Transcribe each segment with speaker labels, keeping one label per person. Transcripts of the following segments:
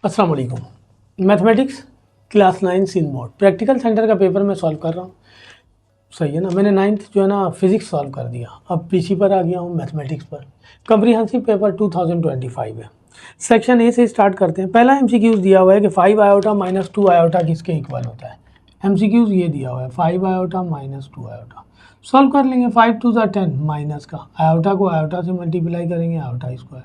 Speaker 1: अस्सलाम वालेकुम। Mathematics class 9 seen mode practical centre का पेपर मैं सॉल्व कर रहा हूँ। सही है ना। मैंने 9th जो है ना फिजिक्स सॉल्व कर दिया। अब पीसी पर आ गया हूँ मैथमेटिक्स पर। कम्प्रीहेंसिव पेपर 2025 है। सेक्शन ए से स्टार्ट करते हैं। पहला एमसीक्यूज दिया हुआ है कि 5 आयोटा माइनस 2 आयोटा किसके इक्वल होता है। एमसीक्यूज ये दिया हुआ है 5 आयोटा माइनस 2 आयोटा। सॉल्व कर लेंगे। 5 2 10 माइनस का आयोटा को आयोटा से मल्टीप्लाई करेंगे आयोटा स्क्वायर,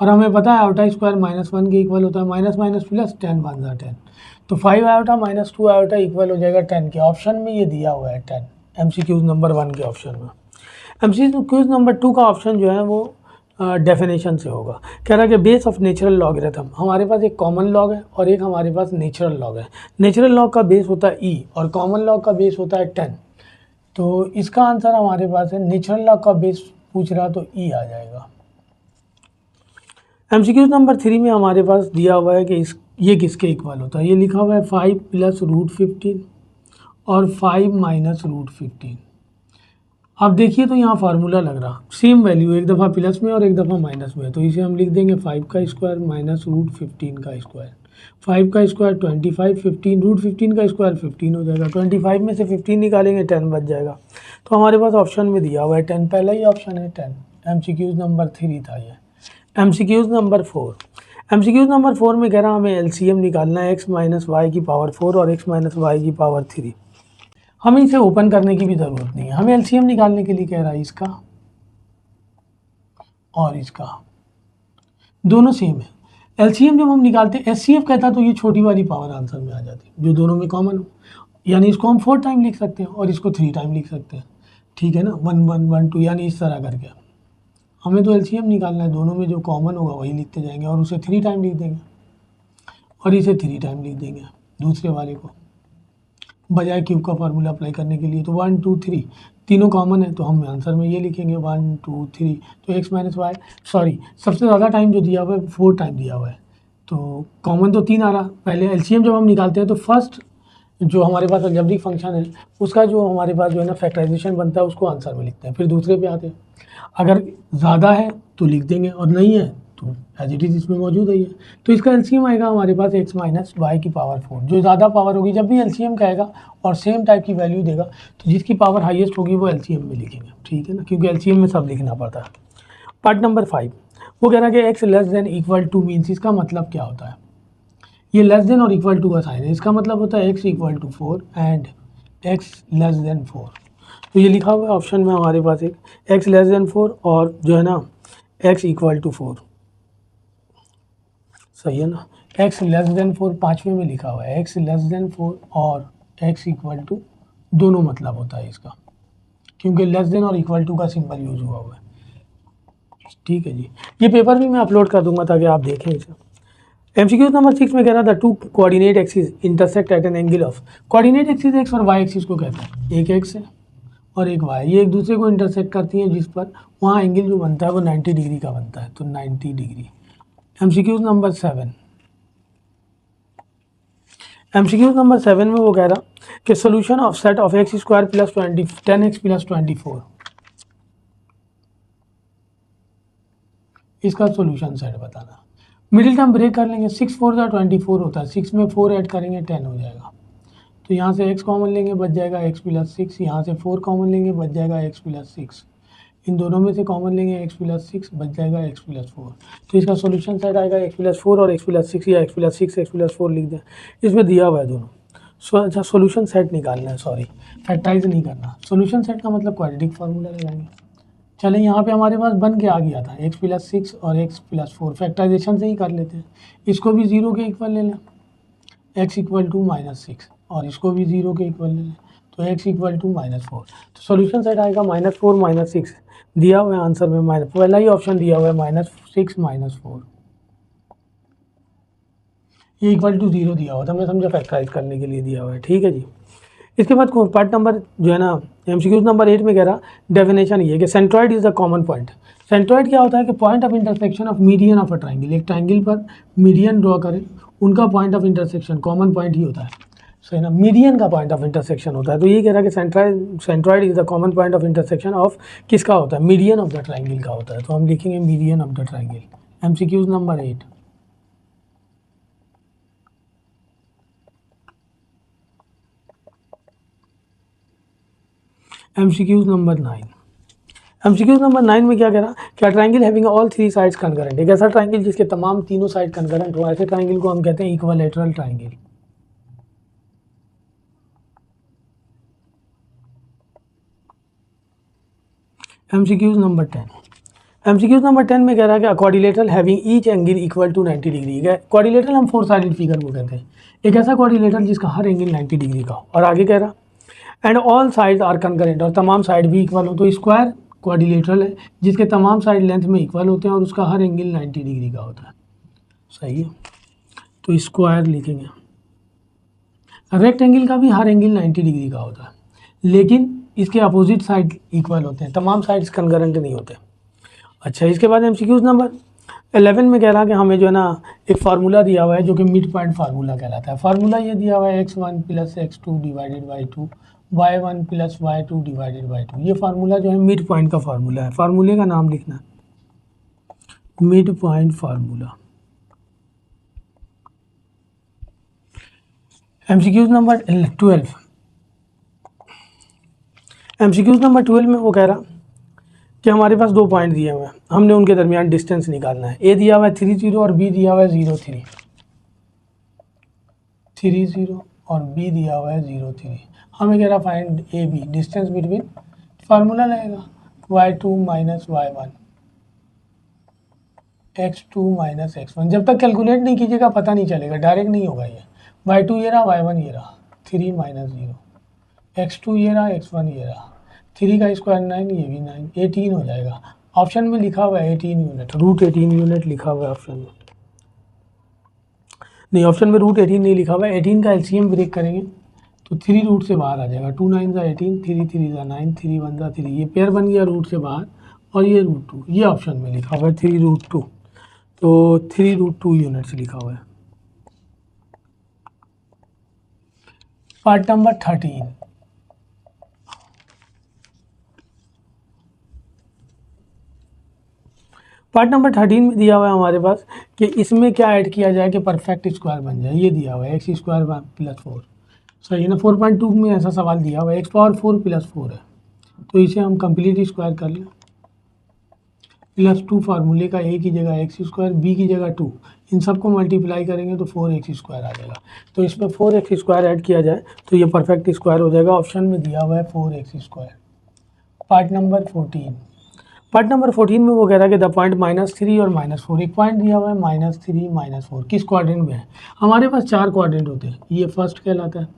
Speaker 1: और हमें पता है आयोटा स्क्वायर -1 के इक्वल होता है। माइनस माइनस प्लस 10 1 ज़ा 10, तो 5 आयोटा माइनस 2 आयोटा इक्वल हो जाएगा 10 के। ऑप्शन में ये दिया हुआ है 10 एमसीक्यूज नंबर 1 के ऑप्शन में। एमसीक्यूज नंबर 2 का ऑप्शन जो है वो डेफिनेशन से होगा। कह रहा है कि बेस ऑफ नेचुरल लॉगरिथम, हमारे पास एक कॉमन लॉग है और एक हमारे पास नेचुरल लॉग है। नेचुरल लॉग का बेस होता है ई और कॉमन लॉग का बेस होता है 10। तो इसका आंसर हमारे पास है नेचुरल लॉग का बेस पूछ रहा तो ई आ जाएगा। एमसीक्यूज नंबर 3 में हमारे पास दिया हुआ है कि ये किसके इक्वल होता है। ये लिखा हुआ है 5 + √15 और 5 - √15। अब देखिए तो यहाँ फार्मूला लग रहा सेम वैल्यू, एक दफ़ा प्लस में और एक दफ़ा माइनस में, तो इसे हम लिख देंगे 5 का स्क्वायर माइनस √15 का स्क्वायर। 5 का स्क्वायर 25, 15 √15 का स्क्वायर 15 हो जाएगा। 25 में से 15 निकालेंगे 10 बच जाएगा। तो हमारे पास ऑप्शन में दिया हुआ है 10, पहला ही ऑप्शन है 10। एमसीक्यूज नंबर 3 था ये। MCQs number 4। एमसीक्यूज नंबर 4 में कह रहा हमें एलसीएम निकालना है x - y की पावर 4 और x - y की पावर 3। हमें इसे ओपन करने की भी ज़रूरत नहीं है। हमें एलसीएम निकालने के लिए कह रहा है इसका और इसका, दोनों सेम है। एलसीएम जब हम निकालते हैं एचसीएफ कहता तो ये छोटी वाली पावर आंसर में आ जाती जो दोनों में कॉमन हो, यानी इसको हम 4 टाइम लिख सकते हैं और इसको 3 टाइम लिख सकते हैं। ठीक है ना, 1 1 1 2 यानी इस तरह करके। हमें तो एलसीएम निकालना है, दोनों में जो कॉमन होगा वही लिखते जाएंगे और उसे 3 टाइम लिख देंगे और इसे 3 टाइम लिख देंगे दूसरे वाले को, बजाय क्यूब का फार्मूला अप्लाई करने के लिए। तो 1 2 3 तीनों कॉमन है तो हम आंसर में ये लिखेंगे 1 2 3। तो x - y, सॉरी सबसे ज़्यादा टाइम जो दिया हुआ है 4 टाइम दिया हुआ है, तो कॉमन तो 3 आ रहा। पहले एलसीएम जब हम निकालते हैं तो फर्स्ट जो हमारे पास अलजेब्रिक फंक्शन है उसका जो हमारे पास जो है ना फैक्टराइजेशन बनता है उसको आंसर में लिखते हैं, फिर दूसरे पे आते हैं। अगर ज़्यादा है तो लिख देंगे और नहीं है तो एज इट इज़ इसमें मौजूद है ये। तो इसका एलसीएम आएगा हमारे पास x - y की पावर 4। जो ज़्यादा पावर होगी, जब भी एलसीएम का आएगा और सेम टाइप की वैल्यू देगा तो जिसकी पावर हाईएस्ट होगी वो एलसीएम में लिखेंगे। ठीक है ना, क्योंकि एलसीएम में सब लिखना पड़ता है। पार्ट नंबर 5 वो कह रहा है कि x < <= मीन्स इसका मतलब क्या होता है। ये लेस देन और इक्वल टू का साइन है, इसका मतलब होता है x = 4 एंड x < 4। तो ये लिखा हुआ है ऑप्शन में हमारे पास एक x < 4 और जो है ना x = 4। सही है ना, x < 4 पाँचवें में लिखा हुआ है, x < 4 और x = दोनों मतलब होता है इसका, क्योंकि लेस देन और इक्वल टू का सिंबल यूज हुआ हुआ है। ठीक है जी, ये पेपर भी मैं अपलोड कर दूंगा ताकि आप देखें इसे। एमसीक्यू नंबर 6 में कह रहा था 2 coordinate axis intersect at an angle of, coordinate axis x और वाई एक्सिस को कहते हैं, एक एक्स है और एक वाई, ये एक दूसरे को इंटरसेक्ट करती हैं जिस पर वहाँ एंगल जो बनता है वो 90 डिग्री का बनता है, तो 90 degree. MCQ number 7। MCQ number 7 में वो कह रहा कि solution of set of x² + 10x + 24, इसका सोल्यूशन सेट बताना। मिडिल टर्म ब्रेक कर लेंगे, 6 4 = 24 होता है, 6 में 4 ऐड करेंगे 10 हो जाएगा। तो यहाँ से x कॉमन लेंगे बच जाएगा x + 6, यहाँ से 4 कॉमन लेंगे बच जाएगा x + 6, इन दोनों में से कॉमन लेंगे x + 6 बच जाएगा x + 4। तो इसका सोल्यूशन सेट आएगा x + 4 और x + 6 या x + 6 x + 4 लिख दें, इसमें दिया हुआ है दोनों। अच्छा, सोल्यूशन सेट निकालना है, सॉरी फैक्टराइज नहीं करना। सोल्यूशन सेट का मतलब क्वाड्रेटिक फार्मूला लगाएंगे। चलें, यहाँ पे हमारे पास बन के आ गया था x + 6 और x + 4, फैक्टराइजेशन से ही कर लेते हैं। इसको भी 0 के इक्वल ले लें, x = -6 और इसको भी 0 के इक्वल ले लें, तो x = -4। तो सॉल्यूशन सेट आएगा -4 - 6 दिया हुआ है आंसर में, पहला ही ऑप्शन दिया हुआ है -6 - 4। ये इक्वल टू 0 दिया हुआ था, मैं समझा फैक्टराइज करने के लिए दिया हुआ है। ठीक है जी, इसके बाद पार्ट नंबर जो है ना एमसीक्यू नंबर 8 में कह रहा डेफिनेशन ये है कि centroid is the common point. Centroid क्या होता है कि point of intersection of median of a triangle, एक ट्राइंगल पर मीडियन ड्रॉ करें, उनका point of intersection common point ही होता है। सही ना, मीडियन का पॉइंट ऑफ इंटरसेक्शन होता है। तो ये कह रहा है कि centroid is the common point of intersection of किसका होता है, मीडियन ऑफ द ट्राइंगल का होता है। तो हम लिखेंगे median of the triangle. MCQs number 8। MCQs number 9। MCQs number 9 में क्या कह रहा, क्या triangle having all three sides concurrent, एक ऐसा ट्राइंगल जिसके तमाम तीनों साइड कंकरेंट हो, ऐसे ट्राइंगल को हम कहते हैं equilateral triangle. MCQs number 10। MCQs number 10 में कह रहा है कि quadrilateral having each angle equal to 90 degree. Quadrilateral हम फोर साइडेड फिगर को कहते हैं, एक ऐसा क्वाड्रिलेटरल जिसका हर एंगल 90 डिग्री का हो। और आगे कह रहा and all sides are concurrent, और तमाम साइड भी इक्वल हो। तो स्क्वायर क्वाड्रिलेटरल है जिसके तमाम साइड लेंथ में इक्वल होते हैं और उसका हर एंगल 90 डिग्री का होता है। सही है, तो स्क्वायर लिखेंगे। रेक्टेंगल का भी हर एंगल 90 डिग्री का होता है, लेकिन इसके अपोजिट साइड इक्वल होते हैं, तमाम साइड्स कंकरेंट नहीं होते। अच्छा, इसके बाद MCQs नंबर 11 में कह रहा है कि हमें जो है ना एक फार्मूला दिया हुआ है जो कि मिड पॉइंट फार्मूला कहलाता है। फार्मूला ये दिया हुआ है x1 + x2 divided by 2, y1 + y2 divided by 2। ये फार्मूला जो है मिड पॉइंट का फार्मूला है। फार्मूले का नाम लिखना है mid point formula. MCQs number 12। MCQs number 12 में वो कह रहा कि हमारे पास दो पॉइंट दिए हुए हैं, हमने उनके दरमियान डिस्टेंस निकालना है। ए दिया हुआ है 30 और बी दिया हुआ है 03। 30 और बी दिया हुआ है 03। हमें कह रहा find A B, distance between. Formula लगेगा y2 - y1 x2 - x1। जब तक कैलकुलेट नहीं कीजिएगा पता नहीं चलेगा, डायरेक्ट नहीं होगा ये। y2 ये रहा, y1 ये रहा, 3 - 0, x2 ये रहा, x1 ये रहा, 3 का स्क्वायर 9, ये भी 9, 18 हो जाएगा। ऑप्शन में लिखा हुआ है 18 यूनिट, रूट 18 यूनिट लिखा हुआ है ऑप्शन में। नहीं, ऑप्शन में रूट 18 नहीं लिखा हुआ है। 18 का LCM ब्रेक करेंगे तो 3 रूट से बाहर आ जाएगा। 2 9 ज़ा 18, 3 3 ज़ा 9, 3 1 ज़ा 3, ये पेयर बन गया रूट से बाहर। और ये रूट 2, ये ऑप्शन में लिखा हुआ है 3 रूट 2, तो 3 रूट 2 यूनिट्स लिखा हुआ है। Part number 13। पार्ट नंबर 13 में दिया हुआ है हमारे पास कि इसमें क्या ऐड किया जाए कि परफेक्ट स्क्वायर बन जाए। ये दिया हुआ है x² + 4। सही है ना। 4.2 में ऐसा सवाल दिया हुआ है, x⁴ + 4 है, तो इसे हम कंप्लीट स्क्वायर कर लें। +2 फार्मूले का a की जगह x², b की जगह 2, इन सबको मल्टीप्लाई करेंगे तो 4x² आ जाएगा। तो इसमें 4x² ऐड किया जाए तो ये परफेक्ट स्क्वायर हो जाएगा। ऑप्शन में दिया हुआ है 4x²। Part number 14। Part number 14 में वो कह रहा है कि द पॉइंट -3 और -4, एक पॉइंट दिया हुआ है -3 -4, किस क्वाड्रेंट में है। हमारे पास 4 क्वाड्रेंट होते हैं, ये फर्स्ट कहलाता है,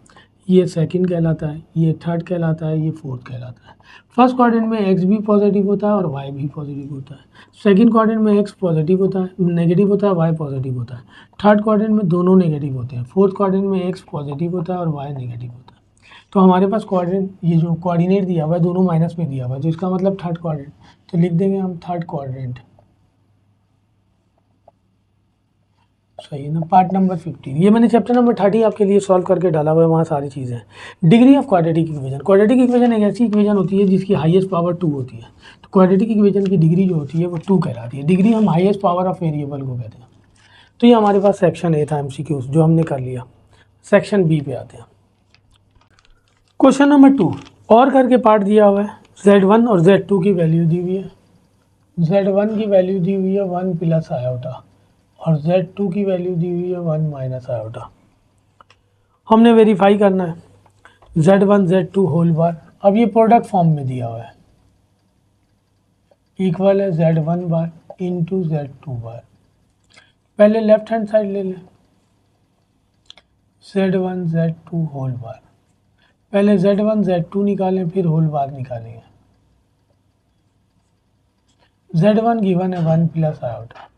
Speaker 1: ये सेकंड कहलाता है, ये थर्ड कहलाता है, ये फोर्थ कहलाता है। फर्स्ट क्वाड्रेंट में x भी पॉजिटिव होता है और y भी पॉजिटिव होता है। सेकंड क्वाड्रेंट में x पॉजिटिव होता है, नेगेटिव होता है, y पॉजिटिव होता है। थर्ड क्वाड्रेंट में दोनों नेगेटिव होते हैं। फोर्थ क्वाड्रेंट में x पॉजिटिव होता है और y नेगेटिव होता है। तो हमारे पास क्वाड्रेंट, ये जो कोऑर्डिनेट दिया हुआ है दोनों माइनस में दिया हुआ है, तो इसका मतलब थर्ड क्वाड्रेंट, तो लिख देंगे हम थर्ड क्वाड्रेंट। सही है ना। पार्ट नंबर 15, ये मैंने चैप्टर नंबर 30 आपके लिए सॉल्व करके डाला हुआ है, वहाँ सारी चीज़ें। Degree of quadratic equation. Quadratic equation एक ऐसी इक्वेशन होती है जिसकी हाईएस्ट पावर 2 होती है। तो क्वाड्रेटिक इक्वेशन की डिग्री जो होती है वो 2 कहलाती है। डिग्री हम हाईएस्ट पावर ऑफ वेरिएबल को कहते हैं। तो ये हमारे पास सेक्शन ए था MCQs जो हमने कर लिया। सेक्शन बी पे आते हैं। क्वेश्चन नंबर 2 और करके पार्ट दिया हुआ है। Z1 और Z2 की वैल्यू दी हुई है। Z1 की वैल्यू दी हुई है 1 + आयोटा और Z2 की वैल्यू दी हुई है 1 - आयोटा। हमने वेरीफाई करना है Z1 Z2 होल बार। अब ये प्रोडक्ट फॉर्म में दिया हुआ है, इक्वल है Z1 बार इंटू Z2 बार। पहले लेफ्ट हैंड साइड ले लें, Z1 Z2 होल बार। पहले Z1 Z2 निकालें, फिर होल बार निकालेंगे। Z1 गिवन है 1 + आयोटा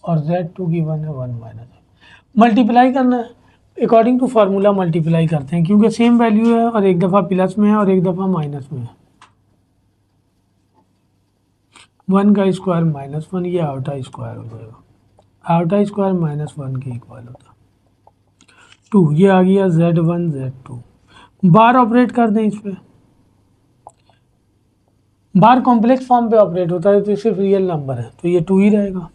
Speaker 1: और Z2 गिवन है 1 - मल्टीप्लाई करना है। अकॉर्डिंग टू फार्मूला मल्टीप्लाई करते हैं क्योंकि सेम वैल्यू है और एक दफ़ा प्लस में है और एक दफ़ा माइनस में है। 1 का स्क्वायर -1, ये आयोटा स्क्वायर हो जाएगा। आयोटा स्क्वायर -1 के इक्वल होता है 2। ये आ गया Z1 Z2। बार ऑपरेट कर दें इस पर। बार कॉम्प्लेक्स फॉर्म पे ऑपरेट होता है तो ये सिर्फ रियल नंबर है, तो ये 2 ही रहेगा।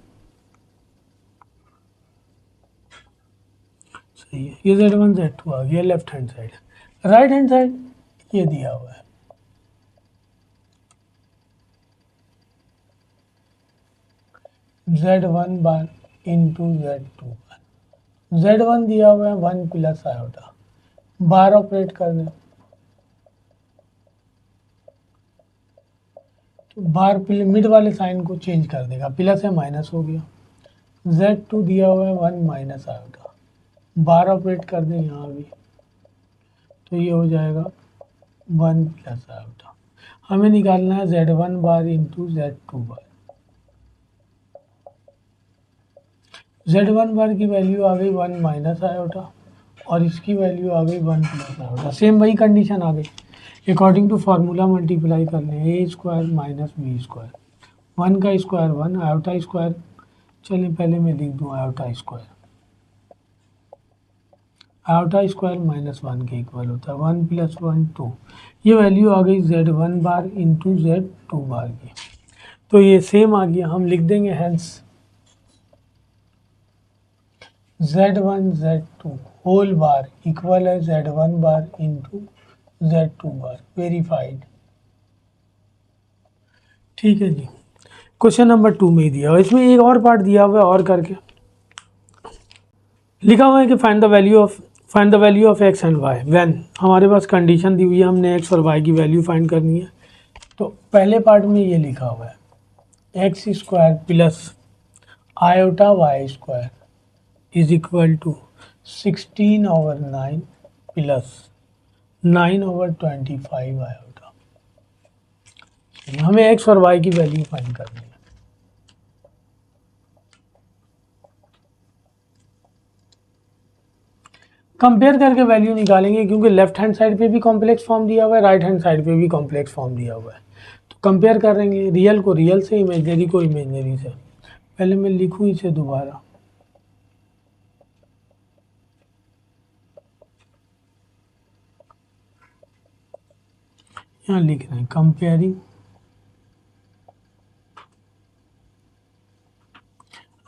Speaker 1: सही है। ये Z1 Z2 आ गया left hand side. Right hand side ये दिया हुआ है z1 बार इंटू z2 बार। z1 दिया हुआ है 1 प्लस आयोटा, बार ऑपरेट कर दें तो बार मिड वाले साइन को चेंज कर देगा, प्लस है माइनस हो गया। z2 दिया हुआ है 1 माइनस आयोटा, बार ऑपरेट कर दें यहाँ भी तो ये हो जाएगा 1 प्लस आयोटा। हमें निकालना है z1 बार इंटू z2 बार। z1 बार की वैल्यू आ गई 1 माइनस आयोटा और इसकी वैल्यू आ गई 1 प्लस आयोटा। सेम वही कंडीशन आ गई। अकॉर्डिंग टू फार्मूला मल्टीप्लाई कर लें, ए स्क्वायर माइनस बी स्क्वायर, 1 का स्क्वायर 1, आयोटा स्क्वायर, चलिए पहले मैं लिख दूँ iota square. Iota square minus 1 के इक्वल होता है 1 प्लस 1 2। ये वैल्यू आ गई z1 बार इंटू z2 बार की, तो ये सेम आ गया। हम लिख देंगे hence z1 z2 whole bar equal है z1 बार इंटू z2 बार, वेरीफाइड। ठीक है जी, क्वेश्चन नंबर 2 में ही दिया हुआ, इसमें एक और पार्ट दिया हुआ है और करके लिखा हुआ है कि find the value of x and y when. हमारे पास कंडीशन दी हुई है, हमने x और y की वैल्यू फाइंड करनी है। तो पहले पार्ट में ये लिखा हुआ है x square plus iota y square is equal to 16/9 plus 9/25 iota. हमें एक्स और वाई की वैल्यू फाइंड करनी है। कंपेयर करके वैल्यू निकालेंगे, क्योंकि लेफ्ट हैंड साइड पे भी कॉम्प्लेक्स फॉर्म दिया हुआ है, राइट हैंड साइड पे भी कॉम्प्लेक्स फॉर्म दिया हुआ है। तो कंपेयर करेंगे रियल को रियल से, इमेजनरी को इमेजनरी से। पहले मैं लिखूँ इसे दोबारा, यहाँ लिख रहे हैं comparing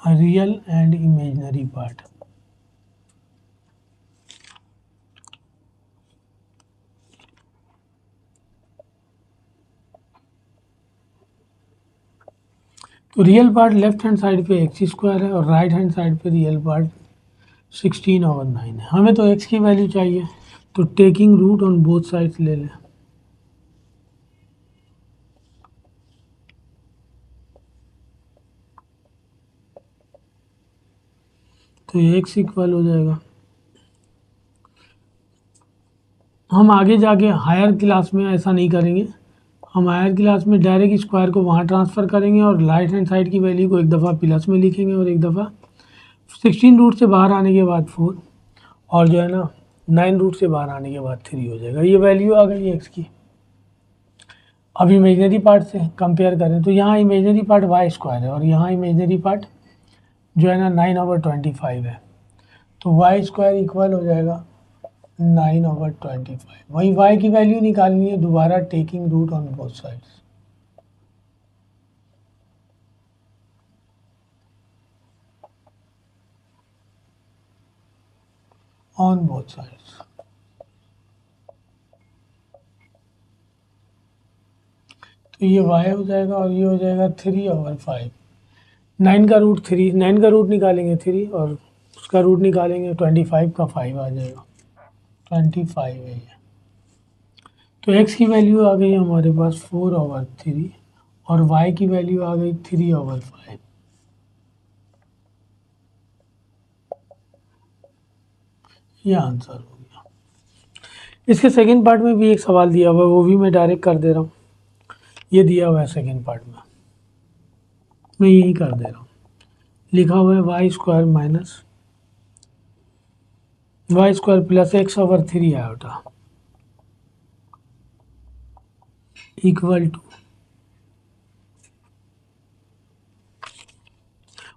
Speaker 1: real and imaginary part. तो real part left hand side पे एक्स स्क्वायर है और राइट हैंड साइड पे रियल पार्ट 16/9 है। हमें तो एक्स की वैल्यू चाहिए, तो taking root on both sides ले लें। तो एक्स इक्वल हो जाएगा, हम आगे जाके हायर क्लास में ऐसा नहीं करेंगे, हम हायर क्लास में डायरेक्ट स्क्वायर को वहाँ ट्रांसफ़र करेंगे और राइट हैंड साइड की वैल्यू को एक दफ़ा प्लस में लिखेंगे और एक दफ़ा 16 रूट से बाहर आने के बाद 4 और जो है ना 9 रूट से बाहर आने के बाद 3 हो जाएगा। ये वैल्यू आ गई एक्स की। अब इमेजनरी पार्ट से कंपेयर करें तो यहाँ इमेजनरी पार्ट वाई स्क्वायर है और यहाँ इमेजनरी पार्ट जो है ना 9/25 है, तो वाई स्क्वायर इक्वल हो जाएगा 9/25। वही y की वैल्यू निकालनी है दोबारा, taking root on both sides. On both sides तो ये y हो जाएगा और ये हो जाएगा 3/5। 9 का रूट 3, 9 का रूट निकालेंगे 3 और उसका रूट निकालेंगे 25 का 5 आ जाएगा, 25 है ये। तो x की वैल्यू आ गई हमारे पास 4/3 और y की वैल्यू आ गई 3/5। ये आंसर हो गया। इसके सेकंड पार्ट में भी एक सवाल दिया हुआ है, वो भी मैं डायरेक्ट कर दे रहा हूँ। ये दिया हुआ है सेकंड पार्ट में, मैं यही कर दे रहा हूँ। लिखा हुआ है y square minus y square plus x/3 iota equal to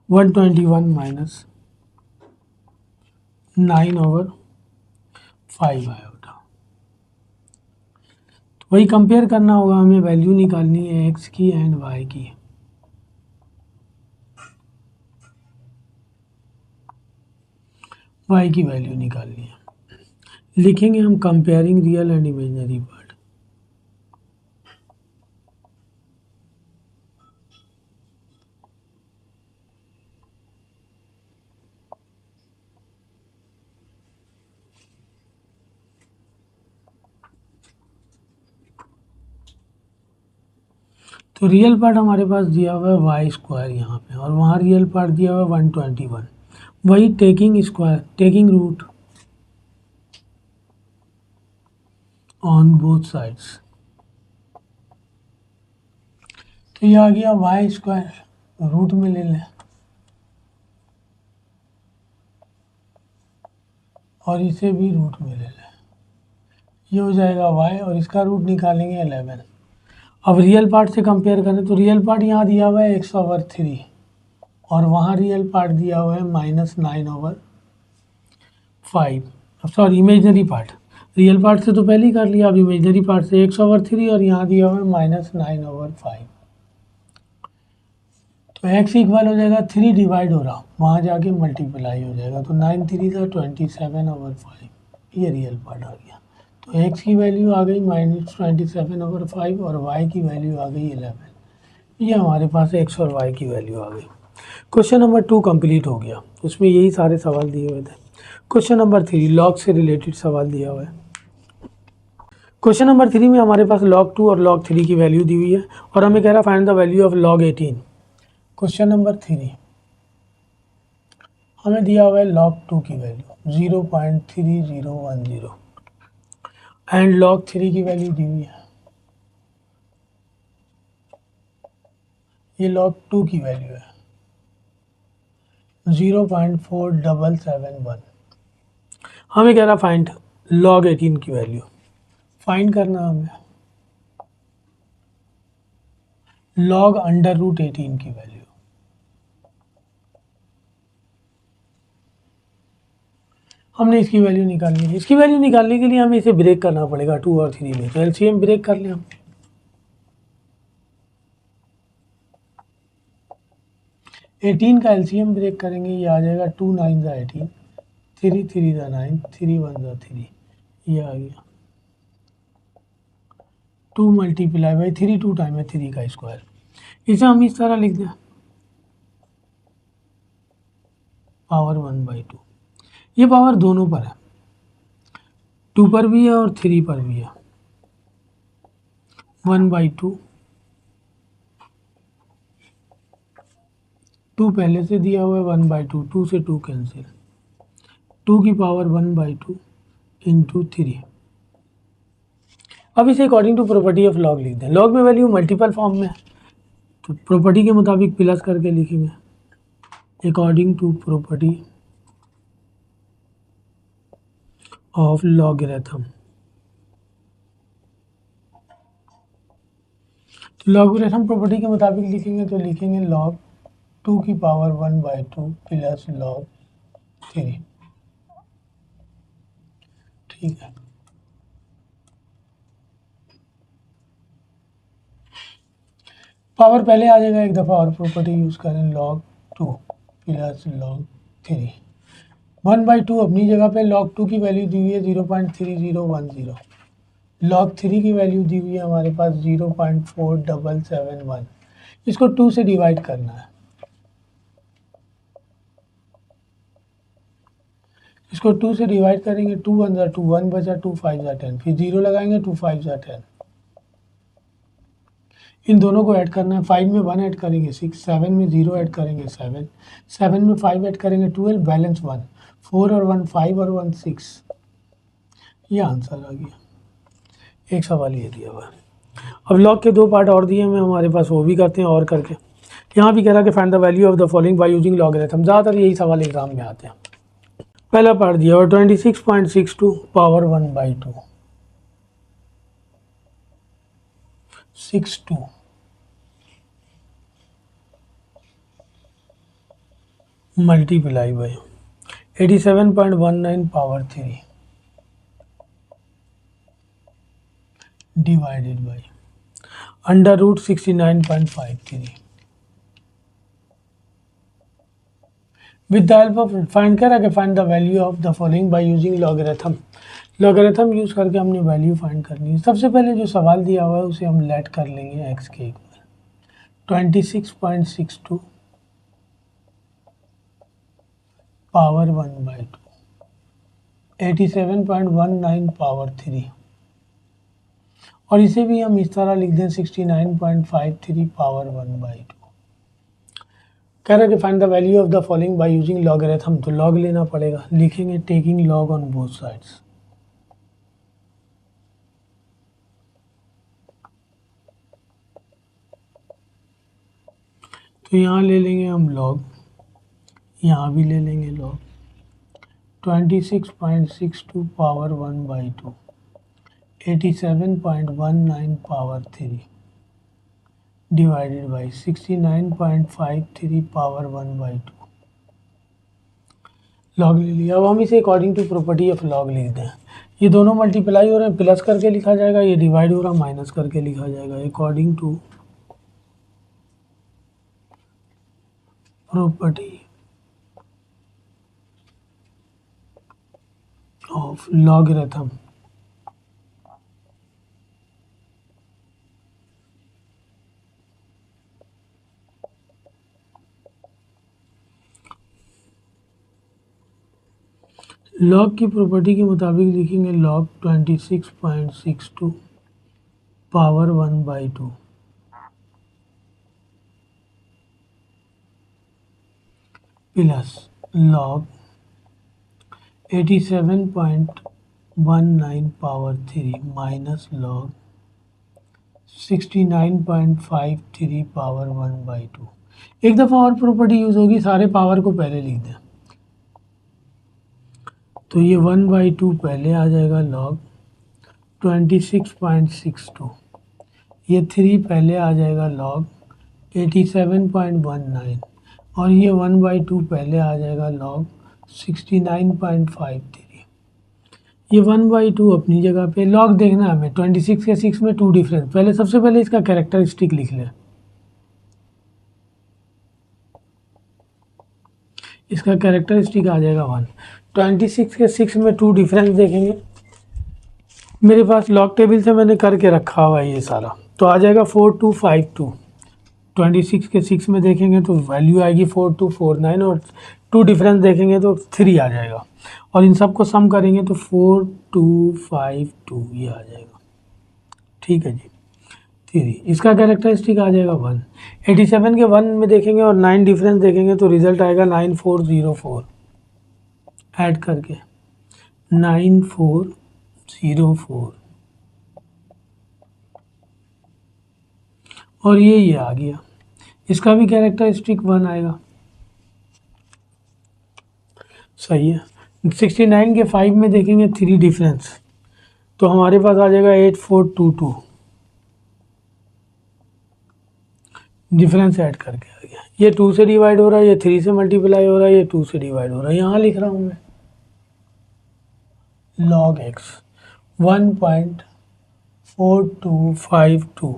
Speaker 1: 121 minus 9/5 iota. तो वही कंपेयर करना होगा, हमें वैल्यू निकालनी है x की एंड y की। y की वैल्यू निकालनी है, लिखेंगे हम comparing real and imaginary part. तो रियल पार्ट हमारे पास दिया हुआ है वाई स्क्वायर यहाँ पे, और वहाँ रियल पार्ट दिया हुआ है 121। वही taking square, taking root on both sides, तो ये आ गया वाई स्क्वायर, रूट में ले लें और इसे भी रूट में ले लें, ये हो जाएगा y और इसका रूट निकालेंगे 11। अब रियल पार्ट से कंपेयर करें तो रियल पार्ट यहाँ दिया हुआ है x/3 और वहाँ रियल पार्ट दिया हुआ है -9/5। अब sorry, imaginary part, real part से तो पहले ही कर लिया, अब इमेजनरी पार्ट से x/3 और यहाँ दिया हुआ है -9/5। तो x इक्वल हो जाएगा 3 डिवाइड हो रहा, वहाँ जाके मल्टीप्लाई हो जाएगा, तो 9 3 का 27/5, ये रियल पार्ट आ गया। तो x की वैल्यू आ गई -27/5 और y की वैल्यू आ गई 11। ये हमारे पास x और y की वैल्यू आ गई। क्वेश्चन नंबर 2 कंप्लीट हो गया, उसमें यही सारे सवाल दिए हुए थे। क्वेश्चन नंबर 3 लॉग से रिलेटेड सवाल दिया हुआ है। क्वेश्चन नंबर 3 में हमारे पास log 2 और log 3 की वैल्यू दी हुई है और हमें कह रहा find the value of log 18। Question number 3 हमें दिया हुआ है log 2 की वैल्यू 0.3010 एंड log 3 की वैल्यू दी हुई है, ये log 2 की वैल्यू है 0.4771। हमें कह रहा फाइंड log 18 की वैल्यू, फाइंड करना हमें log √18 की वैल्यू। हमने इसकी वैल्यू निकालनी है, इसकी वैल्यू निकालने के लिए हमें इसे ब्रेक करना पड़ेगा 2 और 3 में, तो एलसीएम ब्रेक कर लें हम। एटीन का एलसीएम ब्रेक करेंगे, ये आ जाएगा 2 9 ज़ा 18, 3 3 ज़ा 9, 3 1 ज़ा 3, ये आ गया 2 मल्टीप्लाई बाई 3, 2 टाइम है 3 का स्क्वायर। इसे हम इस तरह लिख दें पावर 1/2। ये पावर दोनों पर है, 2 पर भी है और 3 पर भी है। 1/2, 2 पहले से दिया हुआ है 1/2, 2 से 2 कैंसिल, 2 की पावर 1/2 इंटू 3। अब इसे according to property of log लिख दें। लॉग में वैल्यू मल्टीपल फॉर्म में, तो प्रॉपर्टी के मुताबिक प्लस करके लिखेंगे according to property of logarithm. तो लॉगरिथम प्रॉपर्टी के मुताबिक लिखेंगे तो लिखेंगे log 2 की पावर 1/2 प्लस log 3। ठीक है, पावर पहले आ जाएगा, एक दफ़ा और प्रॉपर्टी यूज़ करें log 2 प्लस log 3। 1/2 अपनी जगह पे, log 2 की वैल्यू दी हुई है 0.3010, log 3 की वैल्यू दी हुई है हमारे पास 0.4771। इसको 2 से डिवाइड करना है, इसको 2 से डिवाइड करेंगे, 2 1 ज़ा 2, 1 बचा, 2 5 ज़ा 10, फिर 0 लगाएंगे, 2 5 ज़ा 10। इन दोनों को ऐड करना है, 5 में 1 ऐड करेंगे 6, 7 में 0 ऐड करेंगे 7, 7 में 5 ऐड करेंगे 12, बैलेंस 1, 4 और 1 5 और 1 6। ये आंसर आ गया। एक सवाल ये दिया हुआ है। अब लॉग के 2 पार्ट और दिए हैं हमारे पास, वो भी करते हैं और करके। यहाँ भी कह रहा है कि find the value of the following by using logarithm. ज़्यादातर यही सवाल एग्जाम में आते हैं। पहला पार्ट दिया हुआ 26.62 power 1/2, 62 multiply by 87.19 power 3 divided by √69.53 with the help of find करा के find the value of the following by using logarithm. Logarithm use करके हमने वैल्यू फाइंड करनी है। सबसे पहले जो सवाल दिया हुआ है उसे हम लेट कर लेंगे x के इक्वल 26.62 पावर 1/2, 87.19 पावर 3 और इसे भी हम इस तरह लिख दें 69.53 पावर 1/2। कह रहा है कि find the value of the following by using logarithm, तो लॉग लेना पड़ेगा, लिखेंगे taking log on both sides. तो यहाँ ले लेंगे हम लॉग, यहाँ भी ले लेंगे log 26.62 power 1/2, 87.19 power 3 divided by 69.53 power 1/2। Log ले लिया। अब हम इसे according to property of log लिख दें। ये दोनों मल्टीप्लाई हो रहे हैं, प्लस करके लिखा जाएगा, ये डिवाइड हो रहा है माइनस करके लिखा जाएगा। According to property of logarithm log की प्रॉपर्टी के मुताबिक लिखेंगे log 26.62 power 1/2 plus log 87.19 power 3 minus log 69.53 power 1/2। एक दफ़ा और प्रॉपर्टी यूज़ होगी, सारे पावर को पहले लिख दें। तो ये 1/2 पहले आ जाएगा लॉग 26.62, ये 3 पहले आ जाएगा लॉग 87.19 और ये 1/2 पहले आ जाएगा लॉग 69.53। ये 1/2 अपनी जगह पे। लॉग देखना है हमें 26 के 6 में 2 डिफरेंस। पहले सबसे पहले इसका कैरेक्टरिस्टिक लिख लें। इसका कैरेक्टरिस्टिक आ जाएगा 1। 26 के 6 में 2 डिफरेंस देखेंगे, मेरे पास लॉग टेबल से मैंने करके रखा हुआ है ये सारा, तो आ जाएगा 4252। 26 के 6 में देखेंगे तो वैल्यू आएगी 4249 और 2 डिफरेंस देखेंगे तो 3 आ जाएगा और इन सब को सम करेंगे तो 4252 ये आ जाएगा। ठीक है जी। 3 इसका कैरेक्टरिस्टिक आ जाएगा 1। 87 के 1 में देखेंगे और 9 डिफरेंस देखेंगे तो रिजल्ट आएगा 9404। ऐड करके 9404 और ये आ गया। इसका भी कैरेक्टरिस्टिक 1 आएगा। सही है। 69 के 5 में देखेंगे 3 डिफरेंस तो हमारे पास आ जाएगा 8422। डिफरेंस ऐड करके आ गया। ये 2 से डिवाइड हो रहा है, ये 3 से मल्टीप्लाई हो रहा है, ये 2 से डिवाइड हो रहा है। यहाँ लिख रहा हूँ मैं log x 1.4252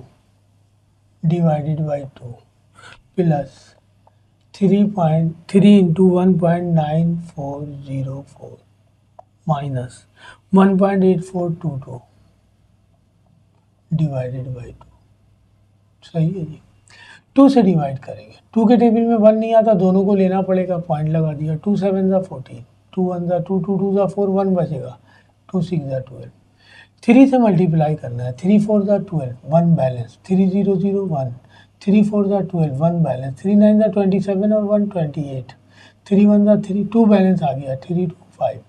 Speaker 1: divided by 2 plus 3.3 into 1.9404 minus 1.8422 divided by 2। सही है जी। 2 से डिवाइड करेंगे। 2 के टेबल में 1 नहीं आता, दोनों को लेना पड़ेगा, पॉइंट लगा दिया। 2 7 ज़ा 14, 2 1 ज़ा 2, 2 2 ज़ा 4, 1 बचेगा, 2 6 ज़ा 12। 3 से मल्टीप्लाई करना है, 3 4 ज़ा 12, 1 बैलेंस, 3 0 0 1, 3 4 ज़ा 12, 1 बैलेंस, 3 9 ज़ा 27 और 1 28, 3 1 ज़ा 3, 2 बैलेंस आ गया, 3 2 5।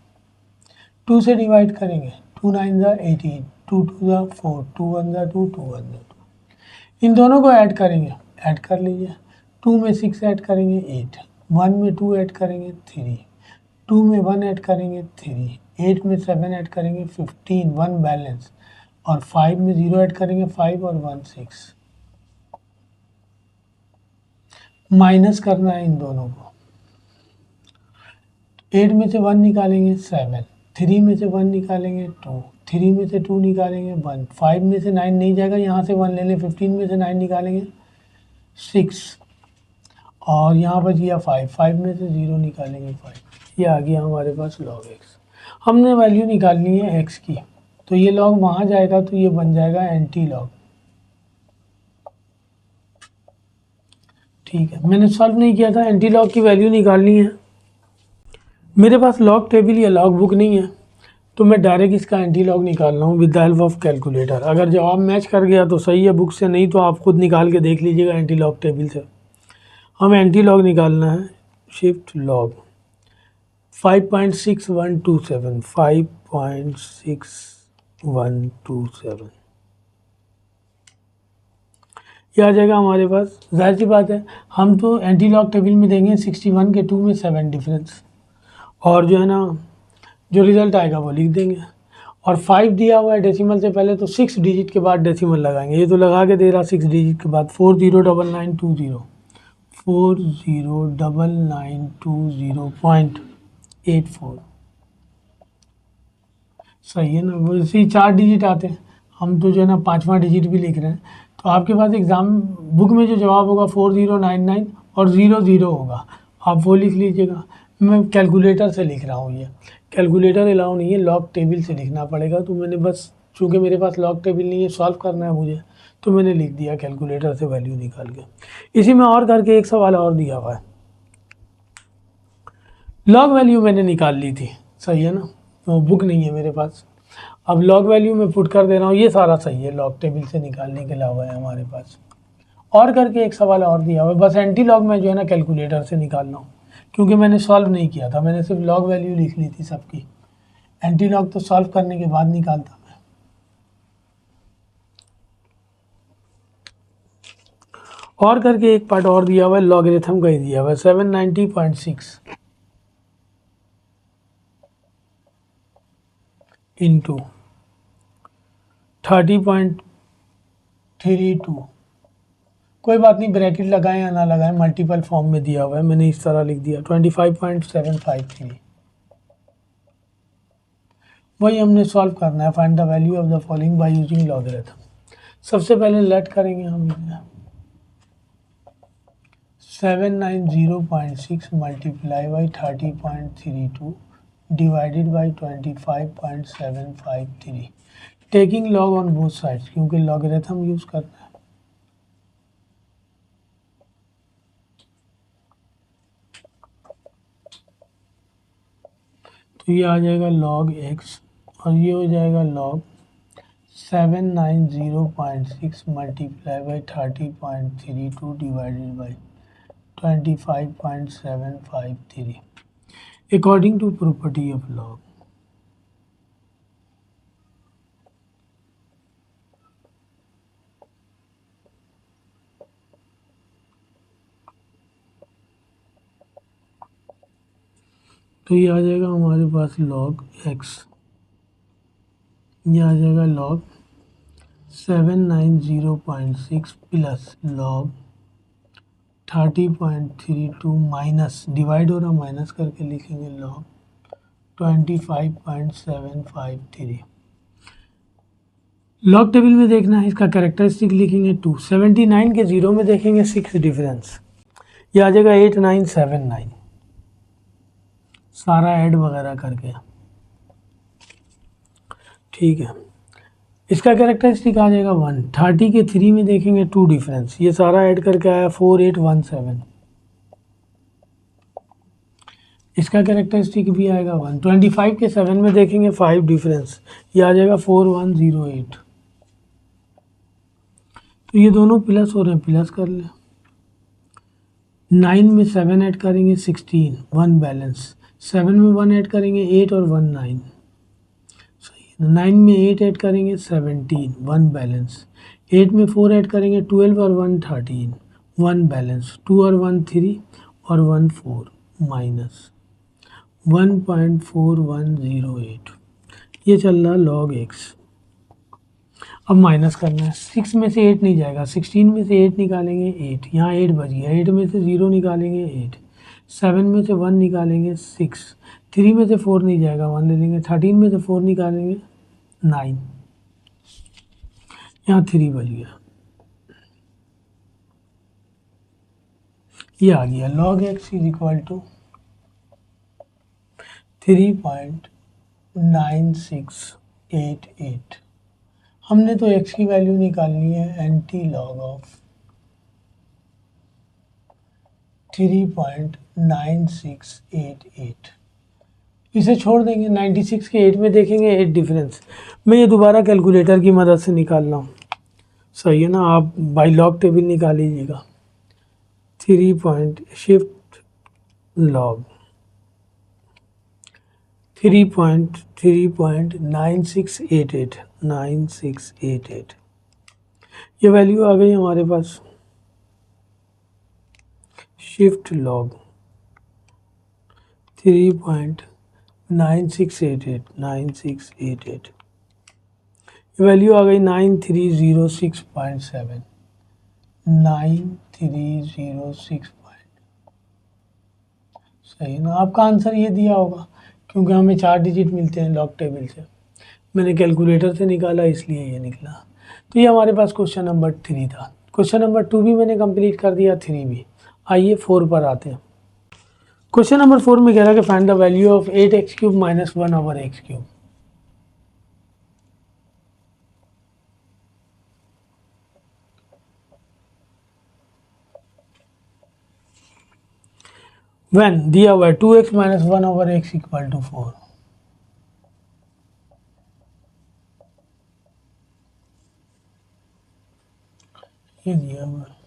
Speaker 1: 2 से डिवाइड करेंगे, 2 9 ज़ा 18, 2 2 ज़ा 4, 2 1 ज़ा 2, 2 1 ज़ा 2। इन दोनों को ऐड करेंगे, ऐड कर लीजिए। 2 में 6 ऐड करेंगे 8, 1 में 2 ऐड करेंगे 3, 2 में 1 ऐड करेंगे 3, 8 में 7 ऐड करेंगे 15, 1 बैलेंस और 5 में 0 ऐड करेंगे 5 और 1 6। माइनस करना है इन दोनों को। 8 में से 1 निकालेंगे 7, 3 में से 1 निकालेंगे 2, 3 में से 2 निकालेंगे 1, 5 में से 9 नहीं जाएगा, यहाँ से 1 ले लें, 15 में से 9 निकालेंगे 6 और यहाँ बच गया 5, 5 में से 0 निकालेंगे 5। ये आ गया हमारे पास log x। हमने वैल्यू निकालनी है x की, तो ये log वहाँ जाएगा तो ये बन जाएगा एंटी लॉग। ठीक है, मैंने सॉल्व नहीं किया था, एंटी लॉग की वैल्यू निकालनी है। मेरे पास लॉग टेबल या लॉग बुक नहीं है तो मैं डायरेक्ट इसका एंटी लॉग निकाल रहा हूँ with the help of calculator. अगर जवाब मैच कर गया तो सही है बुक से, नहीं तो आप खुद निकाल के देख लीजिएगा एंटी लॉग टेबल से। हमें एंटी लॉग निकालना है, शिफ्ट लॉग 5.6127, 5.6127 ये आ जाएगा हमारे पास। जाहिर सी बात है हम तो एंटी लॉग टेबल में देंगे 61 के 2 में 7 डिफरेंस, और जो है ना जो रिजल्ट आएगा वो लिख देंगे। और 5 दिया हुआ है डेसिमल से पहले, तो 6 डिजिट के बाद डेसिमल लगाएंगे। ये तो लगा के दे रहा 6 डिजिट के बाद 409920, 409920.84 सही है ना। वैसे ही 4 डिजिट आते हैं, हम तो जो है ना 5वां डिजिट भी लिख रहे हैं। तो आपके पास एग्ज़ाम बुक में जो जवाब होगा 4099 और 00 होगा, आप वो लिख लीजिएगा। मैं कैलकुलेटर से लिख रहा हूँ, ये कैलकुलेटर अलाउ नहीं है, लॉग टेबल से लिखना पड़ेगा। तो मैंने बस, चूँकि मेरे पास लॉग टेबल नहीं है, सॉल्व करना है मुझे, तो मैंने लिख दिया कैलकुलेटर से वैल्यू निकाल के। इसी में और करके एक सवाल और दिया हुआ है, लॉग वैल्यू मैंने निकाल ली थी, सही है ना, तो बुक नहीं है मेरे पास। अब लॉग वैल्यू में पुट कर दे रहा हूँ, ये सारा सही है, लॉग टेबल से निकालने के अलावा है हमारे पास। और करके एक सवाल और दिया हुआ है, बस एंटी लॉग में जो है ना कैलकुलेटर से निकाल रहा हूँ, क्योंकि मैंने सॉल्व नहीं किया था, मैंने सिर्फ लॉग वैल्यू लिख ली थी सबकी। एंटी लॉग तो सॉल्व करने के बाद निकालता मैं। और करके एक पार्ट और दिया हुआ है, लॉगरिथम का ही दिया हुआ है 790.6 इंटू 30.32। कोई बात नहीं, ब्रैकेट लगाएं या ना लगाएं, मल्टीपल फॉर्म में दिया हुआ है, मैंने इस तरह लिख दिया 25.753। वही हमने सॉल्व करना है, find the value of the following by using logarithm. सबसे पहले लेट करेंगे हम 790.6 multiply by 30.32 divided by 25.753, taking log on both sides, क्योंकि लॉगरिथम यूज करना है। तो ये आ जाएगा log x, और ये हो जाएगा log 790.6 multiply by 30.32 divided by 25.753 according to property of log. तो ये आ जाएगा हमारे पास log x, ये आ जाएगा log 790.6 plus log 30.32 minus, divide हो रहा माइनस करके लिखेंगे log 25.753। लॉग टेबल में देखना है, इसका कैरेक्टरिस्टिक लिखेंगे 2, 79 के 0 में देखेंगे 6 डिफरेंस, ये आ जाएगा 8979, सारा ऐड वगैरह करके, ठीक है। इसका कैरेक्टरिस्टिक आ जाएगा 1, 30 के 3 में देखेंगे 2 डिफरेंस, ये सारा ऐड करके आया 4817, इसका कैरेक्टरिस्टिक भी आएगा 1, 25 के 7 में देखेंगे 5 डिफरेंस, ये आ जाएगा 4108। तो ये दोनों प्लस हो रहे हैं, प्लस कर लें। 9 में 7 ऐड करेंगे 16, 1 बैलेंस। 7 में 1 ऐड करेंगे 8 और 1 9, सही है। 9 में 8 ऐड करेंगे 17, 1 बैलेंस। 8 में 4 ऐड करेंगे 12 और 1 13, 1 बैलेंस। 2 और 1 3 और 1 4 माइनस 1.4108, ये चल रहा लॉग एक्स। अब माइनस करना है, 6 में से 8 नहीं जाएगा, 16 में से 8 निकालेंगे 8, यहाँ 8 बच गया, 8 में से 0 निकालेंगे 8, 7 में से 1 निकालेंगे 6, 3 में से 4 नहीं जाएगा 1 ले लेंगे, 13 में से 4 निकालेंगे 9, यहाँ 3 बच गया, ये आ गया log x is equal to 3.9688। हमने तो x की वैल्यू निकालनी है एंटी लॉग ऑफ 3.9688। इसे छोड़ देंगे, 96 के 8 में देखेंगे 8 डिफरेंस। मैं ये दोबारा कैलकुलेटर की मदद से निकाल रहा हूँ, सही है ना। आप बाई लॉग टेबल निकाल लीजिएगा। 3 पॉइंट शिफ्ट लॉग 3.9688 ये वैल्यू आ गई हमारे पास। शिफ्ट लॉग 3.9688 ये वैल्यू आ गई 9306.7 9306 सही है ना। आपका आंसर ये दिया होगा, क्योंकि हमें 4 डिजिट मिलते हैं लॉग टेबल से। मैंने कैलकुलेटर से निकाला इसलिए ये निकला। तो ये हमारे पास क्वेश्चन नंबर 3 था। क्वेश्चन नंबर 2 भी मैंने कंप्लीट कर दिया, 3 भी। आइए 4 पर आते हैं। क्वेश्चन नंबर 4 में कह रहा है कि find the value of 8x³ - 1/x³। When दिया हुआ है 2x - 1/x = 4। ये दिया हुआ है।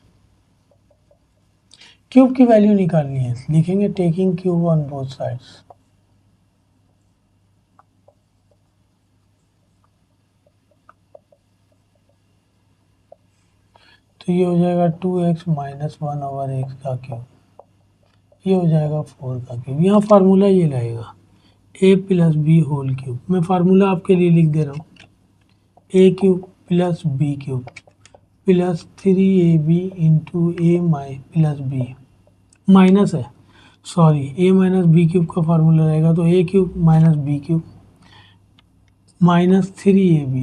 Speaker 1: क्यूब की वैल्यू निकालनी है, लिखेंगे taking cube on both sides. तो ये हो जाएगा 2x - 1/x का क्यूब, ये हो जाएगा 4 का क्यूब। यहाँ फार्मूला ये रहेगा a + b होल क्यूब। मैं फार्मूला आपके लिए लिख दे रहा हूँ, a³ + b³ + 3ab × a + b minus है, सॉरी a - b³ का फार्मूला रहेगा तो a³ - b³ - 3ab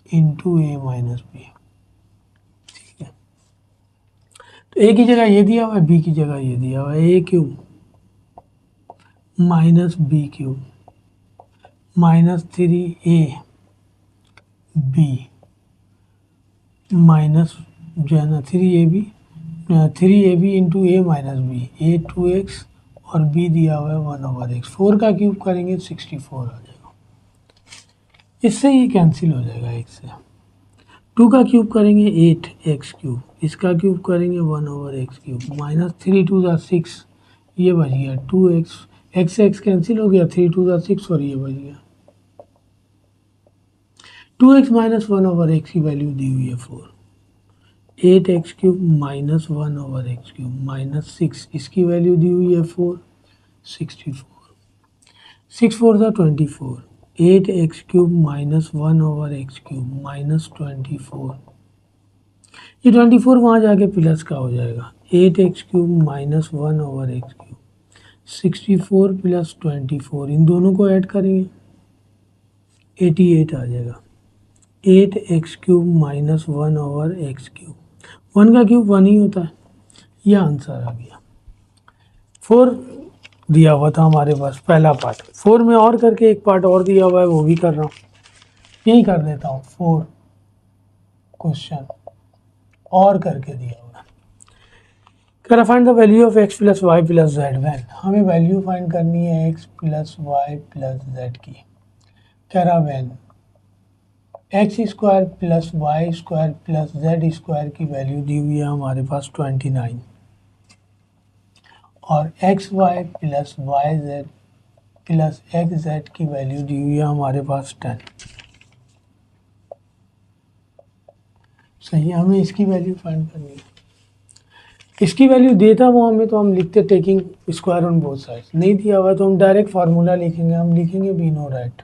Speaker 1: × a - b। ठीक है, तो a की जगह ये दिया हुआ है, b की जगह ये दिया हुआ है। a³ - b³ - 3ab माइनस जो है ना 3ab × a - b, a 2x और b दिया हुआ है 1/x। 4 का क्यूब करेंगे 64 आ जाएगा। इससे ये कैंसिल हो जाएगा एक से। 2 का क्यूब करेंगे 8x³, इसका क्यूब करेंगे 1/x³ -3 2 = 6, ये बच गया 2x, x से x कैंसिल हो गया, 3 2 = 6 और ये बच गया 2x - 1/x की वैल्यू दी हुई है 4। 8x³ - 1/x³ -6, इसकी वैल्यू दी हुई है 4, 64। 6 4 = 24, 8x³ - 1/x³ -24, ये 24 वहाँ जाके प्लस का हो जाएगा। 8x³ - 1/x³, 64 + 24, इन दोनों को ऐड करेंगे 88 आ जाएगा। 8x³ - 1/x³, 1 का क्यूब 1 ही होता है। यह आंसर आ गया। 4 दिया हुआ था हमारे पास पहला पार्ट। 4 में और करके एक पार्ट और दिया हुआ है, वो भी कर रहा हूँ, यही कर देता हूँ। 4 क्वेश्चन और करके दिया हुआ है। कह रहा find the value of x + y + z when. हमें वैल्यू फाइंड करनी है x + y + z की। कह रहा व्हेन x² + y² + z² की वैल्यू दी हुई है हमारे पास 29 और xy + yz + xz की वैल्यू दी हुई है हमारे पास 10। सही है, हमें इसकी वैल्यू फाइंड करनी है। इसकी वैल्यू देता वो हमें तो हम लिखते taking square on both sides. नहीं दिया हुआ तो हम डायरेक्ट फार्मूला लिखेंगे, हम लिखेंगे we know that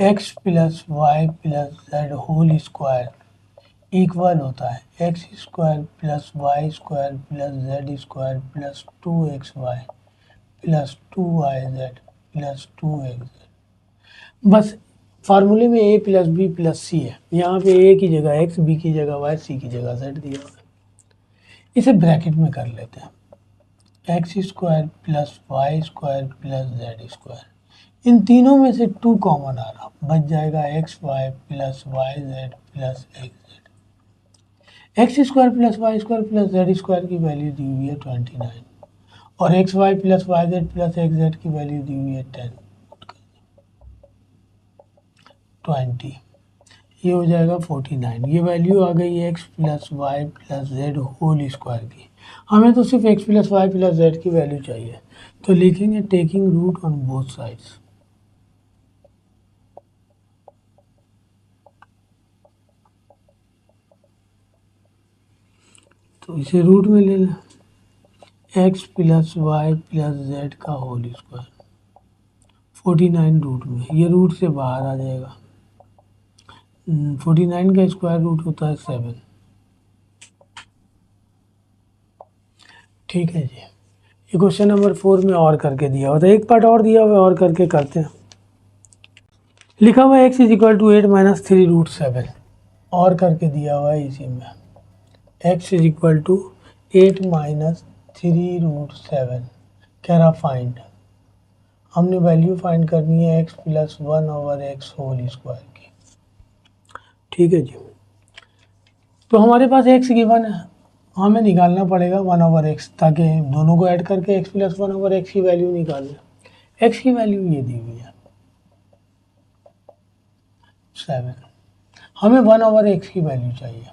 Speaker 1: x + y + z whole square equal होता है x² + y² + z² + 2xy + 2yz + 2xz। बस फार्मूले में a + b + c है, यहाँ पे a की जगह x, b की जगह y, c की जगह z दिया हुआ है। इसे ब्रैकेट में कर लेते हैं, x² + y² + z²। इन तीनों में से 2 कॉमन आ रहा, बच जाएगा xy + yz + xz। x² + y² + z² की वैल्यू दी हुई है 29 और x y plus y z plus x z की वैल्यू दी हुई है 10, 20, ये हो जाएगा 49। ये वैल्यू आ गई है x plus y plus z whole square की। हमें तो सिर्फ x plus y plus z की वैल्यू चाहिए, तो लिखेंगे taking root on both sides. तो इसे रूट में ले लें, x plus y plus z का होल स्क्वायर 49 रूट में, ये रूट से बाहर आ जाएगा। 49 का स्क्वायर रूट होता है 7। ठीक है जी, ये क्वेश्चन नंबर 4 में और करके दिया हुआ था, एक पार्ट और दिया हुआ है और करके करते हैं। लिखा हुआ है x is equal to 8 minus 3 root 7, और करके दिया हुआ है इसी में x is equal to 8 minus 3 root 7, कह रहा फाइंड। हमने वैल्यू फाइंड करनी है x plus 1 over x whole square की। ठीक है जी, तो हमारे पास एक्स गिवन है, हमें निकालना पड़ेगा 1 ओवर एक्स, ताकि दोनों को ऐड करके एक्स प्लस 1 ओवर एक्स की वैल्यू निकाल लें। एक्स की वैल्यू ये दी हुई है 7, हमें 1 ओवर एक्स की वैल्यू चाहिए।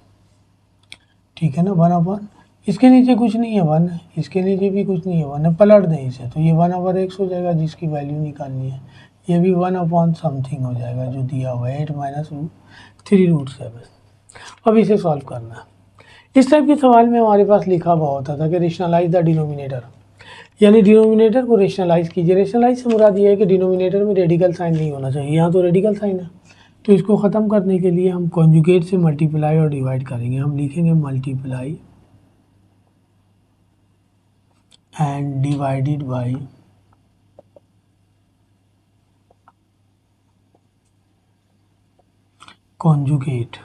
Speaker 1: ठीक है ना, 1 ओवर, इसके नीचे कुछ नहीं है 1 है, इसके नीचे भी कुछ नहीं है 1 है, पलट दें इसे तो ये 1 ओवर एक्स हो जाएगा जिसकी वैल्यू निकालनी है। ये भी 1 अपॉन समथिंग हो जाएगा जो दिया हुआ है 8 माइनस 3 रूट 7। अब इसे सॉल्व करना है। इस टाइप के सवाल में हमारे पास लिखा हुआ होता था कि रेशनलाइज द डिनोमिनेटर, यानी डिनोमिनेटर को रेशनलाइज कीजिए। रेशनलाइज से मुराद ये है कि डिनोमिनेटर में रेडिकल साइन नहीं होना चाहिए, यहाँ तो रेडिकल साइन है, तो इसको ख़त्म करने के लिए हम कॉन्जुगेट से मल्टीप्लाई और डिवाइड करेंगे। हम लिखेंगे multiply and divided by conjugate.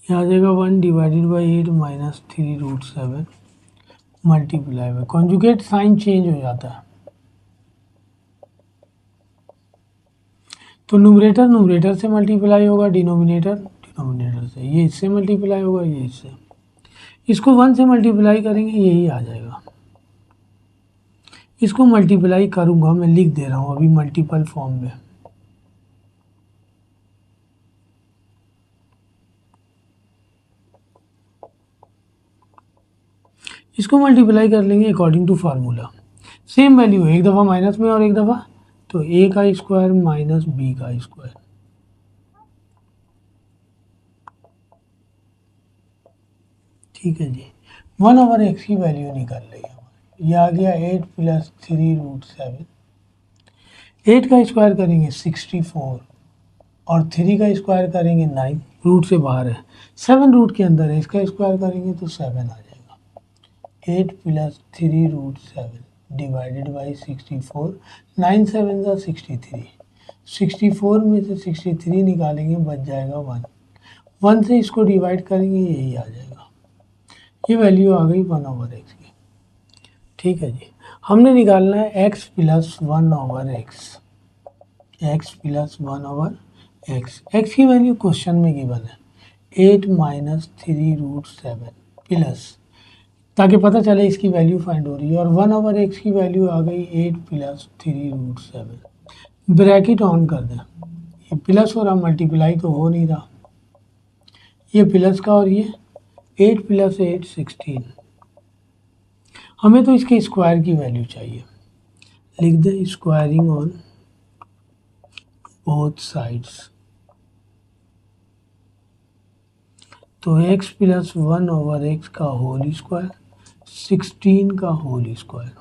Speaker 1: यहाँ आ जाएगा 1 divided by 8 minus 3 root 7 multiply by, conjugate sign change हो जाता है, तो न्यूमरेटर न्यूमरेटर से मल्टीप्लाई होगा, डिनोमिनेटर डिनोमिनेटर से, ये इससे मल्टीप्लाई होगा, ये इससे, इसको 1 से मल्टीप्लाई करेंगे यही आ जाएगा। इसको मल्टीप्लाई करूँगा, मैं लिख दे रहा हूँ अभी मल्टीपल फॉर्म में। इसको मल्टीप्लाई कर लेंगे according to formula, same value है, एक दफ़ा माइनस में और एक दफ़ा, तो ए का स्क्वायर माइनस बी का स्क्वायर। ठीक है जी, 1 ओवर एक्स की वैल्यू निकाल रही है, ये आ गया 8 प्लस 3 रूट 7। 8 का स्क्वायर करेंगे 64 और 3 का स्क्वायर करेंगे 9, रूट से बाहर है, 7 रूट के अंदर है, इसका स्क्वायर करेंगे तो 7 आ जाएगा। 8 प्लस 3 रूट 7 डिवाइडेड बाई 64, 9 7 का 63, 64 में से 63 निकालेंगे बच जाएगा 1, 1 से इसको डिवाइड करेंगे यही आ जाएगा। ये वैल्यू आ गई 1 ओवर एक्स की। ठीक है जी, हमने निकालना है x plus 1 over x, x plus 1 over x. X की वैल्यू क्वेश्चन में गिवन है 8 माइनस 3 रूट 7 प्लस, ताकि पता चले इसकी वैल्यू फाइंड हो रही है, और 1 ओवर एक्स की वैल्यू आ गई 8 प्लस 3 रूट 7। ब्रैकेट ऑन कर दें, ये प्लस हो रहा, मल्टीप्लाई तो हो नहीं रहा, ये प्लस का और ये 8 प्लस 8 16, हमें तो इसके स्क्वायर की वैल्यू चाहिए। लिख दें स्क्वायरिंग ऑन बोथ साइड्स, तो x प्लस 1 ओवर एक्स का होल स्क्वायर 16 का होल स्क्वायर,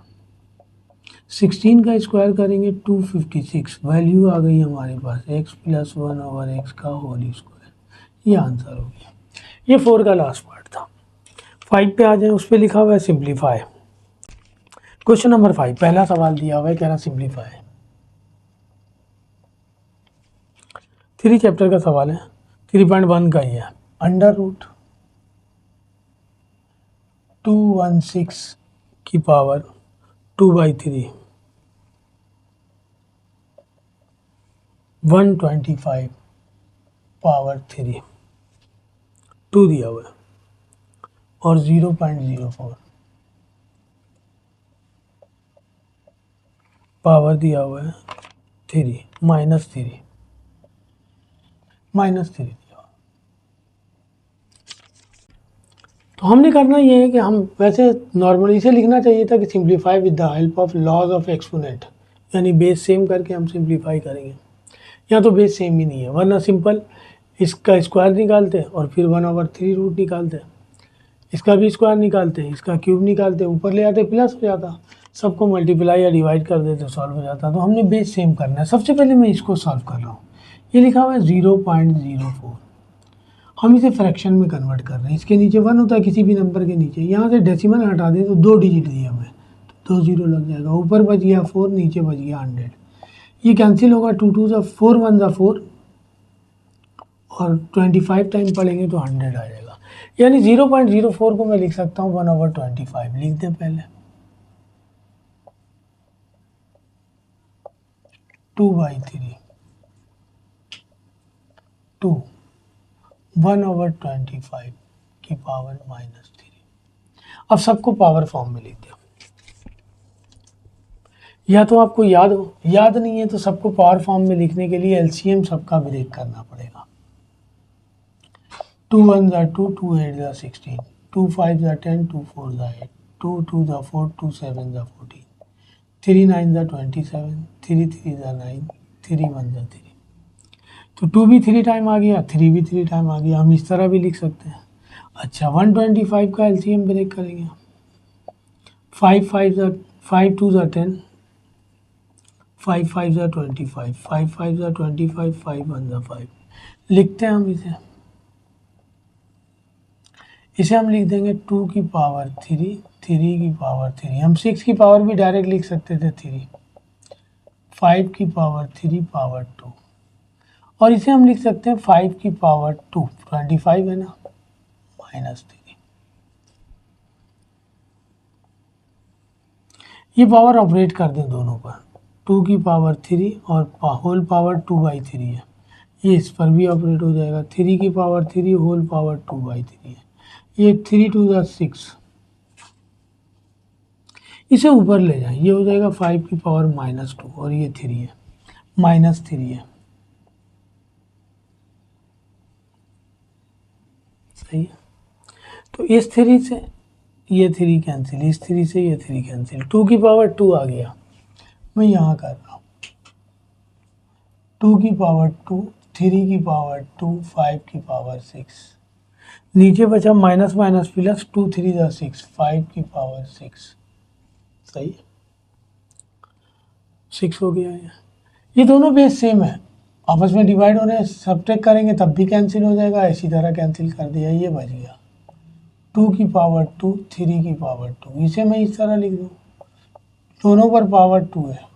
Speaker 1: 16 का स्क्वायर करेंगे 256, वैल्यू आ गई हमारे पास x प्लस 1 ओवर एक्स का होल स्क्वायर। ये आंसर हो गया। ये 4 का लास्ट पार्ट था। 5 पे आ जाए, उस पर लिखा हुआ है सिंप्लीफाई। क्वेश्चन नंबर 5, पहला सवाल दिया हुआ है, कह रहा सिंप्लीफाई। 3 चैप्टर का सवाल है, 3.1 का ही है। अंडर रूट 216 की पावर 2/3 125 पावर 3 2 दिया हुआ है और 0.04 पावर दिया हुआ है 3 -3 दिया हुआ। तो हमने करना ये है कि हम वैसे नॉर्मली इसे लिखना चाहिए था कि simplify with the help of laws of exponent, यानी बेस सेम करके हम सिंप्लीफाई करेंगे। यहाँ तो बेस सेम ही नहीं है, वरना सिंपल इसका स्क्वायर निकालते और फिर 1/3 रूट निकालते, इसका भी स्क्वायर निकालते, इसका क्यूब निकालते, ऊपर ले आते प्लस हो जाता, सबको मल्टीप्लाई या डिवाइड कर देते सॉल्व हो जाता। तो हमने बेस सेम करना है। सबसे पहले मैं इसको सॉल्व कर रहा हूँ। ये लिखा हुआ है 0.04, हम इसे फ्रैक्शन में कन्वर्ट कर रहे हैं। इसके नीचे 1 होता है किसी भी नंबर के नीचे, यहाँ से डेसिमल हटा दें तो 2 डिजिट दिया हमें, तो 2 0 लग जाएगा। ऊपर बच गया 4, नीचे बच गया 100। ये कैंसिल होगा, 2 2 ज़ा 4 1 ज़ा 4 और 25 टाइम पढ़ेंगे तो 100 आ जाएगा। यानी 0.04 को मैं लिख सकता हूँ 1/25। लिख दें पहले 2/3 2 1/25 की पावर -3। अब सबको पावर फॉर्म में लिख दें। या तो आपको याद हो, याद नहीं है तो सबको पावर फॉर्म में लिखने के लिए एलसीएम सबका ब्रेक करना पड़ेगा। 2 1 ज़ा 2 2 8 ज़ा 16 2 5 ज़ा 10 2 4 ज़ा 8 2 2 ज़ा 4 2 7 ज़ा 14 3 9 ज़ा 27 3 3 ज़ा 9 3 1 ज़ा 3। तो 2 भी 3 टाइम आ गया, 3 भी 3 टाइम आ गया। हम इस तरह भी लिख सकते हैं। अच्छा 125 का एलसीएम ब्रेक करेंगे। 5 5 ज़ा 5 2 ज़ा 10 5 5 ज़ा 25 5 5 ज़ा 25 5 1 ज़ा 5। लिखते हैं हम इसे हम लिख देंगे 2 की पावर 3 3 की पावर 3। हम 6 की पावर भी डायरेक्ट लिख सकते थे 3 5 की पावर 3 पावर 2 और इसे हम लिख सकते हैं 5 की पावर 2 25 है ना -3। ये पावर ऑपरेट कर दें दोनों पर, 2 की पावर 3 और होल पावर 2/3 है, ये इस पर भी ऑपरेट हो जाएगा। 3 की पावर 3 होल पावर 2/3 है, ये 3 2 ज़ा 6। इसे ऊपर ले जाएं, ये हो जाएगा 5 की पावर -2 और ये 3 है -3 है, सही है। तो इस 3 से ये 3 कैंसिल, इस 3 से ये 3 कैंसिल, 2 की पावर 2 आ गया। मैं यहाँ कर रहा हूँ 2 की पावर 2 3 की पावर 2 5 की पावर 6, नीचे बचा माइनस माइनस प्लस 2 3 ज़ा 6 5 की पावर 6, सही 6 हो गया है। ये दोनों बेस सेम है, आपस में डिवाइड होने सब्ट्रैक्ट करेंगे तब भी कैंसिल हो जाएगा, इसी तरह कैंसिल कर दिया, ये बच गया 2 की पावर 2 3 की पावर 2। इसे मैं इस तरह लिख दूँ, दोनों पर पावर 2 है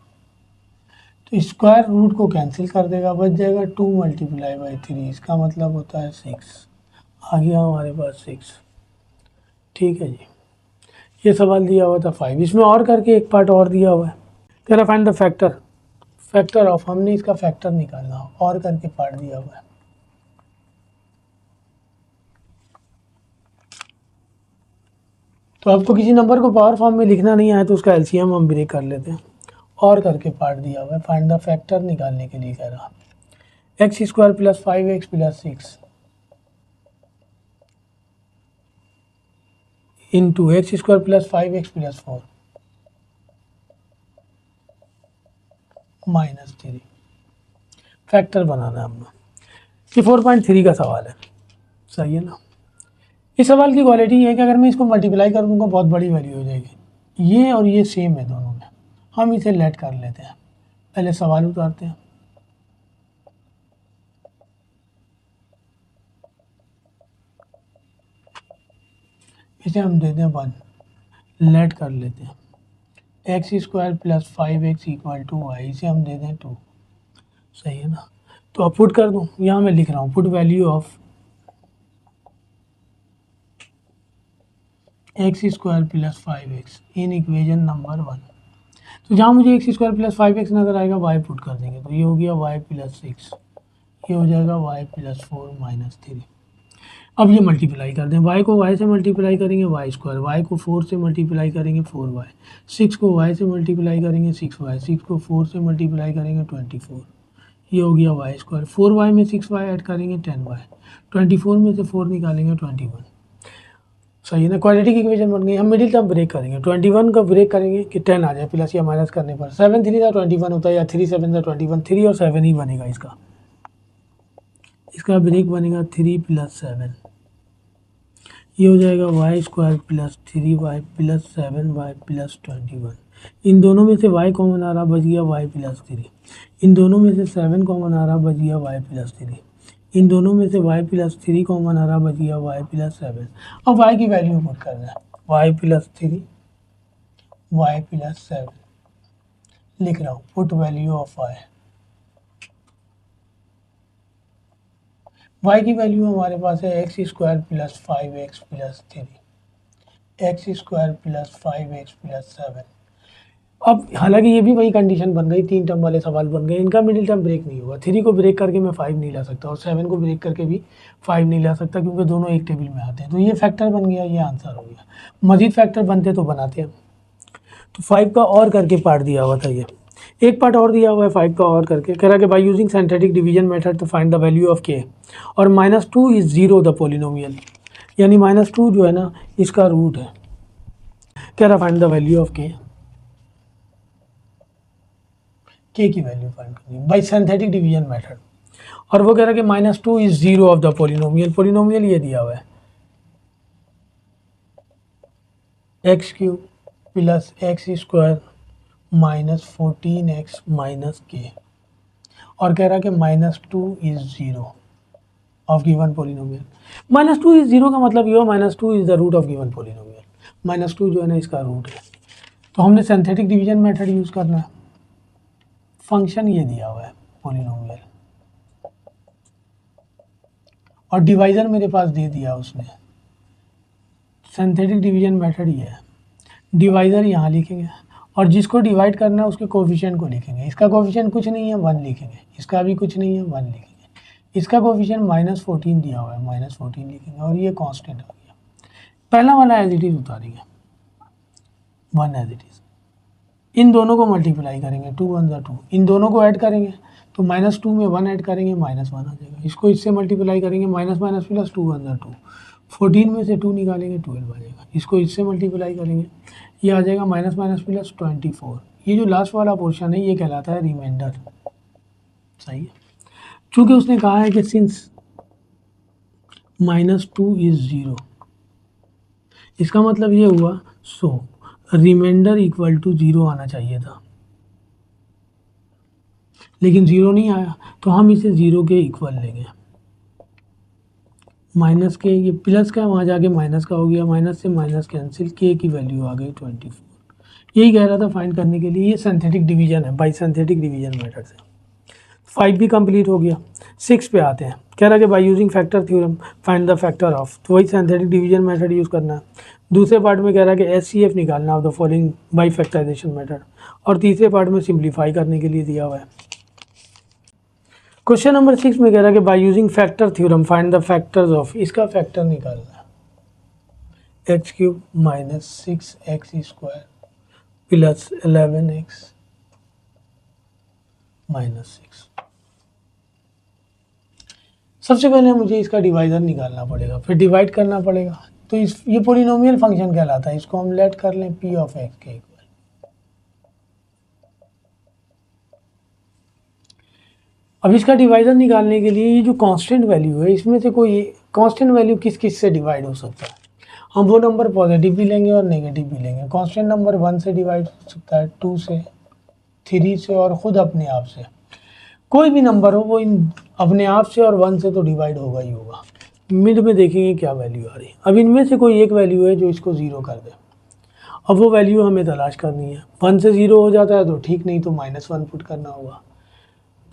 Speaker 1: तो स्क्वायर रूट को कैंसिल कर देगा, बच जाएगा 2 × 3। इसका मतलब होता है 6। आ गया हमारे पास 6। ठीक है जी, ये सवाल दिया हुआ था 5। इसमें और करके एक पार्ट और दिया हुआ है, कह रहा फाइंड द फैक्टर ऑफ, हमने इसका फैक्टर निकालना और करके पार्ट दिया हुआ है। तो आपको किसी नंबर को पावर फॉर्म में लिखना नहीं आया तो उसका एलसीएम हम ब्रेक कर लेते हैं। और करके पार्ट दिया हुआ है, फाइंड द फैक्टर निकालने के लिए कह रहा x² + 5x + 6 into x² + 5x + 4 -3। Factor बनाना है हमने। ये 4.3 का सवाल है, सही है ना। इस सवाल की क्वालिटी ये है कि अगर मैं इसको मल्टीप्लाई कर दूंगा बहुत बड़ी वैल्यू हो जाएगी। ये और ये सेम है दोनों में, हम इसे लेट कर लेते हैं। पहले सवाल उतारते हैं, इसे हम देते हैं 1, लेट कर लेते हैं। x² + 5x = y, इसे हम दे दें 2, सही है ना। तो अब पुट कर दूं, यहाँ मैं लिख रहा हूँ put value of x² + 5x in equation number 1। तो जहाँ मुझे x² + 5x नज़र आएगा y पुट कर देंगे, तो ये हो गया y + 6 ये हो जाएगा y प्लस 4 माइनस 3। अब ये मल्टीप्लाई कर दें, y को y से मल्टीप्लाई करेंगे y स्क्वायर, y को 4 से मल्टीप्लाई करेंगे 4y, 6 को y से मल्टीप्लाई करेंगे 6y, 6 को 4 से मल्टीप्लाई करेंगे 24, ये हो गया y स्क्वायर। 4y में 6y ऐड करेंगे 10y, 24 में से 4 निकालेंगे 21। सही है ना, क्वाड्रेटिक इक्वेशन बन गई। हम मिडिल टर्म ब्रेक करेंगे, 21 का ब्रेक करेंगे कि 10 आ जाए प्लस या माइनस करने पर। 7 3 था 21 होता है, या 3 7 था 21, 3 और 7 ही बनेगा इसका ब्रेक बनेगा 3 प्लस 7, ये हो जाएगा y square plus 3y plus 7y plus 21। इन दोनों में से y कॉमन आ रहा, बच गया y प्लस 3। इन दोनों में से 7 कॉमन आ रहा, बच गया y प्लस 3। इन दोनों में से y प्लस 3 कॉमन आ रहा, बच गया y प्लस 7। अब y की वैल्यू पुट करना है, y प्लस 3 y प्लस 7 लिख रहा हूँ, पुट वैल्यू ऑफ y की वैल्यू हमारे पास है x square plus 5x plus 3, x square plus 5x plus 7। अब हालांकि ये भी वही कंडीशन बन गई, 3 टर्म वाले सवाल बन गए, इनका मिडिल टर्म ब्रेक नहीं होगा। 3 को ब्रेक करके मैं 5 नहीं ला सकता और 7 को ब्रेक करके भी 5 नहीं ला सकता, क्योंकि दोनों एक टेबल में आते हैं। तो ये फैक्टर बन गया, ये आंसर हो गया। मजीद फैक्टर बनते तो बनाते हैं। तो 5 का और करके पार्ट दिया हुआ था, ये एक पार्ट और दिया हुआ है 5 का और करके। कह रहा है कि by using synthetic division method to find the value of k और -2 इज 0 द पोलिनोमियल, यानी -2 जो है ना इसका रूट है। कह रहा find the value of k की वैल्यू फाइंड करनी है बाय सिंथेटिक डिवीजन मेथड। और वो कह रहा है कि -2 is 0 of the polynomial. Polynomial ये दिया हुआ है x cube plus x square minus 14x minus k, और कह रहा है कि -2 is 0 of given polynomial. -2 is 0 का मतलब ये हो -2 is the root of given polynomial. -2 जो है ना इसका रूट है। तो हमने सिंथेटिक डिवीजन मेथड यूज करना है। फंक्शन ये दिया हुआ है पोलिनोमियल, और डिवाइजर मेरे पास दे दिया उसने। सिंथेटिक डिवीजन मेथड ये है, डिवाइजर यहाँ लिखेंगे और जिसको डिवाइड करना है उसके कोफिशिएंट को लिखेंगे। इसका कोफिशिएंट कुछ नहीं है 1 लिखेंगे, इसका भी कुछ नहीं है 1 लिखेंगे। इसका कोफिशिएंट -14 दिया हुआ है, -14 लिखेंगे, और ये कांस्टेंट आ गया। पहला वाला एज इट इज उतारेंगे 1 एज इट इज। इन दोनों को मल्टीप्लाई करेंगे, 2 1 ज़ा 2। इन दोनों को ऐड करेंगे तो -2 में 1 ऐड करेंगे, -1 आ जाएगा। इसको इससे मल्टीप्लाई करेंगे, माइनस माइनस प्लस 2 1 ज़ा 2। 14 में से 2 निकालेंगे 12 आ जाएगा। इसको इससे मल्टीप्लाई करेंगे, ये आ जाएगा माइनस माइनस प्लस 24। ये जो लास्ट वाला पोर्शन है ये कहलाता है रिमाइंडर। सही है, चूँकि उसने कहा है कि सिंस -2 इज 0, इसका मतलब ये हुआ सो रिमाइंडर इक्वल टू 0 आना चाहिए था, लेकिन 0 नहीं आया, तो हम इसे 0 के इक्वल लेंगे। माइनस के, ये प्लस का वहाँ जाके माइनस का हो गया, माइनस से माइनस कैंसिल, के की वैल्यू आ गई 24। यही कह रहा था फाइंड करने के लिए। ये सिंथेटिक डिवीजन है बाय सिंथेटिक डिवीजन मेथड से। 5 भी कंप्लीट हो गया। 6 पे आते हैं। कह रहा है कि by using factor theorem find the factor of, तो वही सिंथेटिक डिवीजन मेथड यूज़ करना है। दूसरे पार्ट में कह रहा है कि HCF निकालना of the following by factorisation method, और तीसरे पार्ट में सिंप्लीफाई करने के लिए दिया हुआ है। क्वेश्चन नंबर 6 में कह रहा है कि by using factor theorem find the factors of, इसका फैक्टर निकालना है x cube minus 6x square plus 11x minus 6। सबसे पहले मुझे इसका डिवाइजर निकालना पड़ेगा, फिर डिवाइड करना पड़ेगा। तो ये पोलिनोमियल फंक्शन कहलाता है। इसको हम लेट कर लें p ऑफ x के इक्वल। अब इसका डिवाइजर निकालने के लिए ये जो कांस्टेंट वैल्यू है, इसमें से कोई कांस्टेंट वैल्यू किस किस से डिवाइड हो सकता है। हम वो नंबर पॉजिटिव भी लेंगे और नेगेटिव भी लेंगे। कांस्टेंट नंबर 1 से डिवाइड हो सकता है, 2 से, 3 से, और ख़ुद अपने आप से। कोई भी नंबर हो वो इन अपने आप से और 1 से तो डिवाइड होगा ही होगा। मिड में देखेंगे क्या वैल्यू आ रही है। अब इनमें से कोई एक वैल्यू है जो इसको 0 कर दे। अब वो वैल्यू हमें तलाश करनी है। 1 से 0 हो जाता है तो ठीक, नहीं तो -1 पुट करना होगा।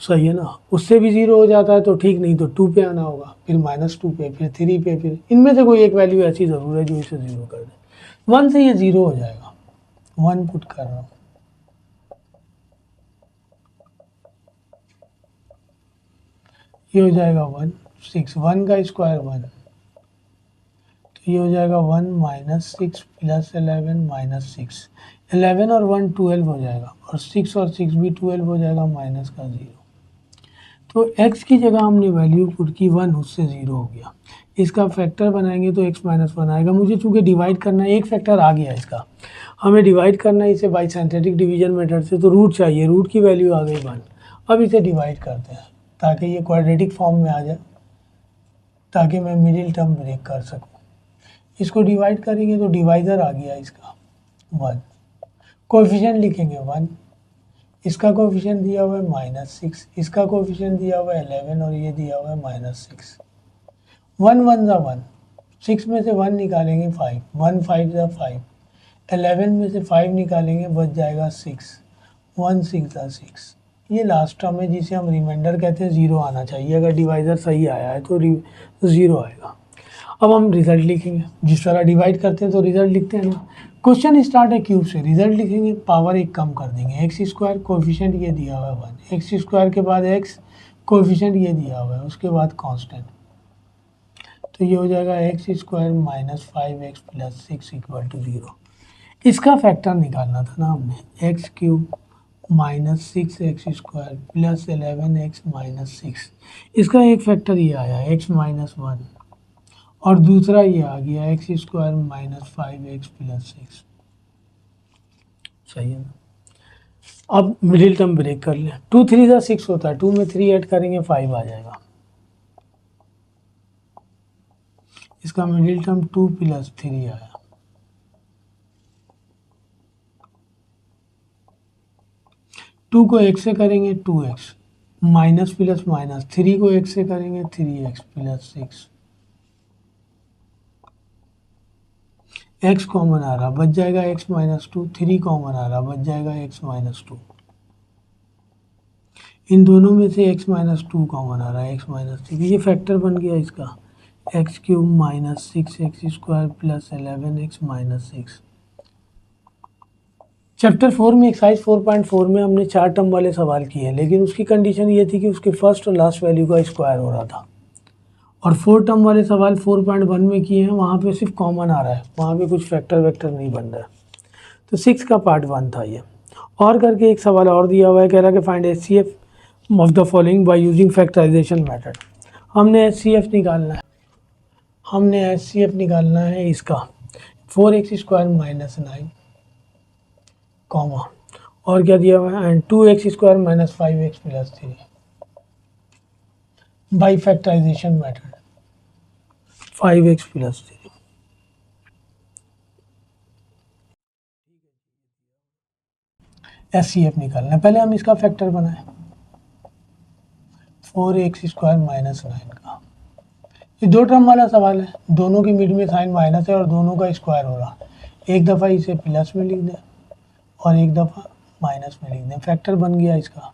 Speaker 1: सही है ना। उससे भी 0 हो जाता है तो ठीक, नहीं तो 2 पे आना होगा, फिर -2 पे, फिर 3 पे, फिर इनमें से कोई एक वैल्यू ऐसी ज़रूर है जो इसे 0 कर दे। 1 से ये 0 हो जाएगा, 1 पुट कर रहा हूँ। ये हो जाएगा 1 6, 1 का स्क्वायर 1, तो ये हो जाएगा 1 माइनस 6 प्लस 11 माइनस 6, 11 और 1 12 हो जाएगा, और 6 और 6 भी 12 हो जाएगा, माइनस का 0। तो x की जगह हमने वैल्यू पुट की 1, उससे 0 हो गया। इसका फैक्टर बनाएंगे तो x माइनस 1 आएगा। मुझे चूंकि डिवाइड करना है, एक फैक्टर आ गया इसका, हमें डिवाइड करना है इसे बाई सिंथेटिक डिवीजन मेथड से, तो रूट चाहिए, रूट की वैल्यू आ गई 1। अब इसे डिवाइड करते हैं ताकि ये क्वाड्रेटिक फॉर्म में आ जाए, ताकि मैं मिडिल टर्म ब्रेक कर सकूँ। इसको डिवाइड करेंगे तो डिवाइज़र आ गया इसका 1, कोएफिशिएंट लिखेंगे 1, इसका कोएफिशिएंट दिया हुआ है -6, इसका कोएफिशिएंट दिया हुआ है 11 और ये दिया हुआ है -6। 1 1 ज़ा 1, 6 में से 1 निकालेंगे 5, 1 5 ज़ा 5, 11 में से 5 निकालेंगे बच जाएगा 6, 1 6 ज़ा 6। ये लास्ट टर्म है जिसे हम रिमाइंडर कहते हैं, 0 आना चाहिए। अगर डिवाइज़र सही आया है तो 0 आएगा। अब हम रिजल्ट लिखेंगे, जिस तरह डिवाइड करते हैं तो रिजल्ट लिखते हैं ना। क्वेश्चन स्टार्ट है क्यूब से, रिजल्ट लिखेंगे, पावर एक कम कर देंगे, एक्स स्क्वायर, कोएफिशिएंट ये दिया हुआ है 1, एक्स स्क्वायर के बाद एक्स, कोएफिशिएंट ये दिया हुआ है, उसके बाद कांस्टेंट, तो ये हो जाएगा x square minus 5x plus 6 equal to 0। इसका फैक्टर निकालना था ना हमने, x cube minus 6x square plus 11x minus 6, इसका एक फैक्टर ये आया x माइनस 1, और दूसरा ये आ गया x square minus 5x plus 6। सही है ना। अब मिडिल टर्म ब्रेक कर लें, 2 3 ज़ा 6 होता है, 2 में 3 ऐड करेंगे 5 आ जाएगा। इसका मिडिल टर्म 2 प्लस 3 आया। टू को x से करेंगे 2x, माइनस प्लस माइनस, 3 को x से करेंगे 3x प्लस 6, x कॉमन आ रहा, बच जाएगा x माइनस 2, 3 कॉमन आ रहा, बच जाएगा x माइनस 2। इन दोनों में से x माइनस 2 कॉमन आ रहा है, x माइनस 3, ये फैक्टर बन गया इसका, x cube minus 6x square plus 11x minus 6। Chapter 4 में एक्सरसाइज 4.4 में हमने 4 टर्म वाले सवाल किए हैं, लेकिन उसकी कंडीशन ये थी कि उसके फर्स्ट और लास्ट वैल्यू का स्क्वायर हो रहा था। और 4 टर्म वाले सवाल 4.1 में किए हैं, वहाँ पे सिर्फ कॉमन आ रहा है, वहाँ पे कुछ फैक्टर वेक्टर नहीं बन रहा है। तो 6 का पार्ट 1 था ये। और करके एक सवाल और दिया हुआ है, कह रहा है कि find HCF of the following by using factorisation method. हमने HCF निकालना है, इसका 4x स्क्वायर माइनस 9 कॉमा, और क्या दिया हुआ है, and 2x square minus 5x plus 3 by factorisation method, 5x plus 3। HCF निकालना है, पहले हम इसका फैक्टर बनाएं, 4x स्क्वायर माइनस 9 का। ये 2 टर्म वाला सवाल है, दोनों के मिड में साइन माइनस है और दोनों का स्क्वायर हो रहा। एक दफ़ा इसे प्लस में लिख दें और एक दफ़ा माइनस में लिख दें, फैक्टर बन गया इसका।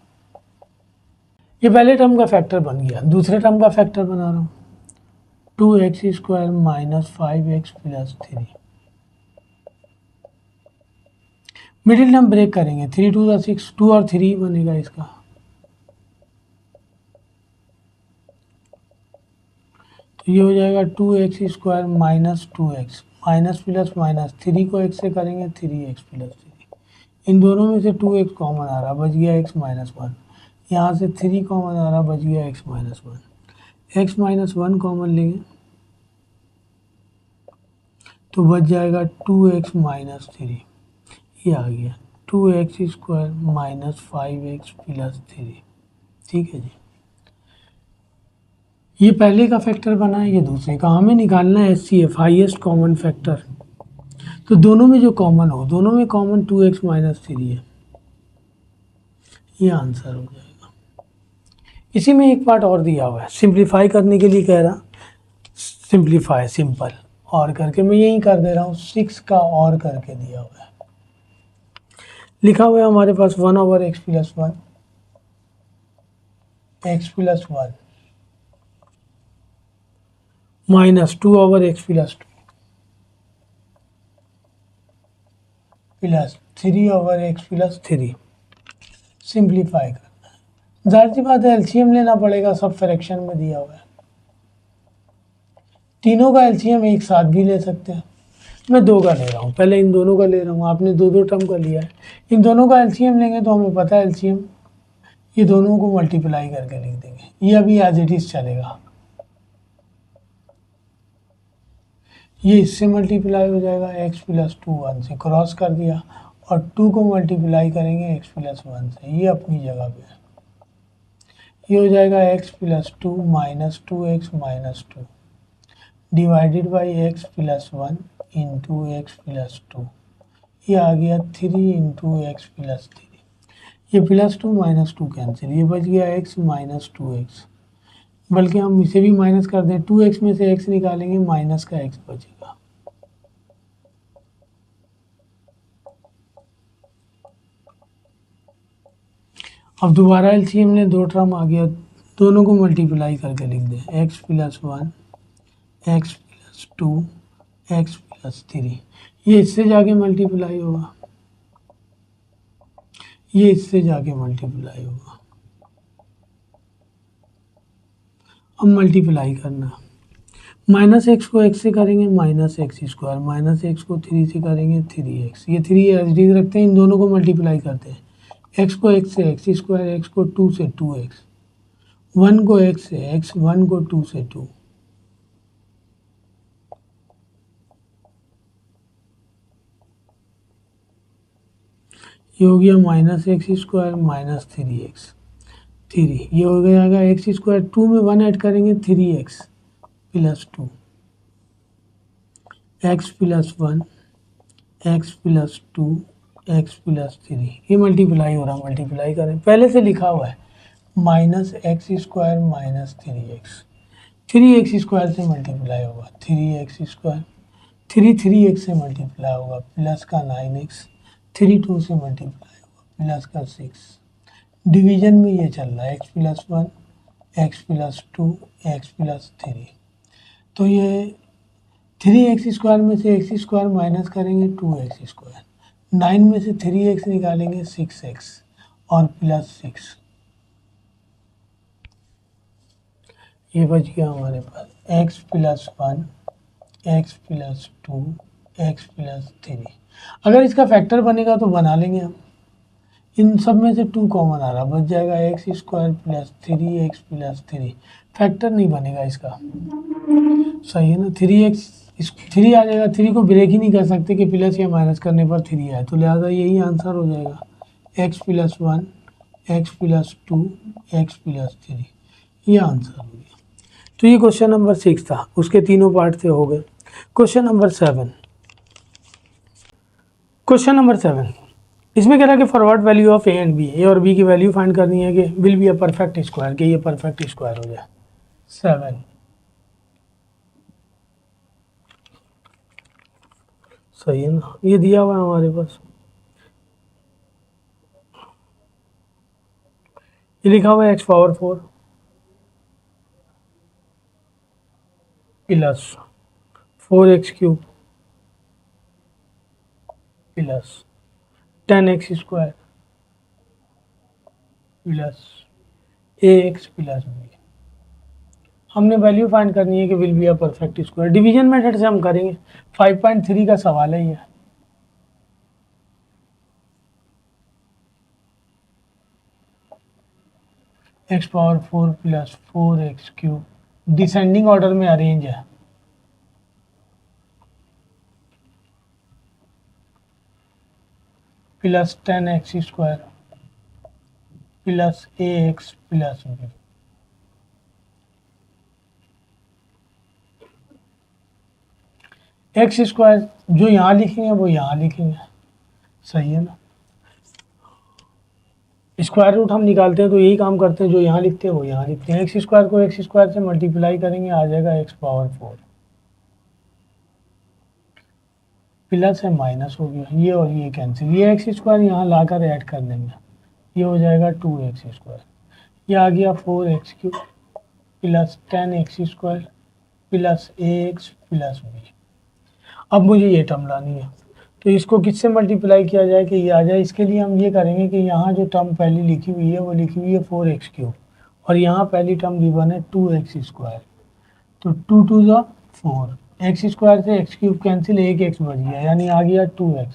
Speaker 1: ये पहले टर्म का फैक्टर बन गया, दूसरे टर्म का फैक्टर बना रहा हूँ, 2x square minus 5x plus 3। Middle term break करेंगे, 3 2 ज़ा 6, 2 और 3 बनेगा इसका, तो ये हो जाएगा 2x square minus 2x, minus plus minus, 3 को x से करेंगे 3x प्लस 3। इन दोनों में से 2x कॉमन आ रहा, बच गया x माइनस 1, यहाँ से 3 कॉमन आ रहा, बच गया x minus 1, x minus 1 common लेंगे तो बच जाएगा 2x माइनस 3, ये आ गया 2x square minus 5x plus 3। ठीक है जी, ये पहले का फैक्टर बना है, ये दूसरे का। हमें निकालना है HCF, हाईएस्ट कॉमन फैक्टर। तो दोनों में जो कॉमन हो, दोनों में कॉमन 2x माइनस 3 है, ये आंसर हो जाएगा। इसी में एक पार्ट और दिया हुआ है, सिंप्लीफाई करने के लिए कह रहा, सिंप्लीफाई सिंपल और करके मैं यही कर दे रहा हूँ, 6 का और करके दिया हुआ है, लिखा हुआ है हमारे पास 1 over x plus 1, x plus 1 minus 2 over x plus 2 plus 3 over x plus 3। Simplify करना है, जाहिर सी बात है एलसीएम लेना पड़ेगा, सब फ्रैक्शन में दिया हुआ है। तीनों का एलसीएम एक साथ भी ले सकते हैं। मैं दो का ले रहा हूँ, पहले इन दोनों का ले रहा हूँ, आपने दो दो टर्म का लिया है। इन दोनों का एलसीएम लेंगे तो हमें पता है एलसीएम, ये दोनों को मल्टीप्लाई करके लिख देंगे। ये अभी एज इट इज चलेगा, ये इससे मल्टीप्लाई हो जाएगा, x प्लस 2 1 से क्रॉस कर दिया, और 2 को मल्टीप्लाई करेंगे x प्लस 1 से, ये अपनी जगह पे है। ये हो जाएगा x plus 2 minus 2x minus 2 divided by x plus 1 into x plus 2। ये आ गया 3 इंटू एक्स प्लस 3। ये प्लस 2 माइनस 2 कैंसिल, ये बच गया x माइनस 2x, बल्कि हम इसे भी माइनस कर दें, 2x में से x निकालेंगे, माइनस का x बचेगा। अब दोबारा एलसीएम ने दो टर्म आ गया, दोनों को मल्टीप्लाई करके लिख दें, x plus 1 x plus 2 x plus 3। ये इससे जाके मल्टीप्लाई होगा, ये इससे जाके मल्टीप्लाई होगा। अब मल्टीप्लाई करना, माइनस एक्स को एक्स से करेंगे minus x square, minus x को 3 से करेंगे 3x, ये 3 एच डी रखते हैं, इन दोनों को मल्टीप्लाई करते हैं, एक्स को एक्स से एक्स स्क्वायर, एक्स को 2 से 2x, 1 को एक्स से एक्स, 1 को 2 से 2। ये हो गया minus x square minus 3x 3, ये हो गया एक्स स्क्वायर, 2 में 1 ऐड करेंगे 3x plus 2 x plus 1 x plus 2 x plus 3। ये मल्टीप्लाई हो रहा, मल्टीप्लाई करें, पहले से लिखा हुआ है minus x square minus 3x square से मल्टीप्लाई होगा 3x स्क्वायर, 3x से मल्टीप्लाई होगा प्लस का 9x, 2 से मल्टीप्लाई होगा प्लस का 6। डिवीजन में ये चल रहा है x plus 1 x plus 2 x plus 3। तो ये 3x स्क्वायर में से एक्स स्क्वायर माइनस करेंगे 2x स्क्वायर, 9 में से 3x निकालेंगे 6x और प्लस 6। ये बच गया हमारे पास x plus 1 x plus 2 x plus 3। अगर इसका फैक्टर बनेगा तो बना लेंगे हम, इन सब में से 2 कॉमन आ रहा, बच जाएगा x square plus 3x plus 3। Factor नहीं बनेगा इसका, सही है ना, 3 आ जाएगा, 3 को ब्रेक ही नहीं कर सकते कि प्लस या माइनस करने पर 3 आए, तो लिहाजा यही आंसर हो जाएगा x plus 1 x plus 2 x plus 3। ये आंसर हो गया। तो ये क्वेश्चन नंबर 6 था, उसके तीनों पार्ट से हो गए। क्वेश्चन नंबर 7, क्वेश्चन नंबर 7 इसमें कह रहा है कि forward value of a and b, a और बी की वैल्यू फाइंड करनी है कि will be a perfect square, कि ये परफेक्ट स्क्वायर हो जाए। 7 सही है ना, ये दिया हुआ है हमारे पास, ये लिखा हुआ है x power 4 plus 4x cube plus 10x square plus ax plus b। हमने वैल्यू फाइंड करनी है कि will be a perfect square. Division method से हम करेंगे, 5.3 का सवाल है ये। X power 4 plus 4x cube, descending order में अरेंज है, plus 10x square plus ax plus b। X square जो यहाँ लिखेंगे वो यहाँ लिखेंगे, सही है ना, स्क्वायर रूट हम निकालते हैं तो यही काम करते हैं, जो यहाँ लिखते हैं वो यहाँ लिखते हैं। एक्स स्क्वायर को एक्स स्क्वायर से मल्टीप्लाई करेंगे, आ जाएगा एक्स पावर 4 प्लस है माइनस हो गया, ये और ये कैंसिल, ये एक्स स्क्वायर यहाँ लाकर ऐड कर देंगे, ये हो जाएगा 2x स्क्वायर, ये आ गया 4x cube plus 10x square plus ax plus b। अब मुझे ये टर्म लानी है, तो इसको किससे मल्टीप्लाई किया जाए कि ये आ जाए। इसके लिए हम ये करेंगे कि यहाँ जो टर्म पहली लिखी हुई है वो लिखी हुई है 4x³ और यहाँ पहली टर्म गिवन है 2x²। तो 2 टू ज़ा 4, x² से x³ कैंसिल, एक x बच गया यानी आ गया 2x।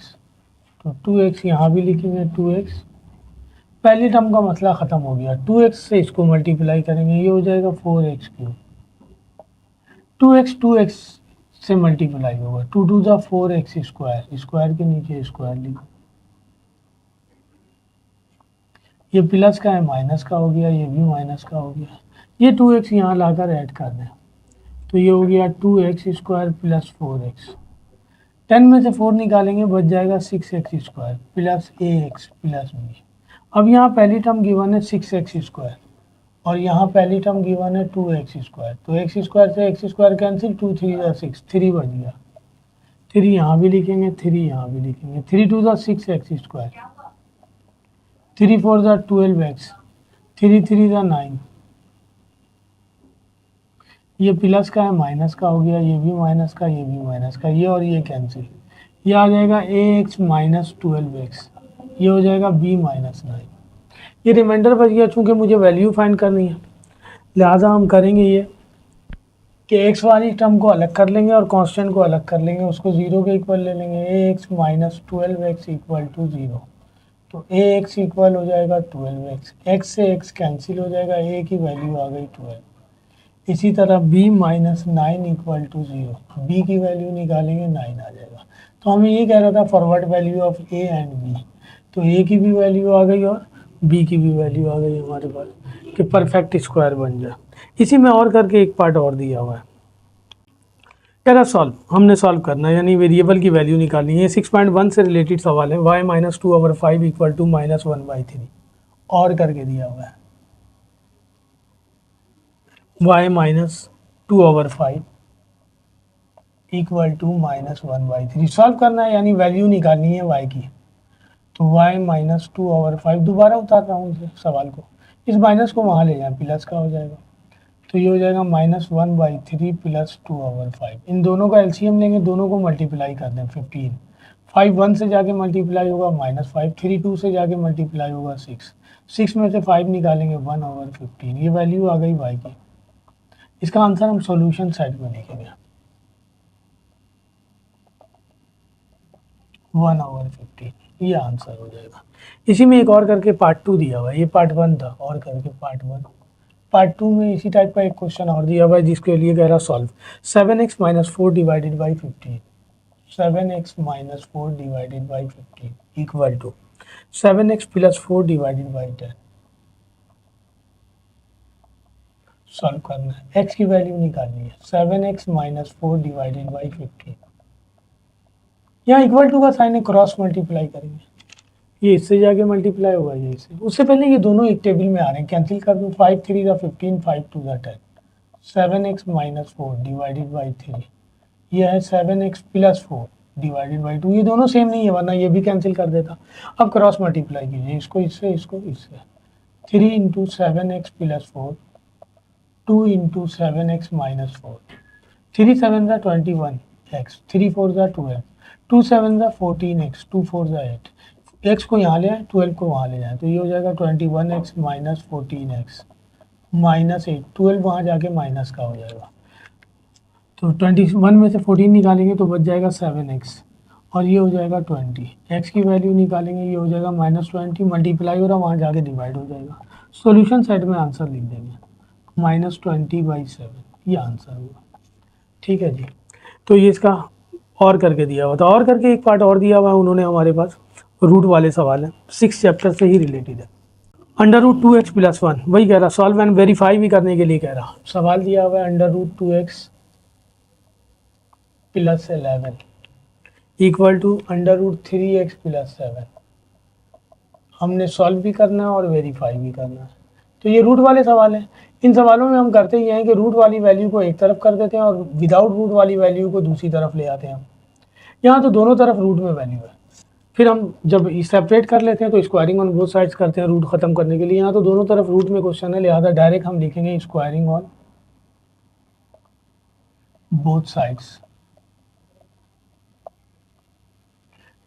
Speaker 1: तो 2x यहाँ भी लिखेंगे 2x, पहली टर्म का मसला ख़त्म हो गया। 2x से इसको मल्टीप्लाई करेंगे, ये हो जाएगा 4x³। 2x से मल्टीप्लाई होगा, 2 टू ज़ा 4x², स्क्वायर के नीचे स्क्वायर लिखो। ये प्लस का है माइनस का हो गया, ये भी माइनस का हो गया। ये 2x यहाँ लाकर ऐड कर दें तो ये हो गया 2x² प्लस 4x। 10 में से 4 निकालेंगे, बच जाएगा 6x² plus ax plus b। अब यहाँ पहली टर्म गिवन है 6x² और यहाँ पहली टर्म गिवन है 2x²। तो x² से x² कैंसिल, 2 3 ज़ा 6, 3 बच गया। 3 यहाँ भी लिखेंगे, 3 यहाँ भी लिखेंगे। 3 2 ज़ा 6x², 3 4 ज़ा 12x, 3 3 ज़ा 9। ये प्लस का है माइनस का हो गया, ये भी माइनस का, ये भी माइनस का, ये और ये कैंसिल। ये आ जाएगा ax माइनस 12x, ये हो जाएगा b माइनस 9। ये रिमाइंडर बच गया, चूँकि मुझे वैल्यू फाइंड करनी है लिहाजा हम करेंगे ये कि x वाली टर्म को अलग कर लेंगे और कांस्टेंट को अलग कर लेंगे, उसको 0 के इक्वल ले लेंगे। ax minus 12x equal to 0। तो ax इक्वल हो जाएगा 12x, x से x कैंसिल हो जाएगा, a की वैल्यू आ गई 12। इसी तरह b minus 9 equal to 0, b की वैल्यू निकालेंगे 9 आ जाएगा। तो हमें ये कह रहा था forward value of a and b, तो a की भी वैल्यू आ गई और b की भी वैल्यू आ गई हमारे पास कि परफेक्ट स्क्वायर बन जाए। इसी में और करके एक पार्ट और दिया हुआ है, कह रहा सॉल्व, हमने सॉल्व करना है यानी वेरिएबल की वैल्यू निकालनी है। 6.1 से रिलेटेड सवाल है, y minus 2/5 equal to minus 1/3 और करके दिया हुआ है। y minus 2/5 equal to minus 1/3 solve करना है यानी वैल्यू निकालनी है y की। तो y माइनस 2/5, दोबारा उतार रहा हूँ इस सवाल को, इस माइनस को वहाँ ले जाएं, प्लस का हो जाएगा। तो ये हो जाएगा माइनस 1/3 प्लस 2/5। इन दोनों का एलसीएम लेंगे, दोनों को मल्टीप्लाई कर दें 15। 5 1 से जाके मल्टीप्लाई होगा -5, 3 2 से जाके मल्टीप्लाई होगा 6, 6 में से 5 निकालेंगे 1/15। ये वैल्यू आ गई y की। इसका आंसर हम सॉल्यूशन साइड में लिखेंगे 1/15, ये आंसर हो जाएगा। इसी में एक और करके पार्ट 2 दिया हुआ है, ये पार्ट 1 था और करके पार्ट 1। पार्ट 2 में इसी टाइप का एक क्वेश्चन और दिया हुआ है जिसके लिए कह रहा solve 7x minus 4 divided by 15, 7x minus 4 divided by 15 equal to 7x plus 4 divided by 10। Solve करना है, x की वैल्यू निकालनी है, 7x माइनस 4 डिवाइडेड बाई 15। यहाँ इक्वल टू का साइन है, क्रॉस मल्टीप्लाई करेंगे, ये इससे जाके मल्टीप्लाई होगा ये इससे। उससे पहले ये दोनों एक टेबल में आ रहे हैं, कैंसिल कर दूँ, 5 3 ज़ा 15, 5 2 ज़ा 10, 7x माइनस 4 डिवाइडेड बाई 3, यह है 7x प्लस 4 डिवाइडेड बाई 2। ये दोनों सेम नहीं है वरना ये भी कैंसिल कर देता। अब क्रॉस मल्टीप्लाई कीजिए, इसको इससे, इसको इससे। 3 into 7x plus 4, 2 into 7x minus 4, 3 7 ज़ा 21x, 3 4 ज़ा 12, 2 7 ज़ा 14x, 2 4 ज़ा 8। x को यहाँ ले आए, 12 को वहाँ ले जाएं, तो ये हो जाएगा 21x माइनस 14x माइनस 8, 12 वहाँ जाके माइनस का हो जाएगा। तो 21 में से 14 निकालेंगे तो बच जाएगा 7x और ये हो जाएगा 20। x की वैल्यू निकालेंगे, ये हो जाएगा -20, मल्टीप्लाई हो रहा वहाँ जाके डिवाइड हो जाएगा। सॉल्यूशन साइड में आंसर लिख देंगे -20/7, ये आंसर हुआ। ठीक है जी, तो ये इसका और करके दिया हुआ था। और करके एक पार्ट और दिया हुआ है उन्होंने हमारे पास, रूट वाले सवाल है, 6 चैप्टर से ही रिलेटेड है। √2x प्लस 1, वही कह रहा सॉल्व एंड वेरीफाई भी करने के लिए कह रहा। सवाल दिया हुआ है √2x plus 11 equal to √3x plus 7। हमने सॉल्व भी करना है और वेरीफाई भी करना है। तो ये रूट वाले सवाल हैं। इन सवालों में हम करते ये हैं कि रूट वाली वैल्यू को एक तरफ कर देते हैं और विदाउट रूट वाली वैल्यू को दूसरी तरफ ले आते हैं हम। यहाँ तो दोनों तरफ रूट में वैल्यू है, फिर हम जब सेपरेट कर लेते हैं तो स्क्वायरिंग ऑन बोथ साइड्स करते हैं रूट ख़त्म करने के लिए। यहाँ तो दोनों तरफ रूट में क्वेश्चन है, लिहाजा डायरेक्ट हम लिखेंगे स्क्वायरिंग ऑन बोथ साइड्स।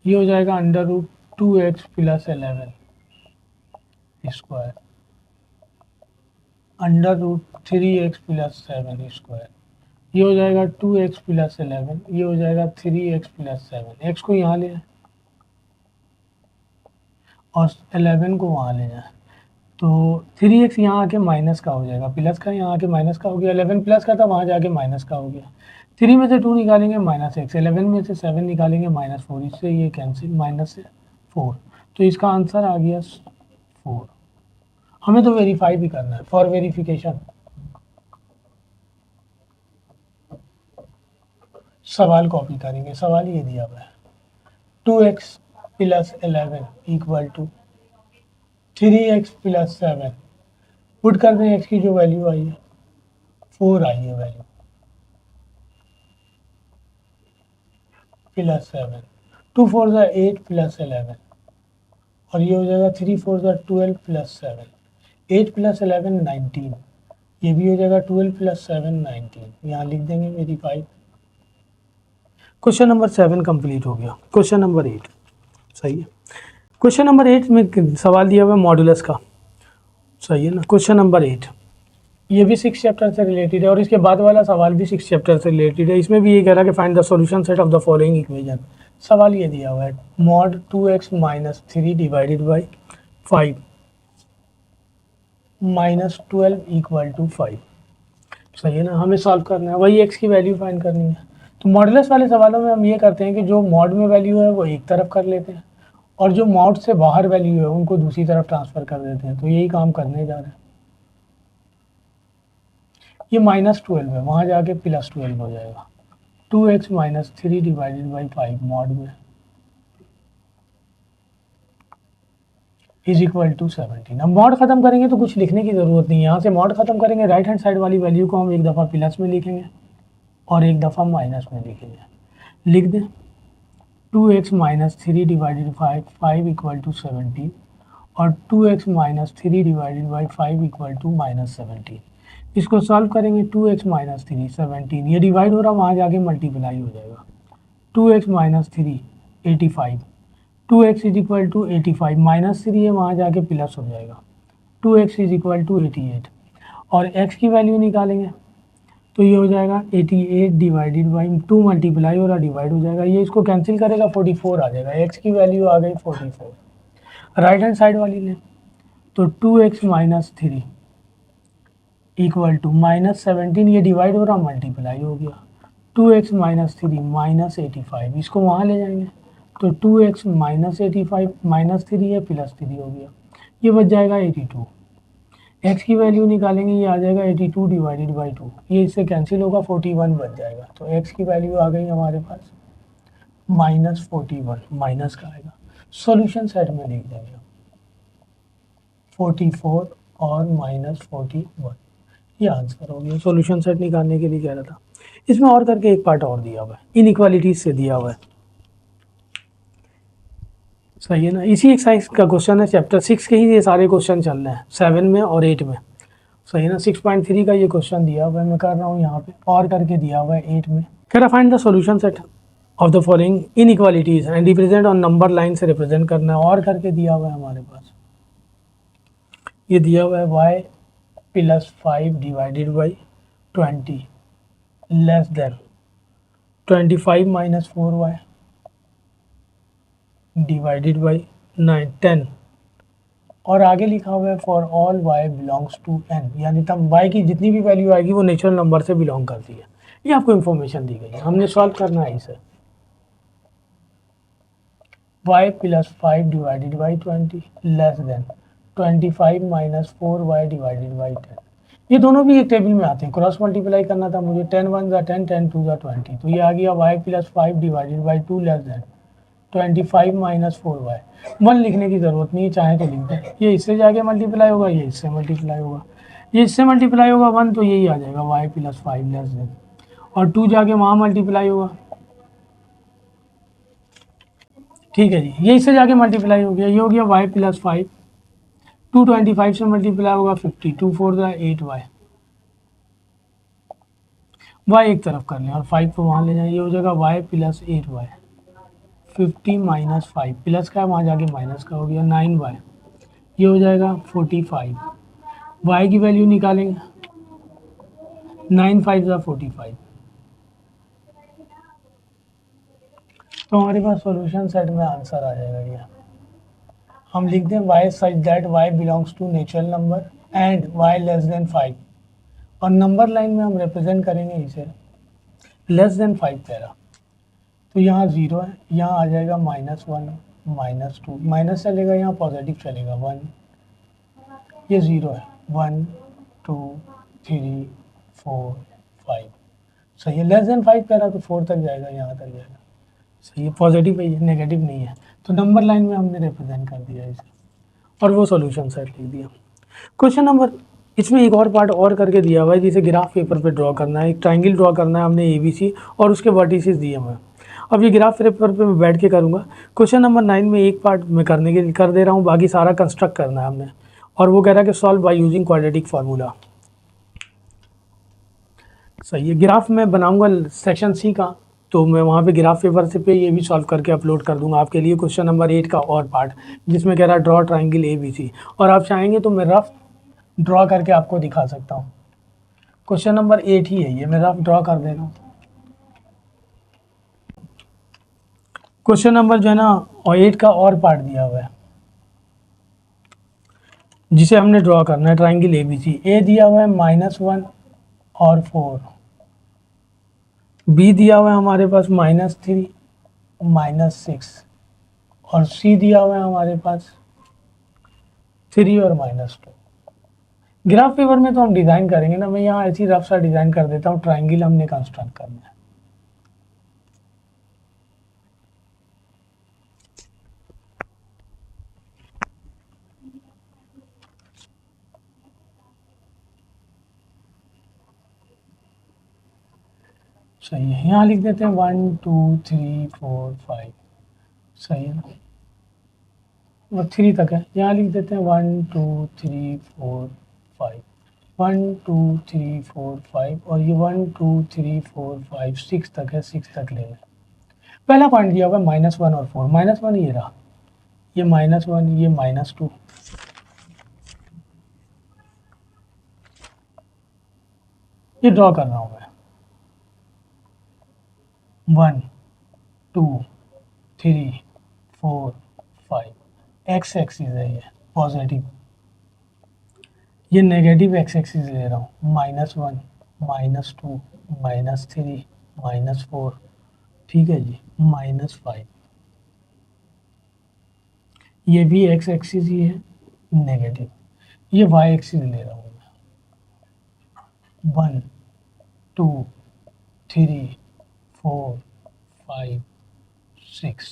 Speaker 1: ये हो जाएगा under root 2x plus 11 square under root 3x plus 7 square. ये हो जाएगा 2x प्लस 11, ये हो जाएगा 3x प्लस 7। एक्स को यहाँ ले जाए और 11 को वहाँ ले जाए, तो 3x यहाँ आके माइनस का हो जाएगा, प्लस का यहाँ आके माइनस का हो गया। 11 प्लस का था, वहाँ जाके माइनस का हो गया। 3 में से 2 निकालेंगे -x, 11 में से 7 निकालेंगे -4, इससे ये कैंसिल, माइनस से 4, तो इसका आंसर आ गया 4। हमें तो वेरीफाई भी करना है, फॉर वेरिफिकेशन सवाल कॉपी करेंगे। सवाल ये दिया हुआ है 2x plus 11 equal to 3x plus 7। Put कर दें, x की जो वैल्यू आई है 4 आई है वैल्यू, प्लस 7, 2 4 ज़ा 8 प्लस 11, और ये हो जाएगा 3 4 ज़ा 12 प्लस 7, 8 प्लस 11 19, ये भी हो जाएगा 12 प्लस 7 19, यहाँ लिख देंगे वेरीफाई। क्वेश्चन नंबर 7 कंप्लीट हो गया। क्वेश्चन नंबर 8 सही है। क्वेश्चन नंबर 8 में सवाल दिया हुआ है मॉडुलस का, सही है ना। क्वेश्चन नंबर 8 ये भी 6 चैप्टर से रिलेटेड है, और इसके बाद वाला सवाल भी 6 चैप्टर से रिलेटेड है। इसमें भी ये कह रहा है कि find the solution set of the following equation. सवाल ये दिया हुआ है mod 2x minus 3 divided by 5 minus 12 equal to 5, सही है ना। हमें सॉल्व करना है, वही x की वैल्यू फाइंड करनी है। तो मॉडुलस वाले सवालों में हम ये करते हैं कि जो मॉड में वैल्यू है वो एक तरफ कर लेते हैं, और जो मॉड से बाहर वैल्यू है उनको दूसरी तरफ ट्रांसफ़र कर देते हैं। तो यही काम करने जा रहे हैं। ये -12 है, वहाँ जाके +12 हो जाएगा। 2x minus 3 divided by 5 mod में इज इक्वल टू 17। अब मॉड खत्म करेंगे तो कुछ लिखने की ज़रूरत नहीं है। यहाँ से मॉड खत्म करेंगे, राइट हैंड साइड वाली वैल्यू को हम एक दफ़ा प्लस में लिखेंगे और एक दफ़ा माइनस में लिखेंगे। लिख दें 2x minus 3 divided by 5 equal to 17, और 2x minus 3 divided by 5 equal to -17। इसको सॉल्व करेंगे 2x माइनस 3 17, ये डिवाइड हो रहा, वहाँ जाके मल्टीप्लाई हो जाएगा। 2x minus 3 85, 2x is equal to 85, -3 है, वहाँ जाके प्लस हो जाएगा। 2x इज इक्वल टू 88, और x की वैल्यू निकालेंगे तो ये हो जाएगा 88 डिवाइडेड बाई 2 मल्टीप्लाई हो रहा, डिवाइड हो जाएगा। ये इसको कैंसिल करेगा, 44 आ जाएगा। x की वैल्यू आ गई 44। राइट हैंड साइड वाली लें तो 2x माइनस 3 इक्वल टू -17, ये डिवाइड हो रहा, मल्टीप्लाई हो गया। 2x माइनस 3 माइनस 85, इसको वहाँ ले जाएंगे तो 2x माइनस 85 -3 है, +3 हो गया, ये बच जाएगा 82। x की वैल्यू निकालेंगे, ये आ जाएगा 82 डिवाइडेड बाई 2, ये इससे कैंसिल होगा, 41 बच जाएगा। तो x की वैल्यू आ गई हमारे पास -41, माइनस का आएगा। सॉल्यूशन सेट में लिख देंगे 44 और -41, ये आंसर हो गया। सॉल्यूशन सेट निकालने के लिए कह रहा था। इसमें और करके एक पार्ट और दिया हुआ है, इनइक्वालिटीज से दिया हुआ है, सही है ना। इसी एक्सरसाइज का क्वेश्चन है, चैप्टर 6 के ही ये सारे क्वेश्चन चल रहे हैं, 7 में और 8 में, सही है ना। 6.3 का ये क्वेश्चन दिया हुआ है, मैं कर रहा हूँ यहाँ पे, और करके दिया हुआ है 8 में। कह रहा find the solution set of the following inequalities and represent on number line से रिप्रेजेंट करना है, और करके दिया हुआ है हमारे पास। ये दिया हुआ है y plus 5 divided by 20 less than 25 minus 4y divided by 10, और आगे लिखा हुआ है for all y belongs to n, यानी तब y की जितनी भी वैल्यू आएगी वो नेचुरल नंबर से बिलोंग करती है। ये आपको इन्फॉर्मेशन दी गई है, हमने सॉल्व करना है इसे। y plus 5 divided by 20 less than 25 minus 4y divided by 10। ये दोनों भी एक टेबल में आते हैं, क्रॉस मल्टीप्लाई करना था मुझे। 10 1 ज़ा 10, 10 2 ज़ा 20, तो ये आ गया y plus 5 divided by 2 less than 25 minus 4y। 1 लिखने की ज़रूरत नहीं है, चाहे तो लिख दें। ये इससे जाके मल्टीप्लाई होगा, ये इससे मल्टीप्लाई होगा, ये इससे मल्टीप्लाई होगा 1, तो यही आ जाएगा y प्लस 5 लेस देन, और 2 जाके वहाँ मल्टीप्लाई होगा, ठीक है जी। ये इससे जाके मल्टीप्लाई हो गया, ये हो गया y प्लस 5, 225 से मल्टीप्लाई होगा 50, 2 4 ज़ा 8y, y एक तरफ कर लें और 5 को वहाँ ले जाए, ये हो जाएगा y plus 8y 50 minus 5 plus का है, वहाँ जाके माइनस का हो गया 9y, ये हो जाएगा 45। y की वैल्यू निकालेंगे, 9 5 ज़ा 45। तो हमारे पास सॉल्यूशन सेट में आंसर आ जाएगा ये। हम लिख दें y such that y belongs to natural number and y less than 5, और नंबर लाइन में हम रिप्रेजेंट करेंगे इसे लेस देन 5 कह रहा। तो यहाँ 0 है, यहाँ आ जाएगा -1 -2, माइनस चलेगा, यहाँ पॉजिटिव चलेगा 1, ये 0 है, 1 2 3 4 5, सही है। लेस देन 5 कह रहा तो 4 तक जाएगा, यहाँ तक जाएगा, सही है। पॉजिटिव है, ये नेगेटिव नहीं है, तो नंबर लाइन में हमने रिप्रेजेंट कर दिया इसे और वो सॉल्यूशन सेट लिख दिया। क्वेश्चन नंबर, इसमें एक और पार्ट और करके दिया हुआ है, जिसे ग्राफ पेपर पे ड्रॉ करना है। एक ट्राइंगल ड्रॉ करना है हमने ABC और उसके वर्टिसेस दिए हुए हैं। अब ये ग्राफ पेपर पे मैं बैठ के करूँगा। क्वेश्चन नंबर 9 में एक पार्ट मैं करने के लिए कर दे रहा हूँ, बाकी सारा कंस्ट्रक्ट करना है हमने, और वो कह रहा है कि solve by using quadratic formula. सही है। ग्राफ में बनाऊंगा सेक्शन C का, तो मैं वहाँ पे ग्राफ पेपर से पे ये भी सॉल्व करके अपलोड कर दूंगा आपके लिए। क्वेश्चन नंबर 8 का और पार्ट, जिसमें कह रहा है ड्रॉ ट्राइंगल ABC, और आप चाहेंगे तो मैं रफ ड्रॉ करके आपको दिखा सकता हूँ। क्वेश्चन नंबर 8 ही है ये, मैं रफ ड्रॉ कर दे रहा हूँ। क्वेश्चन नंबर जो है ना 8 का और पार्ट दिया हुआ है, जिसे हमने ड्रॉ करना है ट्राइंगल ABC। ए दिया हुआ है -1 और 4, बी दिया हुआ है हमारे पास -3 -6, और सी दिया हुआ है हमारे पास 3 और -2। ग्राफ पेपर में तो हम डिज़ाइन करेंगे ना, मैं यहाँ ऐसी रफ सा डिज़ाइन कर देता हूँ। ट्राइंगल हमने कंस्ट्रक्ट करना है। सही है, यहाँ लिख देते हैं 1 2 3 4 5, सही है ना, वो 3 तक है। यहाँ लिख देते हैं 1 2 3 4 5, 1 2 3 4 5, और ये 1 2 3 4 5 6 तक है, 6 तक लेना है। पहला पॉइंट दिया होगा -1 और 4, -1 ये रहा, ये -1, ये -2, ये ड्रॉ कर रहा हूँ मैं। 1 2 3 4 5, एक्स एक्सिस है ये पॉजिटिव, ये नेगेटिव एक्स एक्सिस ले रहा हूँ, -1 -2 -3 -4, ठीक है जी, -5, ये भी एक्स एक्सिस ही है नेगेटिव, ये वाई एक्सिस ले रहा हूँ मैं। 1 2 3 4 5 6,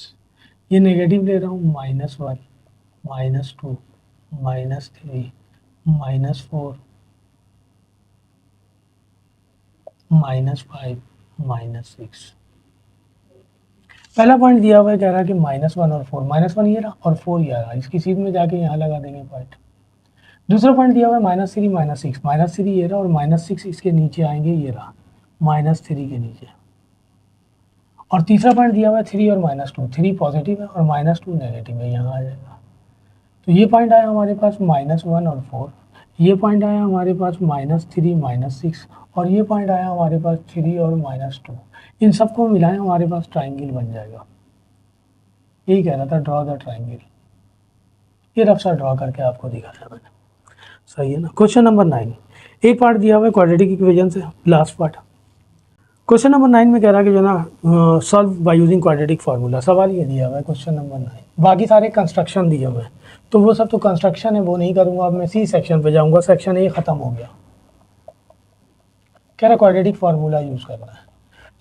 Speaker 1: ये नेगेटिव ले रहा हूँ, -1 -2 -3 -4 -5 -6। पहला पॉइंट दिया हुआ है, कह रहा है कि -1 और 4, -1 ये रहा और 4 ये रहा, इसकी सीध में जाके यहाँ लगा देंगे पॉइंट। दूसरा पॉइंट दिया हुआ है -3 -6, -3 ये रहा और -6 इसके नीचे आएंगे, ये रहा -3 के नीचे। और तीसरा पॉइंट दिया हुआ है 3 और -2, 3 पॉजिटिव है और -2 नेगेटिव है, यहाँ आ जाएगा। तो ये पॉइंट आया हमारे पास -1 और 4, ये पॉइंट आया हमारे पास -3 -6, और ये पॉइंट आया हमारे पास 3 और -2। इन सबको मिलाएं, हमारे पास ट्राइंगल बन जाएगा। यही कह रहा था, ड्रॉ द ट्राइंगल। ये रफ सा ड्रॉ करके आपको दिखाया मैंने, सही है ना। क्वेश्चन नंबर 9, एक पार्ट दिया हुआ है क्वाड्रेटिक इक्वेशन से, लास्ट पार्ट। क्वेश्चन नंबर 9 में कह रहा है कि जो ना solve by using quadratic formula. सवाल ये दिया हुआ है क्वेश्चन नंबर 9, बाकी सारे कंस्ट्रक्शन दिए हुए हैं, तो वो सब तो कंस्ट्रक्शन है, वो नहीं करूँगा। अब मैं सी सेक्शन पे जाऊँगा, सेक्शन ए ख़त्म हो गया। कह रहा क्वाड्रेटिक फार्मूला यूज़ करना है,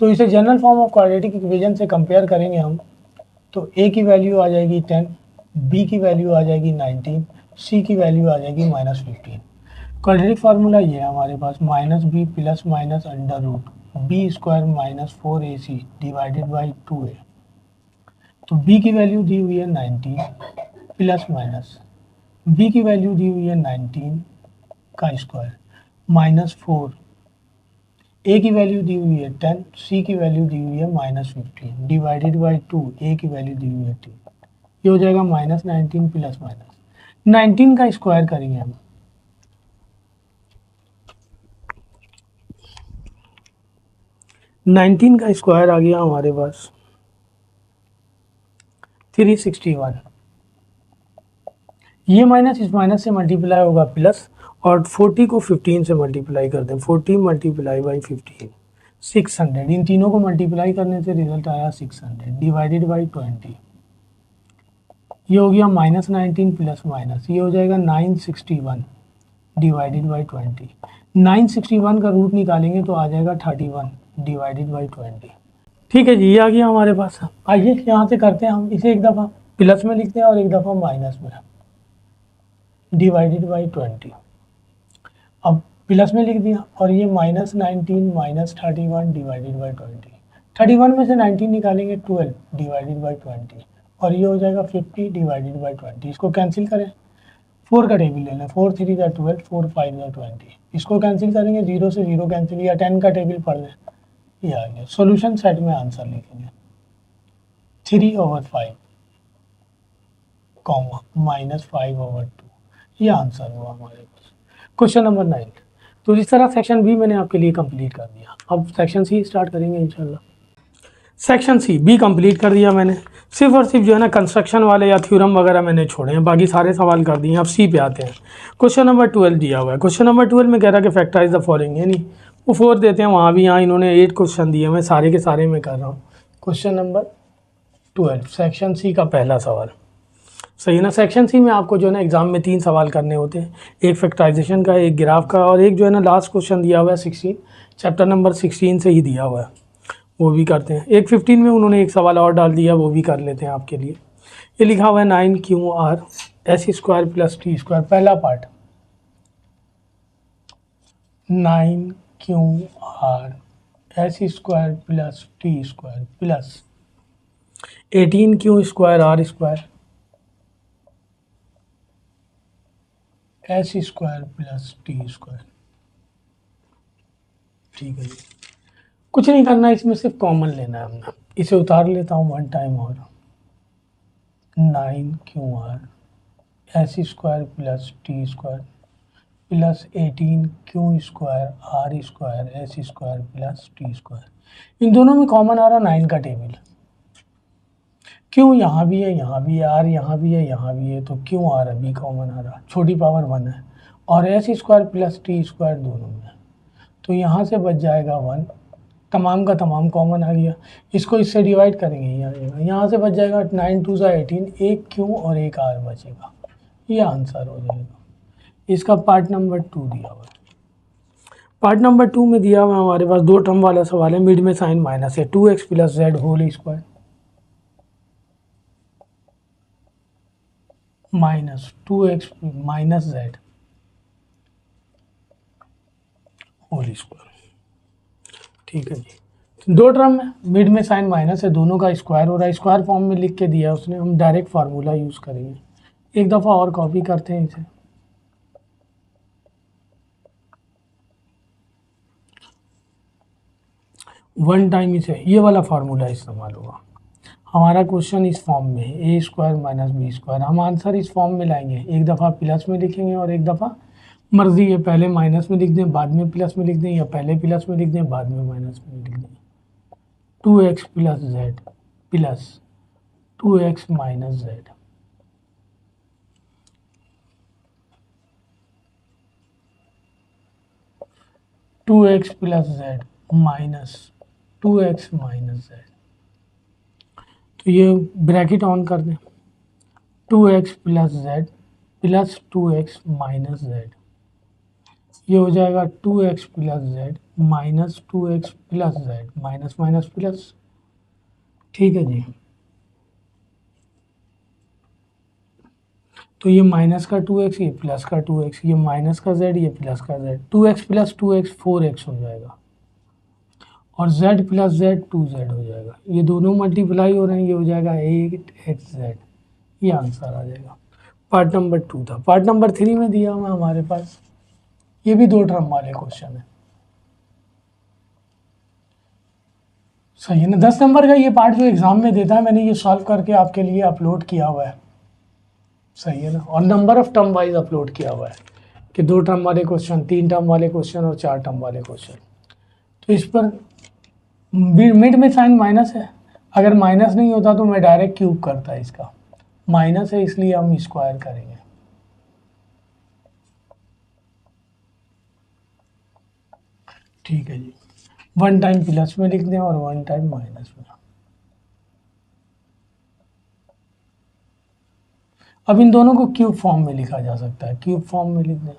Speaker 1: तो इसे general form of quadratic equation से कंपेयर करेंगे हम। तो ए की वैल्यू आ जाएगी 10, बी की वैल्यू आ जाएगी 19, सी की वैल्यू आ जाएगी -15। क्वाड्रेटिक फार्मूला ये है हमारे पास, -b plus minus under root b square -4ac divided by 2a। तो b की वैल्यू दी हुई है 19 प्लस माइनस, b की वैल्यू दी हुई है 19 का स्क्वायर -4, ए की वैल्यू दी हुई है 10, सी की वैल्यू दी हुई है -15 डिवाइडेड बाई 2, ए की वैल्यू दी हुई है 2, ये हो जाएगा -19 प्लस माइनस 19 का स्क्वायर करेंगे हम। 19 का स्क्वायर आ गया हमारे पास 361। ये माइनस इस माइनस से मल्टीप्लाई होगा प्लस, और 40 को 15 से मल्टीप्लाई कर दें, 40 मल्टीप्लाई बाई 15 600। इन तीनों को मल्टीप्लाई करने से रिजल्ट आया 600 डिवाइडेड बाई 20। ये हो गया -19 प्लस माइनस, ये हो जाएगा 961 डिवाइडेड बाई 20। 961 का रूट निकालेंगे तो आ जाएगा 31 डिवाइडेड बाई 20। ठीक है जी, ये आ गया हमारे पास। आइए यहाँ से करते हैं हम इसे एक दफ़ा प्लस में लिखते हैं और एक दफ़ा माइनस में, डिवाइडेड बाई 20। अब प्लस में लिख दिया और ये -19 -31 डिवाइडेड बाई 20। 31 में से 19 निकालेंगे 12 डिवाइडेड बाई 20, और ये हो जाएगा 50 डिवाइडेड बाई 20। इसको कैंसिल करें, 4 का टेबल ले लें, 4 3 का 12, 4 5 का 20। इसको कैंसिल करेंगे, 0 से 0 कैंसिल, या 10 का टेबल पढ़ लें, ये आ गया। सॉल्यूशन सेट में आंसर लिखेंगे 3/5 कॉमा -5/2, ये आंसर हुआ हमारे पास क्वेश्चन नंबर 9। तो इस तरह सेक्शन बी मैंने आपके लिए कंप्लीट कर दिया। अब सेक्शन सी स्टार्ट करेंगे इंशाल्लाह। सेक्शन सी बी कंप्लीट कर दिया मैंने, सिर्फ और सिर्फ जो है ना कंस्ट्रक्शन वाले या थ्योरम वगैरह मैंने छोड़े हैं, बाकी सारे सवाल कर दिए हैं। अब सी पे आते हैं। क्वेश्चन नंबर 12 दिया हुआ है। क्वेश्चन नंबर 12 में कह रहा है कि फैक्टराइज द फॉलोइंग, यानी वो 4 देते हैं, वहाँ भी यहाँ इन्होंने 8 क्वेश्चन दिए, मैं सारे के सारे में कर रहा हूँ। क्वेश्चन नंबर 12 सेक्शन सी का पहला सवाल, सही है ना। सेक्शन सी में आपको जो है ना एग्जाम में 3 सवाल करने होते हैं, एक फैक्टराइजेशन का, एक ग्राफ का, और एक जो है ना लास्ट क्वेश्चन दिया हुआ है 16 चैप्टर नंबर 16 से ही दिया हुआ है, वो भी करते हैं। एक 15 में उन्होंने एक सवाल और डाल दिया, वो भी कर लेते हैं आपके लिए। ये लिखा हुआ है 9QR S² प्लस T², पहला part 9QR S² plus T² plus 18Q² R² S² plus T²। ठीक है जी, कुछ नहीं करना है, इसमें सिर्फ कॉमन लेना है हमने। इसे उतार लेता हूँ 1 टाइम और, 9QR S² plus T² plus 18Q² R² S² plus T²। इन दोनों में कॉमन आ रहा 9 का टेबल। क्यों यहाँ भी है, यहाँ भी है, R यहाँ भी है, यहाँ भी है, तो क्यों R अभी कॉमन आ रहा, छोटी पावर 1 है, और S² प्लस T² दोनों में, तो यहाँ से बच जाएगा 1, तमाम का तमाम कॉमन आ गया। इसको इससे डिवाइड करेंगे, यहाँ से बच जाएगा 9 2 18, एक क्यों और एक R बचेगा, ये आंसर हो जाएगा। इसका पार्ट नंबर 2 दिया हुआ है। पार्ट नंबर 2 में दिया हुआ हमारे पास 2 टर्म वाला सवाल है, मिड में साइन माइनस है, 2x plus z whole square minus 2x minus z whole square. ठीक है जी, 2 टर्म है, मिड में साइन माइनस है, दोनों का स्क्वायर हो रहा है, स्क्वायर फॉर्म में लिख के दिया उसने, हम डायरेक्ट फार्मूला यूज़ करेंगे। एक दफ़ा और कॉपी करते हैं इसे, वन टाइम इसे, ये वाला फार्मूला इस्तेमाल होगा। हमारा क्वेश्चन इस फॉर्म में है, A² माइनस B², हम आंसर इस फॉर्म में लाएंगे, एक दफ़ा प्लस में लिखेंगे और एक दफ़ा मर्जी है, पहले माइनस में लिख दें बाद में प्लस में लिख दें, या पहले प्लस में लिख दें बाद में माइनस में लिख दें। 2x plus z plus 2x minus z, two x plus z minus 2x minus z, तो ये ब्रैकेट ऑन कर दें, 2x plus z plus 2x minus z, ये हो जाएगा 2x plus z minus 2x plus z, minus minus plus. ठीक है जी, तो ये माइनस का 2x, ये प्लस का 2x, ये माइनस का z, ये प्लस का z, 2x plus 2x 4x हो जाएगा, और z प्लस z 2z हो जाएगा, ये दोनों मल्टीप्लाई हो रहे हैं, ये हो जाएगा 8xz, ये आंसर आ जाएगा। पार्ट नंबर 2 था। पार्ट नंबर 3 में दिया हुआ हमारे पास, ये भी 2 टर्म वाले क्वेश्चन है। सही है ना। 10 नंबर का ये पार्ट जो एग्ज़ाम में देता है, मैंने ये सॉल्व करके आपके लिए अपलोड किया हुआ है। सही है ना। और number of term wise upload किया हुआ है कि 2 टर्म वाले क्वेश्चन, 3 टर्म वाले क्वेश्चन और 4 टर्म वाले क्वेश्चन। तो इस पर मिड में साइन माइनस है, अगर माइनस नहीं होता तो मैं डायरेक्ट क्यूब करता है। इसका माइनस है इसलिए हम स्क्वायर करेंगे। ठीक है जी। 1 टाइम प्लस में लिख दें और 1 टाइम माइनस में। अब इन दोनों को क्यूब फॉर्म में लिखा जा सकता है, क्यूब फॉर्म में लिख दें।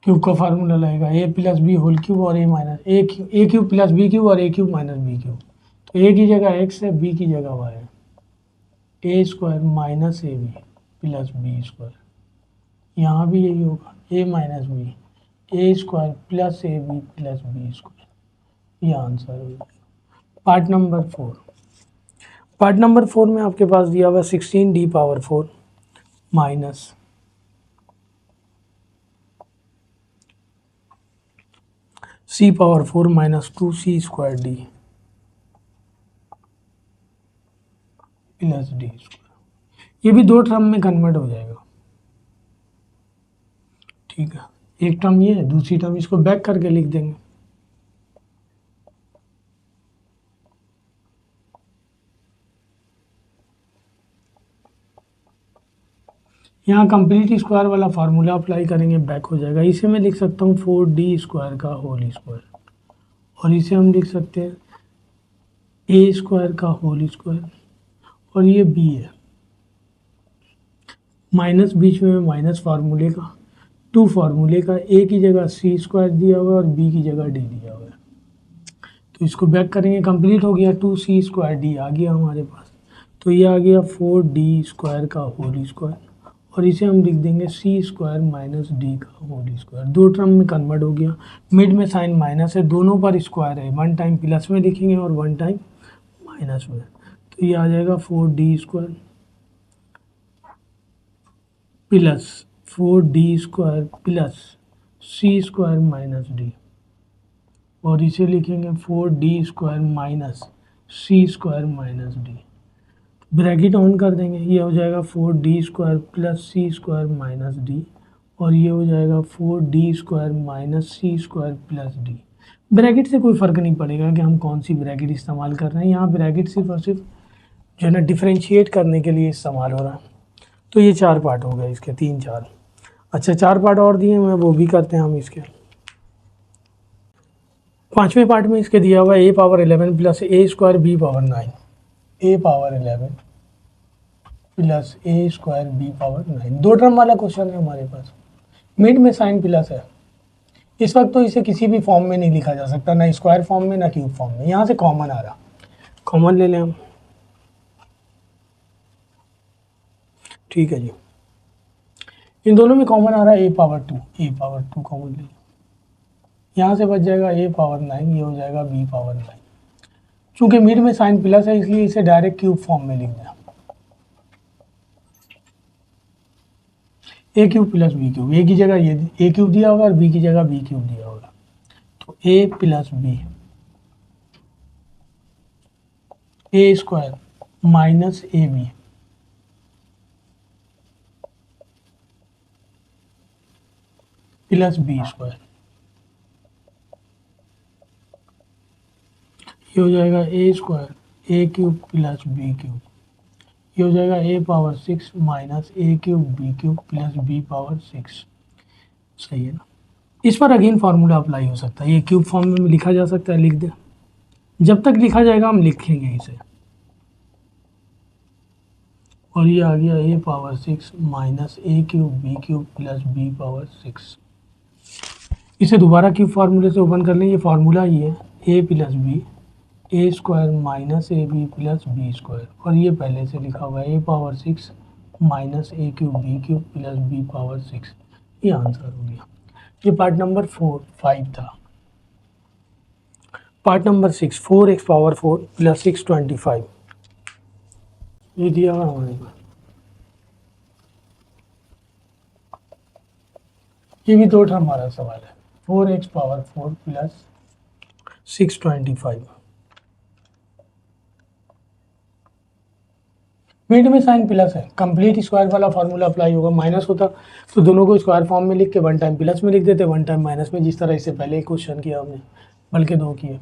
Speaker 1: क्यूब का फार्मूला लगेगा ए प्लस बी होल क्यूब और ए माइनस ए क्यूब प्लस बी क्यूब और ए क्यूब माइनस बी क्यूब। तो ए की जगह एक्स है, बी की जगह वाई है। A square minus a b plus b square, यहाँ भी यही होगा, a minus b a square plus a b plus b square. ये आंसर हो जाएगा। Part number 4। पार्ट नंबर 4 में आपके पास दिया हुआ 16d⁴ minus c⁴ minus 2c² d plus D square. ये भी 2 टर्म में कन्वर्ट हो जाएगा। ठीक है, एक टर्म ये है, दूसरी टर्म इसको बैक करके लिख देंगे। यहाँ कंप्लीट स्क्वायर वाला फार्मूला अप्लाई करेंगे, बैक हो जाएगा। इसे मैं लिख सकता हूँ 4d² का होल स्क्वायर, और इसे हम लिख सकते हैं a² का होल स्क्वायर, और ये b है। माइनस बीच में माइनस फार्मूले का, 2 फार्मूले का, a की जगह c² दिया हुआ है और b की जगह d दिया हुआ है। तो इसको बैक करेंगे, कंप्लीट हो गया, 2c² d आ गया हमारे पास। तो ये आ गया 4d² का होल स्क्वायर, और इसे हम लिख देंगे c² माइनस डी का होल स्क्वायर। 2 टर्म में कन्वर्ट हो गया। मिड में साइन माइनस है, दोनों पर स्क्वायर है, 1 टाइम प्लस में लिखेंगे और 1 टाइम माइनस में। तो ये आ जाएगा 4d² plus 4d² plus c² minus D, और इसे लिखेंगे 4d² minus c² minus D. Bracket on कर देंगे, ये हो जाएगा 4d² plus c² minus D, और ये हो जाएगा 4d² minus c² plus D. Bracket से कोई फ़र्क नहीं पड़ेगा कि हम कौन सी ब्रैकेट इस्तेमाल कर रहे हैं। यहाँ ब्रैकेट सिर्फ और सिर्फ जो है ना डिफ्रेंशिएट करने के लिए इस्तेमाल हो रहा है। तो ये 4 पार्ट हो गए इसके, 3 4। अच्छा, 4 पार्ट और दिए हैं, वो भी करते हैं हम इसके। 5वें पार्ट में इसके दिया हुआ है a⁴ plus a² b⁴ 9, a⁴ plus a² b⁴ 9। 2 term वाला क्वेश्चन है हमारे पास, मिड में साइन प्लस है। इस वक्त तो इसे किसी भी फॉर्म में नहीं लिखा जा सकता, ना स्क्वायर फॉर्म में ना क्यूब फॉर्म में। यहाँ से कॉमन आ रहा, कॉमन ले लें हम। ठीक है जी, इन दोनों में कॉमन आ रहा है a⁴ कॉमन ले, यहाँ से बच जाएगा a⁴ 9, ये हो जाएगा b⁴ 9। चूंकि मिड में साइन प्लस है इसलिए इसे डायरेक्ट क्यूब फॉर्म में लिख दें। a cube plus b cube, a की जगह ये a क्यूब दिया होगा और b की जगह b क्यूब दिया होगा। तो a plus b a² minus ab plus b², ये हो जाएगा a² a³ प्लस b³, ये हो जाएगा a⁴ 6 minus a³ b³ plus b⁴ 6। सही है ना। इस पर अगेन फार्मूला अप्लाई हो सकता है, ये क्यूब फॉर्म में लिखा जा सकता है, लिख दें। जब तक लिखा जाएगा हम लिखेंगे इसे, और ये आ गया a⁴ 6 minus a³ b³ plus b⁴ 6। इसे दोबारा क्यूब फार्मूले से ओपन कर लें, ये फार्मूला ही है a plus b a² minus ab plus b², और ये पहले से लिखा हुआ है a⁴ 6 minus a³ b³ plus b⁴ 6। ये आंसर हो गया। ये पार्ट नंबर 5 था। पार्ट नंबर 6, 4x⁴ प्लस 625, ये दिया हुआ हमारे पास। ये भी दो टर्म वाला सवाल है। 4x पावर 4 प्लस 625, मिड में साइन प्लस है, कंप्लीट स्क्वायर वाला फार्मूला अप्लाई होगा। माइनस होता तो दोनों को स्क्वायर फॉर्म में लिख के वन टाइम प्लस में लिख देते, वन टाइम माइनस में, जिस तरह इससे पहले एक क्वेश्चन किया हमने, बल्कि दो किए।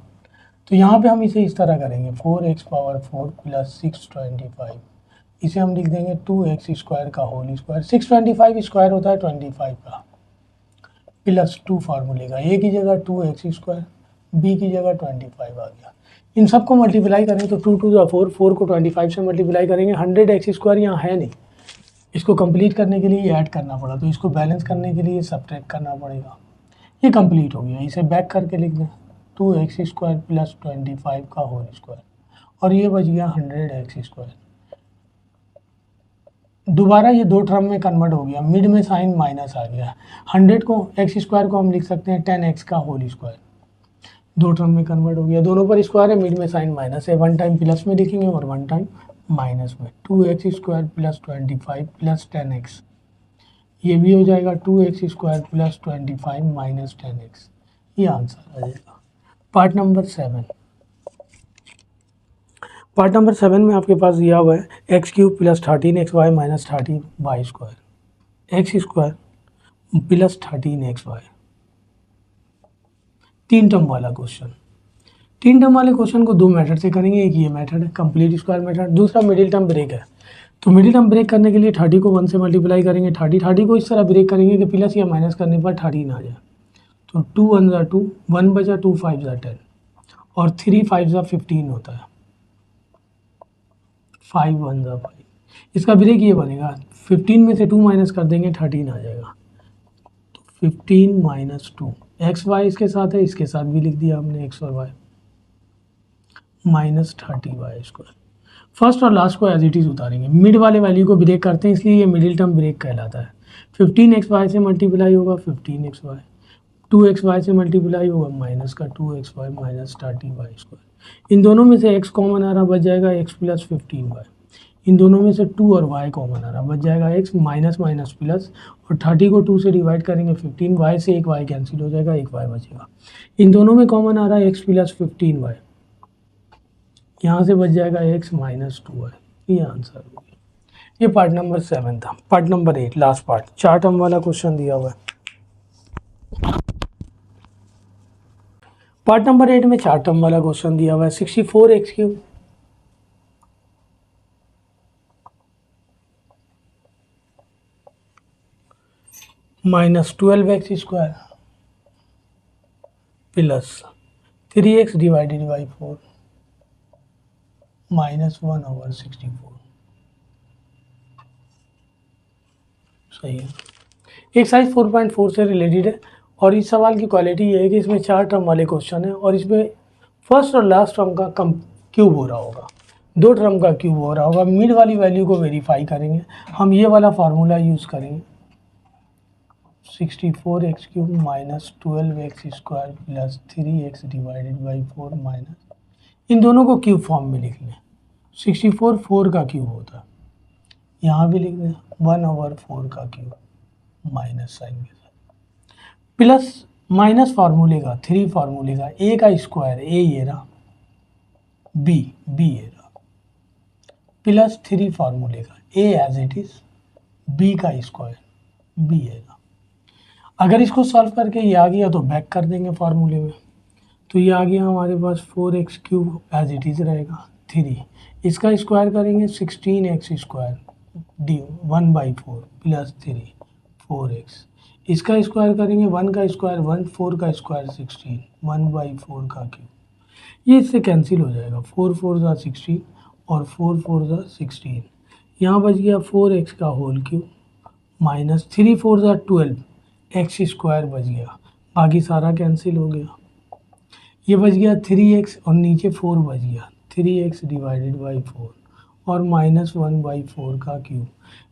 Speaker 1: तो यहाँ पे हम इसे इस तरह करेंगे, 4x पावर 4 प्लस 625, इसे हम लिख देंगे 2x स्क्वायर का होल स्क्वायर। 625 स्क्वायर होता है 25 का, प्लस 2 फार्मूले का, ए की जगह 2x स्क्वायर, बी की जगह 25 आ गया। इन सबको मल्टीप्लाई करें तो 2 2 4, 4 को 25 से मल्टीप्लाई करेंगे। 100x स्क्वायर यहाँ है नहीं, इसको कंप्लीट करने के लिए ऐड करना पड़ा, तो इसको बैलेंस करने के लिए सब्ट्रैक्ट करना पड़ेगा। ये कंप्लीट हो गया, इसे बैक करके लिख दें 2x स्क्वायर प्लस 25 का होल स्क्वायर, और ये बच गया 100x स्क्वायर। दोबारा ये दो टर्म में कन्वर्ट हो गया, मिड में साइन माइनस आ गया। 100 को x स्क्वायर को हम लिख सकते हैं 10x का होल स्क्वायर, दो टर्म में कन्वर्ट हो गया, दोनों पर स्क्वायर है, मिड में साइन माइनस है, वन टाइम प्लस में लिखेंगे और वन टाइम माइनस में। 2x square plus 25 plus 10x, ये भी हो जाएगा 2x square plus 25 minus 10x, ये आंसर आ जाएगा। पार्ट नंबर 7, पार्ट नंबर 7 में आपके पास दिया हुआ है x cube plus 13xy minus 30y square, x square plus 13xy, तीन टर्म वाला क्वेश्चन। तीन टर्म वाले क्वेश्चन को दो मेथड से करेंगे, एक ये मेथड है कंप्लीट स्क्वायर मेथड, दूसरा मिडिल टर्म ब्रेक है। तो मिडिल टर्म ब्रेक करने के लिए 30 को 1 से मल्टीप्लाई करेंगे, 30 को इस तरह ब्रेक करेंगे कि प्लस या माइनस करने पर 13 आ जाए। तो 2 1 ज़ा 2, 1 बचा, 2 5 ज़ा 10 और 3 5 ज़ा 15 होता है, 5 1 ज़ा 5। इसका ब्रेक ये बनेगा, 15 में से 2 माइनस कर देंगे 13 आ जाएगा। तो 15 माइनस 2, एक्स वाई इसके साथ है, इसके साथ भी लिख दिया हमने एक्स और y, minus 30y square. First और लास्ट को एज इट इज़ उतारेंगे, मिड वाले वैल्यू को ब्रेक करते हैं, इसलिए ये मिडिल टर्म ब्रेक कहलाता है। 15xy से मल्टीप्लाई होगा 15xy, 2xy से मल्टीप्लाई होगा माइनस का 2xy माइनस 30y स्क्वायर। इन दोनों में से x कॉमन आ रहा, बच जाएगा x प्लस 15y। इन दोनों में से 2 और y कॉमन आ रहा, बच जाएगा x माइनस माइनस प्लस, और 30 को 2 से डिवाइड करेंगे 15y से, एक y कैंसिल हो जाएगा, एक y बचेगा। इन दोनों में कॉमन आ रहा है x प्लस 15y, यहाँ से बच जाएगा x माइनस 2y, ये आंसर हो गया। ये पार्ट नंबर 7 था। पार्ट नंबर 8 लास्ट पार्ट, चार टर्म वाला क्वेश्चन दिया हुआ है। पार्ट नंबर 8 में चार टर्म वाला क्वेश्चन दिया हुआ है। 64x cube minus 12x square plus 3x divided by 4 minus 1/64, सही है। एक्सरसाइज 4.4 से रिलेटेड है, और इस सवाल की क्वालिटी ये है कि इसमें चार टर्म वाले क्वेश्चन है, और इसमें फर्स्ट और लास्ट टर्म का क्यूब हो रहा होगा, दो टर्म का क्यूब हो रहा होगा। मिड वाली वैल्यू को वेरीफाई करेंगे, हम ये वाला फार्मूला यूज़ करेंगे, 64x cube minus 12x square plus 3x divided by 4 minus, इन दोनों को क्यूब फॉर्म में लिख लें। 64 4 का क्यूब होता है, यहाँ भी लिख दें 1/4 का क्यूब माइनस साइन के साथ, प्लस माइनस फार्मूले का 3 फार्मूले का, a का स्क्वायर a ये रहा, b ये रहा, प्लस 3 फार्मूले का a as it is, b का स्क्वायर b ये रहा। अगर इसको सॉल्व करके ये आ गया तो बैक कर देंगे फार्मूले में, तो ये आ गया हमारे पास 4x cube as it is रहेगा, 3 इसका स्क्वायर करेंगे 16x square D 1/4 plus 3 4x, इसका स्क्वायर करेंगे 1 का स्क्वायर 1, 4 का स्क्वायर 16, 1/4 का क्यूब, ये इससे कैंसिल हो जाएगा, 4 4 ज़ा 16 और 4 4 ज़ा 16, यहाँ बच गया 4x का होल क्यूब माइनस 3 4 ज़ा 12, x स्क्वायर बच गया, बाकी सारा कैंसिल हो गया, ये बच गया 3x और नीचे 4 बच गया, 3x डिवाइडेड बाई 4 और माइनस 1/4 का क्यूब,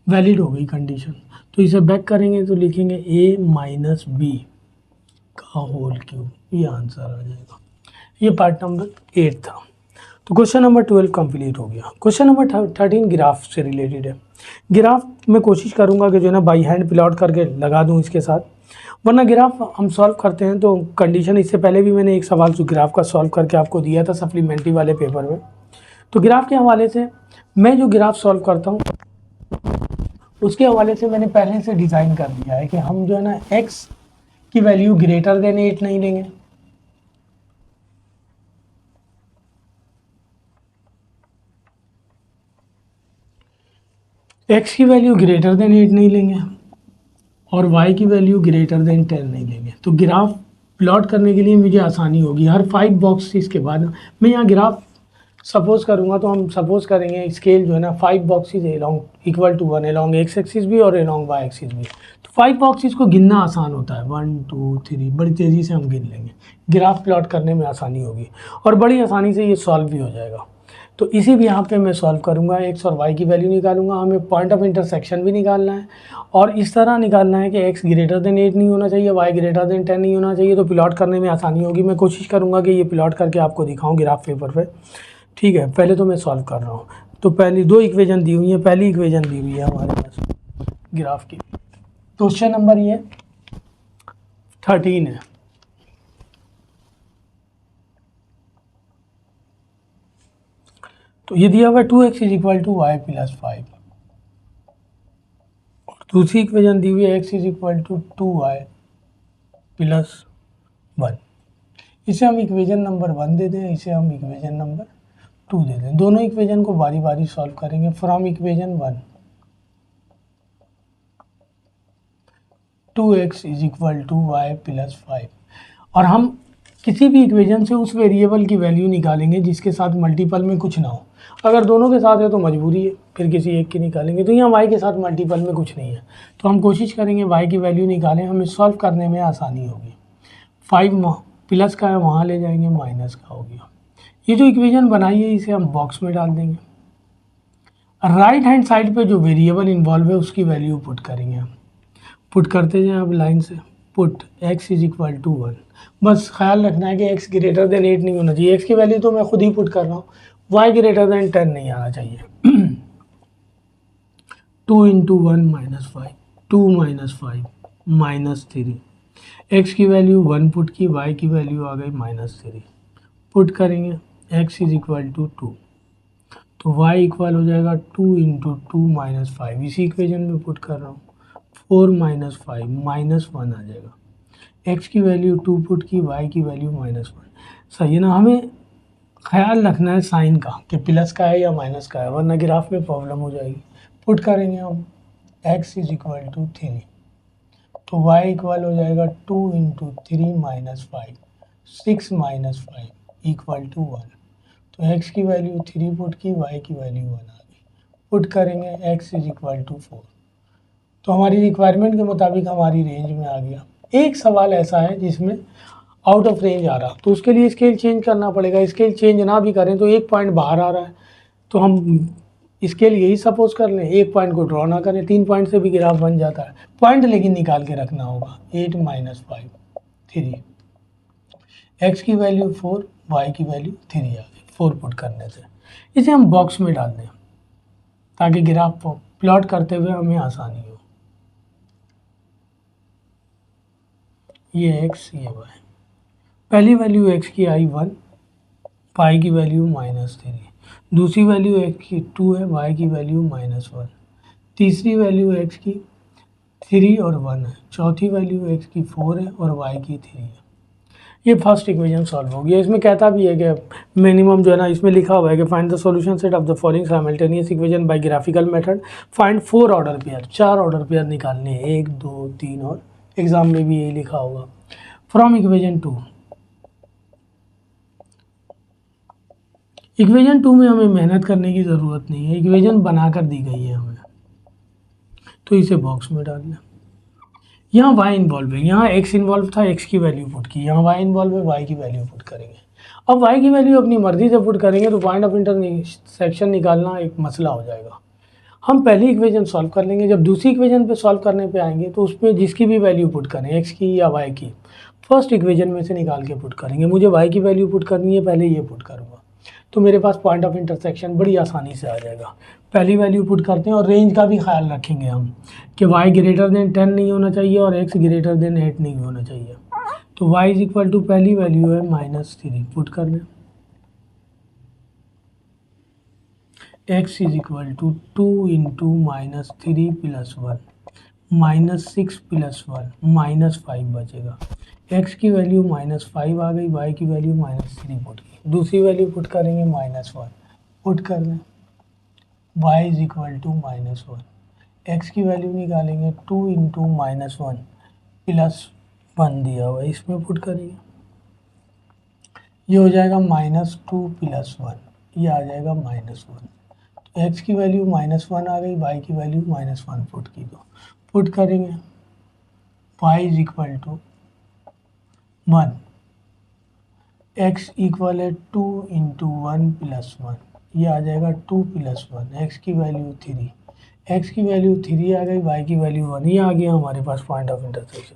Speaker 1: वैलिड हो गई कंडीशन। तो इसे बैक करेंगे तो लिखेंगे a माइनस b का होल क्यूब, ये आंसर आ जाएगा। ये पार्ट नंबर 8 था। तो क्वेश्चन नंबर 12 कंप्लीट हो गया। क्वेश्चन नंबर 13 ग्राफ से रिलेटेड है। ग्राफ मैं कोशिश करूँगा कि जो है ना बाई हैंड प्लॉट करके लगा दूँ इसके साथ, वरना ग्राफ हम सॉल्व करते हैं तो कंडीशन, इससे पहले भी मैंने एक सवाल जो ग्राफ का सॉल्व करके आपको दिया था सप्लीमेंट्री वाले पेपर में। तो ग्राफ के हवाले से मैं जो ग्राफ सॉल्व करता हूँ उसके हवाले से मैंने पहले से डिज़ाइन कर दिया है कि हम जो है ना x की वैल्यू ग्रेटर देन 8 नहीं लेंगे, x की वैल्यू ग्रेटर देन 8 नहीं लेंगे और y की वैल्यू ग्रेटर देन 10 नहीं लेंगे। तो ग्राफ प्लॉट करने के लिए मुझे आसानी होगी। हर 5 बॉक्सेस के बाद मैं यहाँ ग्राफ सपोज करूँगा, तो हम सपोज करेंगे स्केल जो है ना 5 boxes along equal to 1 along x axis भी और अलॉन्ग y एक्सिस भी। तो 5 बॉक्सेस को गिनना आसान होता है, 1 2 3 बड़ी तेज़ी से हम गिन लेंगे, ग्राफ प्लॉट करने में आसानी होगी और बड़ी आसानी से ये सॉल्व भी हो जाएगा। तो इसी भी यहाँ पे मैं सॉल्व करूँगा, x और y की वैल्यू निकालूंगा, हमें पॉइंट ऑफ इंटरसेक्शन भी निकालना है और इस तरह निकालना है कि x ग्रेटर देन 8 नहीं होना चाहिए, y ग्रेटर देन 10 नहीं होना चाहिए। तो प्लॉट करने में आसानी होगी। मैं कोशिश करूँगा कि ये प्लॉट करके आपको दिखाऊँ ग्राफ पेपर पे। ठीक है, पहले तो मैं सॉल्व कर रहा हूँ। तो पहली 2 इक्वेशन दी हुई है, पहली इक्वेशन दी हुई है हमारे पास ग्राफ की। क्वेश्चन नंबर ये 13 है। तो ये दिया हुआ 2x is equal to y plus 5 और दूसरी इक्वेशन दी हुई है x is equal to 2y plus 1। इसे हम इक्वेशन नंबर 1 दे दें, इसे हम इक्वेशन नंबर 2 दे दें। दोनों इक्वेशन को बारी बारी सॉल्व करेंगे। From equation 1 2x is equal to y plus 5 और हम किसी भी इक्वेशन से उस वेरिएबल की वैल्यू निकालेंगे जिसके साथ मल्टीपल में कुछ ना हो। अगर दोनों के साथ है तो मजबूरी है, फिर किसी एक की निकालेंगे। तो यहाँ y के साथ मल्टीपल में कुछ नहीं है, तो हम कोशिश करेंगे y की वैल्यू निकालें, हमें सॉल्व करने में आसानी होगी। 5 प्लस का है वहाँ ले जाएंगे, माइनस का हो गया। ये जो इक्वेशन बनाई है इसे हम बॉक्स में डाल देंगे। राइट हैंड साइड पे जो वेरिएबल इन्वॉल्व है उसकी वैल्यू पुट करेंगे हम। पुट करते जाएं अब लाइन से। Put x is equal to 1। बस ख्याल रखना है कि x ग्रेटर देन 8 नहीं होना चाहिए। x की वैल्यू तो मैं खुद ही पुट कर रहा हूँ, y ग्रेटर देन 10 नहीं आना चाहिए। 2 into 1 minus 5, 2 minus 5 minus 3। x की वैल्यू 1 पुट की, y की वैल्यू आ गई माइनस 3। पुट करेंगे x इज इक्वल टू 2, तो y इक्वल हो जाएगा 2 इंटू 2 माइनस 5। इसी इक्वेशन में पुट कर रहा हूँ, 4 माइनस 5 माइनस 1 आ जाएगा। x की वैल्यू 2 पुट की, y की वैल्यू माइनस 1। सही है ना। हमें ख्याल रखना है साइन का कि प्लस का है या माइनस का है, वरना ग्राफ में प्रॉब्लम हो जाएगी। पुट करेंगे हम x इज इक्वल टू 3, तो y इक्वल हो जाएगा 2 into 3 minus 5, 6 minus 5 equal to 1। तो x की वैल्यू 3 पुट की, y की वैल्यू 1 आ गई। पुट करेंगे x इज इक्वल टू 4, तो हमारी रिक्वायरमेंट के मुताबिक हमारी रेंज में आ गया। एक सवाल ऐसा है जिसमें आउट ऑफ रेंज आ रहा, तो उसके लिए स्केल चेंज करना पड़ेगा। स्केल चेंज ना भी करें तो एक पॉइंट बाहर आ रहा है, तो हम इसके लिए यही सपोज कर लें, एक पॉइंट को ड्रॉ ना करें, 3 पॉइंट से भी ग्राफ बन जाता है। पॉइंट लेकिन निकाल के रखना होगा। 8 माइनस 5 3, x की वैल्यू 4, y की वैल्यू 3 आ गई 4 पुट करने से। इसे हम बॉक्स में डाल दें ताकि ग्राफ प्लॉट करते हुए हमें आसानी हो। ये x ये y। पहली वैल्यू x की आई 1, पाई की वैल्यू माइनस 3। दूसरी वैल्यू x की 2 है, y की वैल्यू माइनस 1। तीसरी वैल्यू x की 3 और 1 है। चौथी वैल्यू x की 4 है और y की 3 है। ये फर्स्ट इक्वेशन सॉल्व हो गया। इसमें कहता भी है कि मिनिमम जो है ना, इसमें लिखा हुआ है कि find the solution set of the following simultaneous equation by graphical method, find 4 order pair. 4 order pair निकालने हैं, 1 2 3, और एग्जाम में भी यही लिखा होगा। फ्रॉम इक्वेशन 2, इक्वेशन 2 में हमें मेहनत करने की ज़रूरत नहीं है, इक्वेशन बनाकर दी गई है हमें, तो इसे बॉक्स में डाल दें। यहाँ y इन्वॉल्व है, यहाँ x इन्वॉल्व था, x की वैल्यू पुट की, यहाँ y इन्वॉल्व है, y की वैल्यू पुट करेंगे। अब y की वैल्यू अपनी मर्जी से पुट करेंगे तो पॉइंट ऑफ इंटरसेक्शन निकालना एक मसला हो जाएगा। हम पहली इक्वेशन सॉल्व कर लेंगे, जब दूसरी इक्वेशन पे सॉल्व करने पे आएंगे तो उसमें जिसकी भी वैल्यू पुट करें, x की या y की, फर्स्ट इक्वेशन में से निकाल के पुट करेंगे। मुझे y की वैल्यू पुट करनी है, पहले ये पुट करूँगा। तो मेरे पास पॉइंट ऑफ इंटरसेक्शन बड़ी आसानी से आ जाएगा। पहली वैल्यू पुट करते हैं और रेंज का भी ख्याल रखेंगे हम कि y ग्रेटर देन 10 नहीं होना चाहिए और x ग्रेटर देन 8 नहीं होना चाहिए। तो y इज इक्वल टू पहली वैल्यू है -3 पुट कर दें, x is equal to 2 into -3 + 1 -6 + 1 -5 बचेगा। x की वैल्यू -5 आ गई, y की वैल्यू -3 पुट की। दूसरी वैल्यू पुट करेंगे -1 पुट कर दें, y is equal to -1। x की वैल्यू निकालेंगे 2 इंटू -1 + 1 दिया हुआ है, इसमें पुट करेंगे, ये हो जाएगा -2 + 1, ये आ जाएगा -1। तो x की वैल्यू -1 आ गई, y की वैल्यू -1 पुट की। दो पुट करेंगे, y is equal to 1, x equal है 2 इंटू 1 + 1, ये आ जाएगा 2 + 1, x की वैल्यू 3, x की वैल्यू 3 आ गई, y की वैल्यू 1, ये आ गया हमारे पास पॉइंट ऑफ इंटरसेक्शन।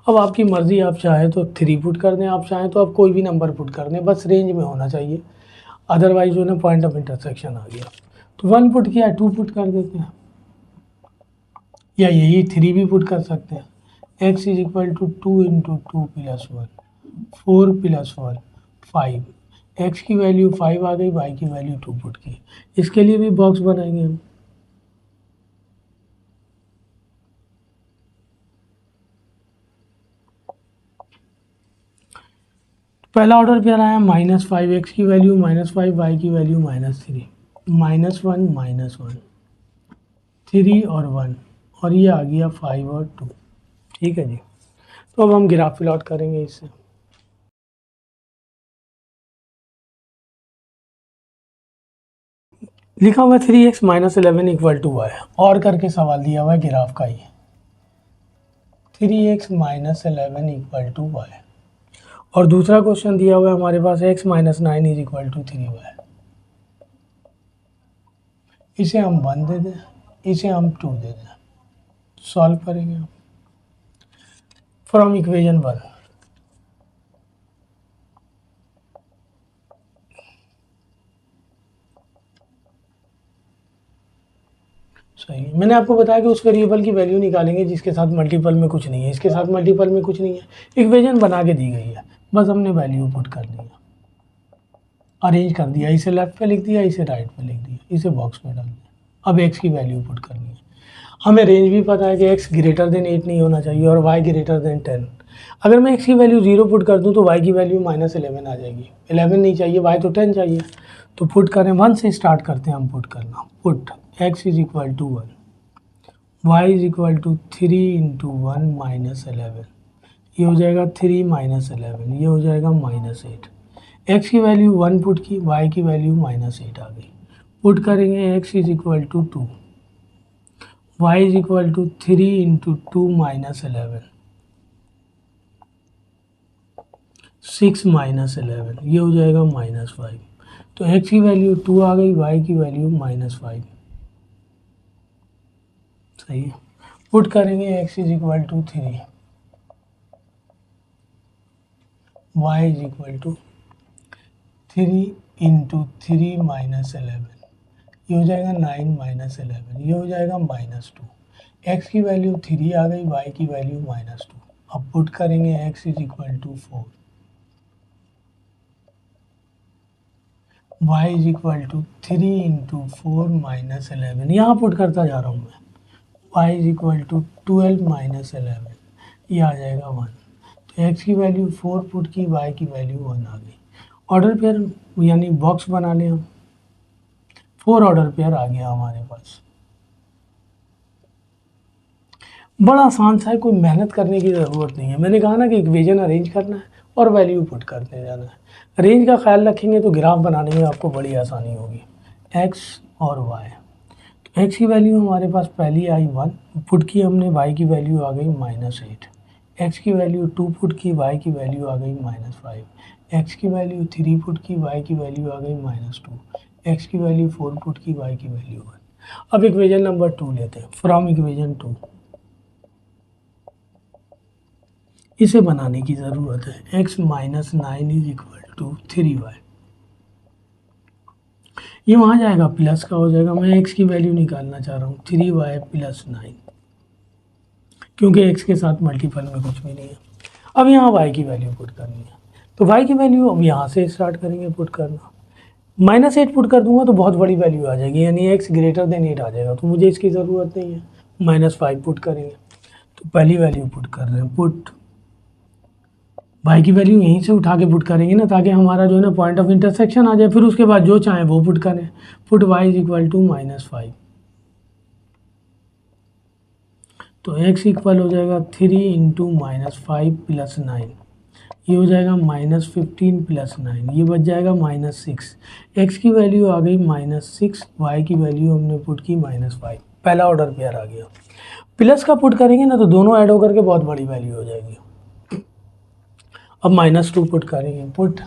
Speaker 1: अब आपकी मर्ज़ी, आप चाहें तो 3 पुट कर दें, आप चाहें तो आप कोई भी नंबर पुट कर दें, बस रेंज में होना चाहिए, अदरवाइज जो है ना पॉइंट ऑफ इंटरसेक्शन आ गया। तो 1 पुट किया, 2 पुट कर देते हैं, या यही 3 भी पुट कर सकते हैं। x is equal to 2 into 2 + 1, 4 + 1 5, x की वैल्यू 5 आ गई, y की वैल्यू 2 पुट की। इसके लिए भी बॉक्स बनाएंगे हम। पहला ऑर्डर पेयर आया -5, x की वैल्यू -5, y की वैल्यू -3, -1 -1 3 और 1, और ये आ गया 5 और 2। ठीक है जी। तो अब हम ग्राफ प्लॉट करेंगे इससे। लिखा हुआ है 3x - 11 इक्वल टू y, और करके सवाल दिया हुआ है ग्राफ का ही। 3x - 11 इक्वल टू y, और दूसरा क्वेश्चन दिया हुआ है हमारे पास x - 9 is equal to 3y। इसे हम 1 दे दें, इसे हम 2 दे दें, सॉल्व करेंगे फ्रॉम इक्वेशन 1। सही है। मैंने आपको बताया कि उस वेरिएबल की वैल्यू निकालेंगे जिसके साथ मल्टीपल में कुछ नहीं है, इसके साथ मल्टीपल में कुछ नहीं है, इक्वेशन बना के दी गई है, बस हमने वैल्यू पुट कर दी है, अरेंज कर दिया, इसे लेफ्ट पे लिख दिया, इसे राइट पे लिख दिया, इसे बॉक्स में डाल दिया। अब x की वैल्यू पुट करनी है। हमें रेंज भी पता है कि x ग्रेटर देन 8 नहीं होना चाहिए और y ग्रेटर देन 10। अगर मैं x की वैल्यू 0 पुट कर दूं तो y की वैल्यू -11 आ जाएगी। 11 नहीं चाहिए, y तो 10 चाहिए। तो पुट करें, 1 से स्टार्ट करते हैं हम पुट करना। Put x is equal to 1, y is equal to 3 into 1 -11, ये हो जाएगा 3 -11, ये हो जाएगा -8। x की वैल्यू 1 पुट की, y की वैल्यू -8 आ गई। पुट करेंगे x is equal to 2, y is equal to 3 into 2 -11, 6 -11, ये हो जाएगा -5। तो x की वैल्यू 2 आ गई, y की वैल्यू -5। सही है। पुट करेंगे x is equal to 3, y is equal to 3 into 3 -11, ये हो जाएगा 9 -11, ये हो जाएगा -2। x की वैल्यू 3 आ गई, y की वैल्यू -2। अब पुट करेंगे x is equal to 4, y is equal to 3 into 4 -11, यहाँ पुट करता जा रहा हूँ मैं, y इज इक्वल टू 12 -11, ये आ जाएगा 1। तो x की वैल्यू 4 पुट की, y की वैल्यू 1 आ गई। ऑर्डर पेयर यानी बॉक्स बना लें हम, 4 ऑर्डर पेयर आ गया हमारे पास। बड़ा आसान सा है, कोई मेहनत करने की ज़रूरत नहीं है। मैंने कहा ना कि इक्वेशन अरेंज करना है और वैल्यू पुट करते जाना है। रेंज का ख्याल रखेंगे तो ग्राफ बनाने में आपको बड़ी आसानी होगी। x और y, तो x की वैल्यू हमारे पास पहली आई 1 पुट की हमने, y की वैल्यू आ गई -8, x की वैल्यू 2 पुट की, y की वैल्यू आ गई -5, x की वैल्यू 3 पुट की, y की वैल्यू आ गई -2, x की वैल्यू 4 पुट की, y की वैल्यू 1। अब इक्वेशन नंबर 2 लेते हैं, फ्रॉम इक्वेशन 2। इसे बनाने की ज़रूरत है। x - 9 is equal to 3y, ये वहाँ जाएगा, प्लस का हो जाएगा। मैं x की वैल्यू निकालना चाह रहा हूँ 3y + 9, क्योंकि x के साथ मल्टीपल में कुछ भी नहीं है। अब यहाँ y की वैल्यू पुट करनी है, तो y की वैल्यू अब यहाँ से स्टार्ट करेंगे पुट करना। -8 पुट कर दूंगा तो बहुत बड़ी वैल्यू आ जाएगी, यानी x > 8 आ जाएगा, तो मुझे इसकी ज़रूरत नहीं है। -5 पुट करेंगे, तो पहली वैल्यू पुट कर रहे हैं, पुट y की वैल्यू यहीं से उठा के पुट करेंगे ना, ताकि हमारा जो है ना पॉइंट ऑफ इंटरसेक्शन आ जाए, फिर उसके बाद जो चाहें वो पुट करें। पुट y = -5, तो x इक्वल हो जाएगा 3 × -5 + 9, ये हो जाएगा -15 + 9, ये बच जाएगा -6। x की वैल्यू आ गई -6, y की वैल्यू हमने पुट की -5, पहला ऑर्डर पेयर आ गया। प्लस का पुट करेंगे ना तो दोनों ऐड होकर के बहुत बड़ी वैल्यू हो जाएगी। अब -2 पुट करेंगे, पुट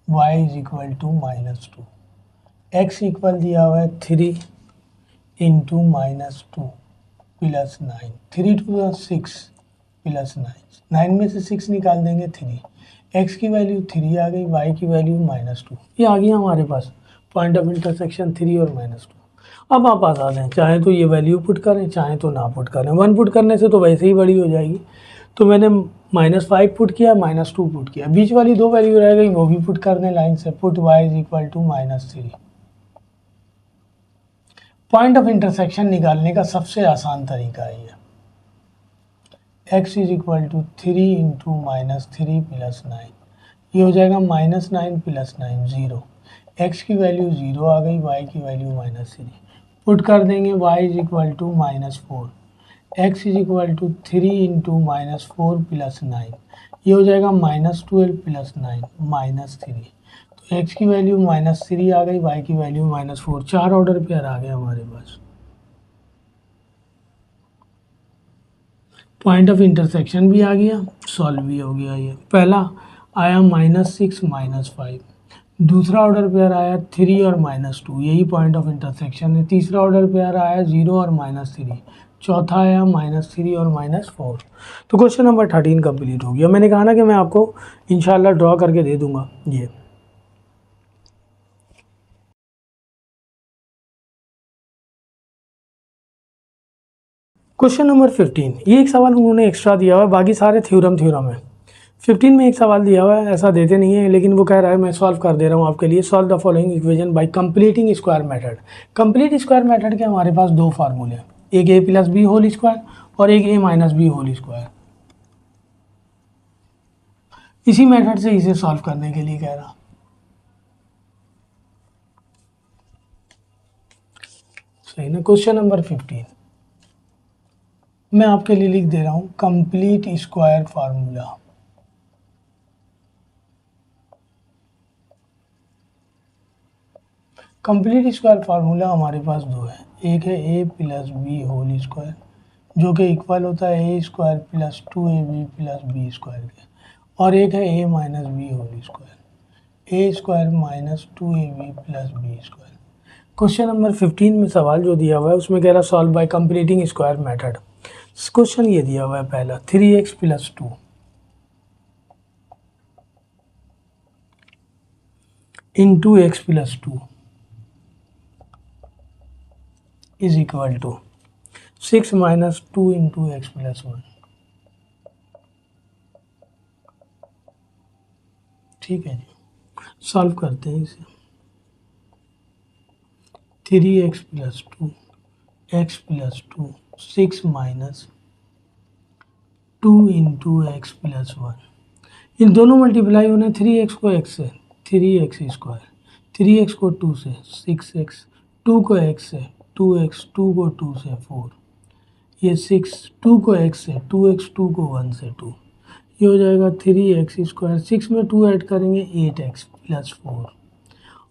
Speaker 1: y = -2, x इक्वल दिया हुआ है 3 × -2 + 9, 3 × 6 + 9, 9 में से 6 निकाल देंगे 3, x की वैल्यू 3 आ गई, y की वैल्यू -2, ये आ गया हमारे पास पॉइंट ऑफ इंटरसेक्शन 3 और -2। अब आप आज़ाद हैं, चाहे तो ये वैल्यू पुट करें, चाहे तो ना पुट करें। 1 पुट करने से तो वैसे ही बड़ी हो जाएगी, तो मैंने -5 पुट किया, -2 पुट किया, बीच वाली 2 वैल्यू रह गई, वो भी पुट कर दें लाइन से। Put y = -3। Point of intersection निकालने का सबसे आसान तरीका है ये। x = 3 × -3 + 9, ये हो जाएगा -9 + 9 0, x की वैल्यू 0 आ गई, y की वैल्यू -3, पुट कर देंगे y = -4, x = 3 × -4 + 9, ये हो जाएगा -12 + 9 -3, तो x की वैल्यू -3 आ गई, y की वैल्यू -4, 4 ऑर्डर पेयर आ गए हमारे पास। पॉइंट ऑफ इंटरसेक्शन भी आ गया, सॉल्व भी हो गया। ये पहला आया -6 -5, दूसरा ऑर्डर पेयर आया 3 और -2, यही पॉइंट ऑफ इंटरसेक्शन है। तीसरा ऑर्डर पेयर आया 0 और -3, चौथा आया -3 और -4। तो क्वेश्चन नंबर 13 कंप्लीट हो गया। मैंने कहा ना कि मैं आपको इंशाल्लाह ड्रॉ करके दे दूंगा। ये क्वेश्चन नंबर 15, ये एक सवाल उन्होंने एक्स्ट्रा दिया हुआ है, बाकी सारे थ्योरम है। 15 में एक सवाल दिया हुआ है, ऐसा देते नहीं है, लेकिन वो कह रहा है मैं सॉल्व कर दे रहा हूँ आपके लिए। Solve the following equation by completing square method. Complete square method के हमारे पास 2 फार्मूले हैं, एक a + b होल स्क्वायर और एक a - b होल स्क्वायर। इसी मेथड से इसे सॉल्व करने के लिए कह रहा। सही ना। क्वेश्चन नंबर 15 मैं आपके लिए लिख दे रहा हूँ complete square formula. Complete square formula हमारे पास 2 है, एक है a + b होल स्क्वायर जो कि इक्वल होता है a² + 2ab + b² के, और एक है a - b whole square, a² - 2ab + b²। Question number 15 में सवाल जो दिया हुआ है उसमें कह रहा solve by completing square method. Question ये दिया हुआ है पहला 3x + 2 × x + 2 is equal to 6 - 2 × x + 1। ठीक है जी, सॉल्व करते हैं इसे। 3x + 2 x + 2 6 - 2 × x + 1, इन दोनों मल्टीप्लाई होने 3x को x से 3x², 3x को 2 से 6x, 2 को x से 2x, 2 को 2 से 4, ये 6, 2 को x से 2x, 2 को 1 से 2, ये हो जाएगा 3x²। 6 में 2 ऐड करेंगे 8x + 4,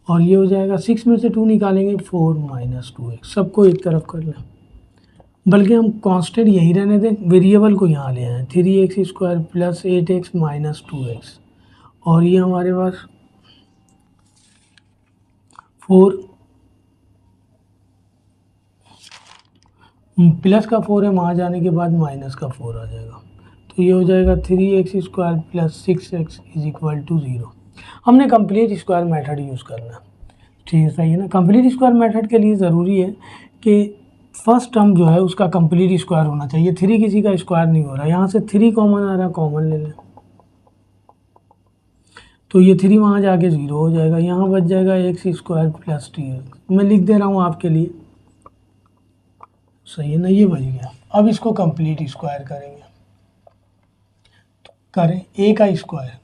Speaker 1: और ये हो जाएगा 6 में से 2 निकालेंगे 4 - 2x। सबको एक तरफ कर लें, बल्कि हम कांस्टेंट यही रहने दें, वेरिएबल को यहाँ ले आए 3x² + 8x - 2x, और ये हमारे पास 4 प्लस का 4 है, वहाँ जाने के बाद माइनस का 4 आ जाएगा, तो ये हो जाएगा 3x² + 6x = 0। हमने कंप्लीट स्क्वायर मेथड यूज़ करना है। ठीक है, सही है ना। कंप्लीट स्क्वायर मेथड के लिए ज़रूरी है कि फर्स्ट टर्म जो है उसका कंप्लीट स्क्वायर होना चाहिए। 3 किसी का स्क्वायर नहीं हो रहा, यहाँ से 3 कॉमन आ रहा है, कॉमन ले लें तो ये 3 वहाँ जाके 0 हो जाएगा, यहाँ बच जाएगा x square plus T x. मैं लिख दे रहा हूँ आपके लिए, सही है ना, ये बच गया। अब इसको कंप्लीट स्क्वायर करेंगे, तो करें ए का स्क्वायर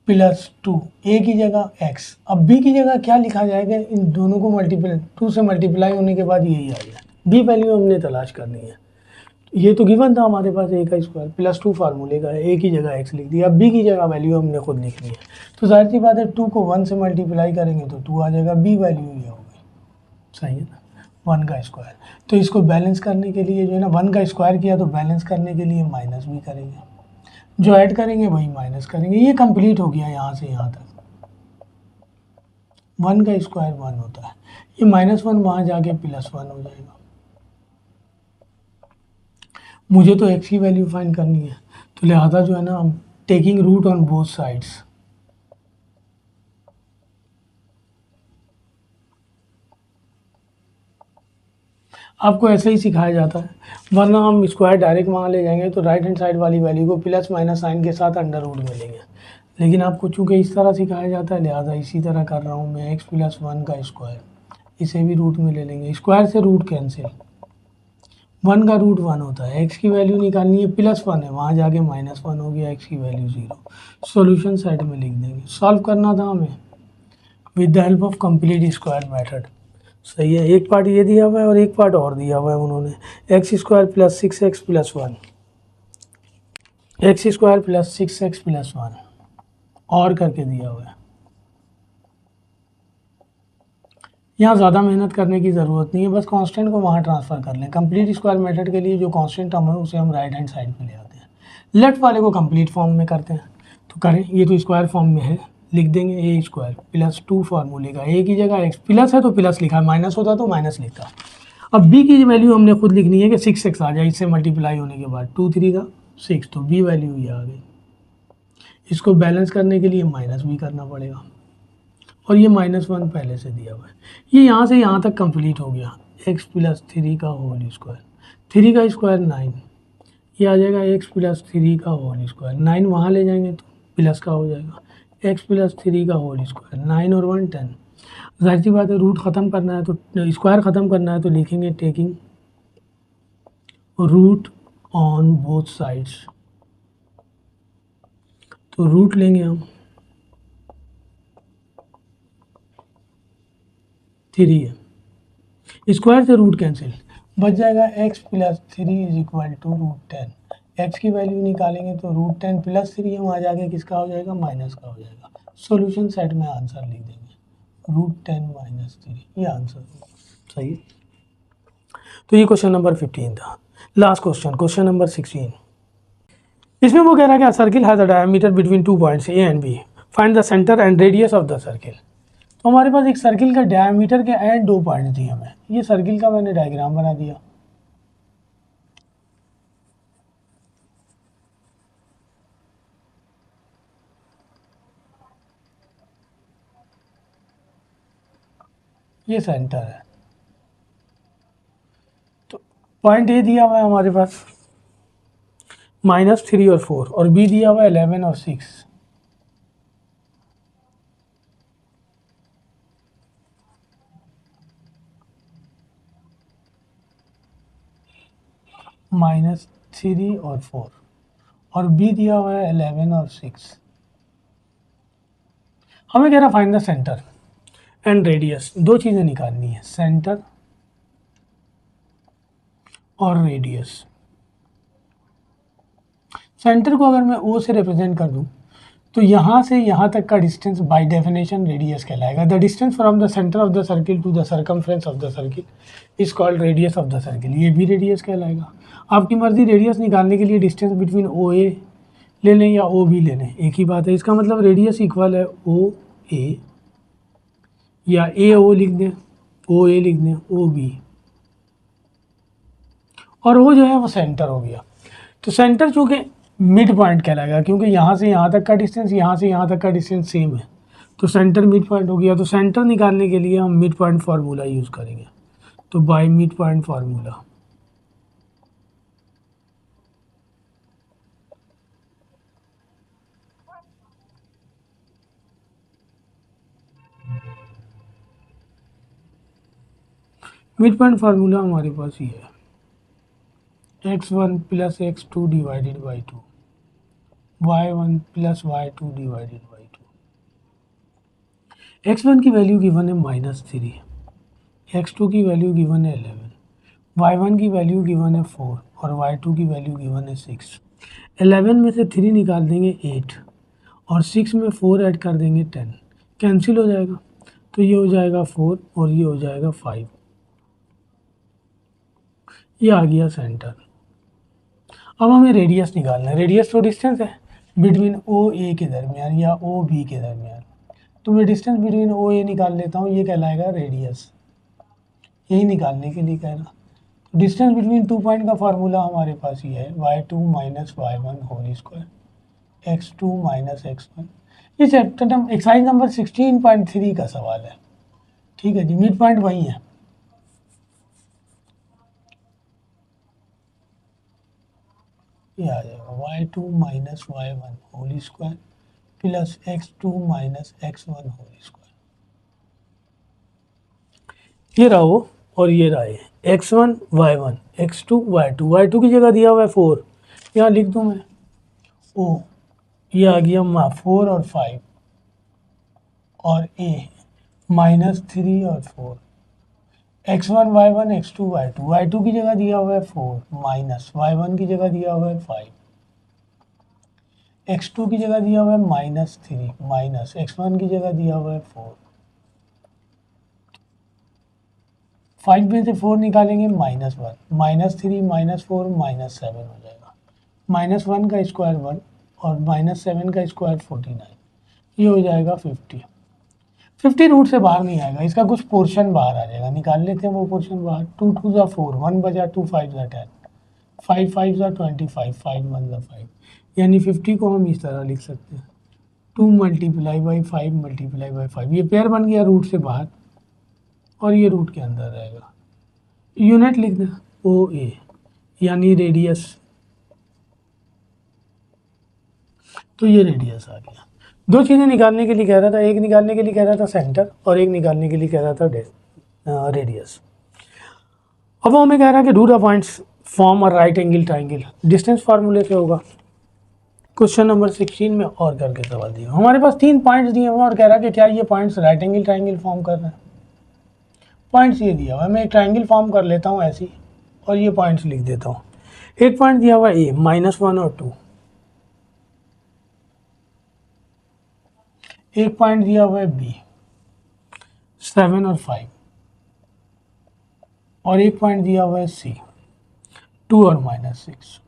Speaker 1: प्लस 2, ए की जगह एक्स। अब बी की जगह क्या लिखा जाएगा, इन दोनों को मल्टीप्लाई, 2 से मल्टीप्लाई होने के बाद यही आ गया। बी वैल्यू हमने तलाश करनी है, ये तो गिवन था हमारे पास, ए का स्क्वायर प्लस 2 फार्मूले का है, ए की जगह एक्स लिख दिया। अब बी की जगह वैल्यू हमने खुद लिखनी है, तो जाहिर सी बात है 2 को 1 से मल्टीप्लाई करेंगे तो 2 आ जाएगा, बी वैल्यू ये हो गई, सही है ना, 1 का स्क्वायर। तो इसको बैलेंस करने के लिए जो है ना 1 का स्क्वायर किया, तो बैलेंस करने के लिए माइनस भी करेंगे, जो ऐड करेंगे वही माइनस करेंगे। ये कंप्लीट हो गया यहाँ से यहाँ तक। 1 का स्क्वायर 1 होता है, ये -1 वहाँ जाके +1 हो जाएगा। मुझे तो एक्स की वैल्यू फाइंड करनी है, तो लिहाजा जो है ना हम taking root on both sides, आपको ऐसे ही सिखाया जाता है, वरना हम स्क्वायर डायरेक्ट वहाँ ले जाएंगे तो राइट हैंड साइड वाली वैल्यू को प्लस माइनस साइन के साथ अंडर रूट में लेंगे। लेकिन आपको चूंकि इस तरह सिखाया जाता है, लिहाजा इसी तरह कर रहा हूँ मैं, एक्स प्लस 1 का स्क्वायर, इसे भी रूट में ले लेंगे, स्क्वायर से रूट कैंसिल, 1 का रूट 1 होता है, एक्स की वैल्यू निकालनी है, +1 है, वहाँ जाके -1 हो गया, एक्स की वैल्यू 0। सॉल्यूशन साइड में लिख देंगे। सॉल्व करना था हमें with the help of complete square method, सही है। एक पार्ट ये दिया हुआ है और एक पार्ट और दिया हुआ है उन्होंने, x square plus 6x plus 1, x square plus 6x plus 1 और करके दिया हुआ है। यहाँ ज़्यादा मेहनत करने की ज़रूरत नहीं है, बस कांस्टेंट को वहाँ ट्रांसफ़र कर लें। कंप्लीट स्क्वायर मेथड के लिए जो कांस्टेंट टर्म है उसे हम राइट हैंड साइड पे ले आते हैं, लेफ्ट वाले को कंप्लीट फॉर्म में करते हैं। तो करें, ये तो स्क्वायर फॉर्म में है, लिख देंगे ए स्क्वायर प्लस 2 फार्मूले का, ए की जगह एक्स, प्लस है तो प्लस लिखा है, माइनस होता तो माइनस लिखता। अब बी की वैल्यू हमने खुद लिखनी है कि 6x आ जाए इससे मल्टीप्लाई होने के बाद, 2 3 का 6, तो बी वैल्यू ये आ गई। इसको बैलेंस करने के लिए माइनस भी करना पड़ेगा, और ये -1 पहले से दिया हुआ है। ये यहाँ से यहाँ तक कंप्लीट हो गया, x प्लस 3 का होल स्क्वायर, 3 का स्क्वायर 9, ये आ जाएगा x प्लस 3 का होल स्क्वायर, 9 वहाँ ले जाएंगे तो प्लस का हो जाएगा, x प्लस 3 का होल स्क्वायर, 9 और 1 10। जाहिर सी बात है रूट ख़त्म करना है, तो स्क्वायर ख़त्म करना है, तो लिखेंगे taking root on both sides, तो रूट लेंगे हम 3 है, स्क्वायर से रूट कैंसिल, बच जाएगा x plus 3 is equal to root 10। X की वैल्यू निकालेंगे तो रूट 10 प्लस 3 है, वहाँ जाके किसका हो जाएगा, माइनस का हो जाएगा। सॉल्यूशन सेट में आंसर लिख देंगे, रूट 10 माइनस 3, ये आंसर सही है। तो ये क्वेश्चन नंबर 15 था। लास्ट क्वेश्चन, क्वेश्चन नंबर 16, इसमें वो कह रहा है कि circle has a diameter between 2 points A and B, find the centre and radius of the circle. तो हमारे पास एक सर्किल का डायमीटर के एंड 2 पॉइंट्स दिए हमें, ये सर्किल का मैंने डायग्राम बना दिया। ये सेंटर है, तो पॉइंट ए दिया हुआ है हमारे पास -3 और 4, और बी दिया हुआ है 11 और 6। -3 और 4, और बी दिया हुआ है 11 और 6। हमें कह रहा find the centre and radius, दो चीज़ें निकालनी है, सेंटर और रेडियस। सेंटर को अगर मैं ओ से रिप्रेजेंट कर दूं, तो यहाँ से यहाँ तक का डिस्टेंस बाय डेफिनेशन रेडियस कहलाएगा। The distance from the centre of the circle to the circumference of the circle is called radius of the circle, ये भी रेडियस कहलाएगा। आपकी मर्जी, रेडियस निकालने के लिए डिस्टेंस बिटवीन ओ ए ले लें या ओ बी ले लें, एक ही बात है। इसका मतलब रेडियस इक्वल है ओ ए, या ए ओ लिख दें, ओ ए लिख दें, ओ बी, और वो जो है वो सेंटर हो गया। तो सेंटर चूँकि मिड पॉइंट कहलाएगा, क्योंकि यहाँ से यहाँ तक का डिस्टेंस, यहाँ से यहाँ तक का डिस्टेंस सेम है, तो सेंटर मिड पॉइंट हो गया। तो सेंटर निकालने के लिए हम मिड पॉइंट फार्मूला यूज़ करेंगे। तो by mid point formula mid point formula हमारे पास ये है, x1 plus x2 divided by 2, y1 plus y2 divided by 2। x1 की वैल्यू गिवन है -3, x2 की वैल्यू गिवन है 11, y1 की वैल्यू गिवन है 4 और y2 की वैल्यू गिवन है 6। 11 में से 3 निकाल देंगे 8 और 6 में 4 ऐड कर देंगे 10, कैंसिल हो जाएगा। तो ये हो जाएगा 4 और ये हो जाएगा 5। ये आ गया सेंटर। अब हमें रेडियस निकालना है। रेडियस तो डिस्टेंस है बिटवीन ओ ए के दरमियान या ओ बी के दरमियान। तो मैं डिस्टेंस बिटवीन ओ ए निकाल लेता हूँ, ये कहलाएगा रेडियस। यही निकालने के लिए कह रहा। तो डिस्टेंस बिटवीन 2 पॉइंट का फार्मूला हमारे पास ये है, y2 minus y1 whole square x2 minus x1। ये चैप्टर एक्सरसाइज नंबर 16.3 का सवाल है। ठीक है जी, मिड पॉइंट वही है। ये आ जाएगा y2 minus y1 whole square plus x2 minus x1 whole square. ये रहा वो और ये रहा है x1 y1 x2 y2। y2 की जगह दिया हुआ है 4, यहाँ लिख दूँ मैं ओ, ये आ गया 4 और 5 और a -3 और 4। x1 y1 x2 y2, y2 की जगह दिया हुआ है 4 माइनस y1 की जगह दिया हुआ है 5, x2 की जगह दिया हुआ है -3 माइनस x1 की जगह दिया हुआ है 4। 5 में से 4 निकालेंगे -1, -3 -4 -7 हो जाएगा। -1 का स्क्वायर 1 और -7 का स्क्वायर 49, ये हो जाएगा 50। 50 रूट से बाहर नहीं आएगा, इसका कुछ पोर्शन बाहर आ जाएगा। निकाल लेते हैं वो पोर्शन बाहर। 2 2 ज़ा 4, 1 बजा 2 5 ज़ा 10, 5 5 ज़ा 25, 5 1 ज़ा 5। यानी 50 को हम इस तरह लिख सकते हैं 2 मल्टीप्लाई बाई 5 मल्टीप्लाई बाई 5। ये पेयर बन गया रूट से बाहर और ये रूट के अंदर रहेगा। यूनिट लिख दें ओ ए, यानी रेडियस। तो ये रेडियस आ गया। दो चीज़ें निकालने के लिए कह रहा था, एक निकालने के लिए कह रहा था सेंटर और एक निकालने के लिए कह रहा था रेडियस। अब वो हमें कह रहा है कि ड्रू द पॉइंट्स फॉर्म और राइट एंगल ट्राइंगल। डिस्टेंस फार्मूले से होगा। क्वेश्चन नंबर 16 में और करके सवाल दिया। हमारे पास 3 पॉइंट्स दिए हुए और कह रहा है कि क्या ये points right angle triangle form कर रहे हैं। पॉइंट्स ये दिया हुआ है, मैं एक ट्राइंगल फॉर्म कर लेता हूँ ऐसी और ये पॉइंट्स लिख देता हूँ। एक पॉइंट दिया हुआ है ए -1 और 2, एक पॉइंट दिया हुआ है बी 7 और 5 और एक पॉइंट दिया हुआ है सी 2 और -6।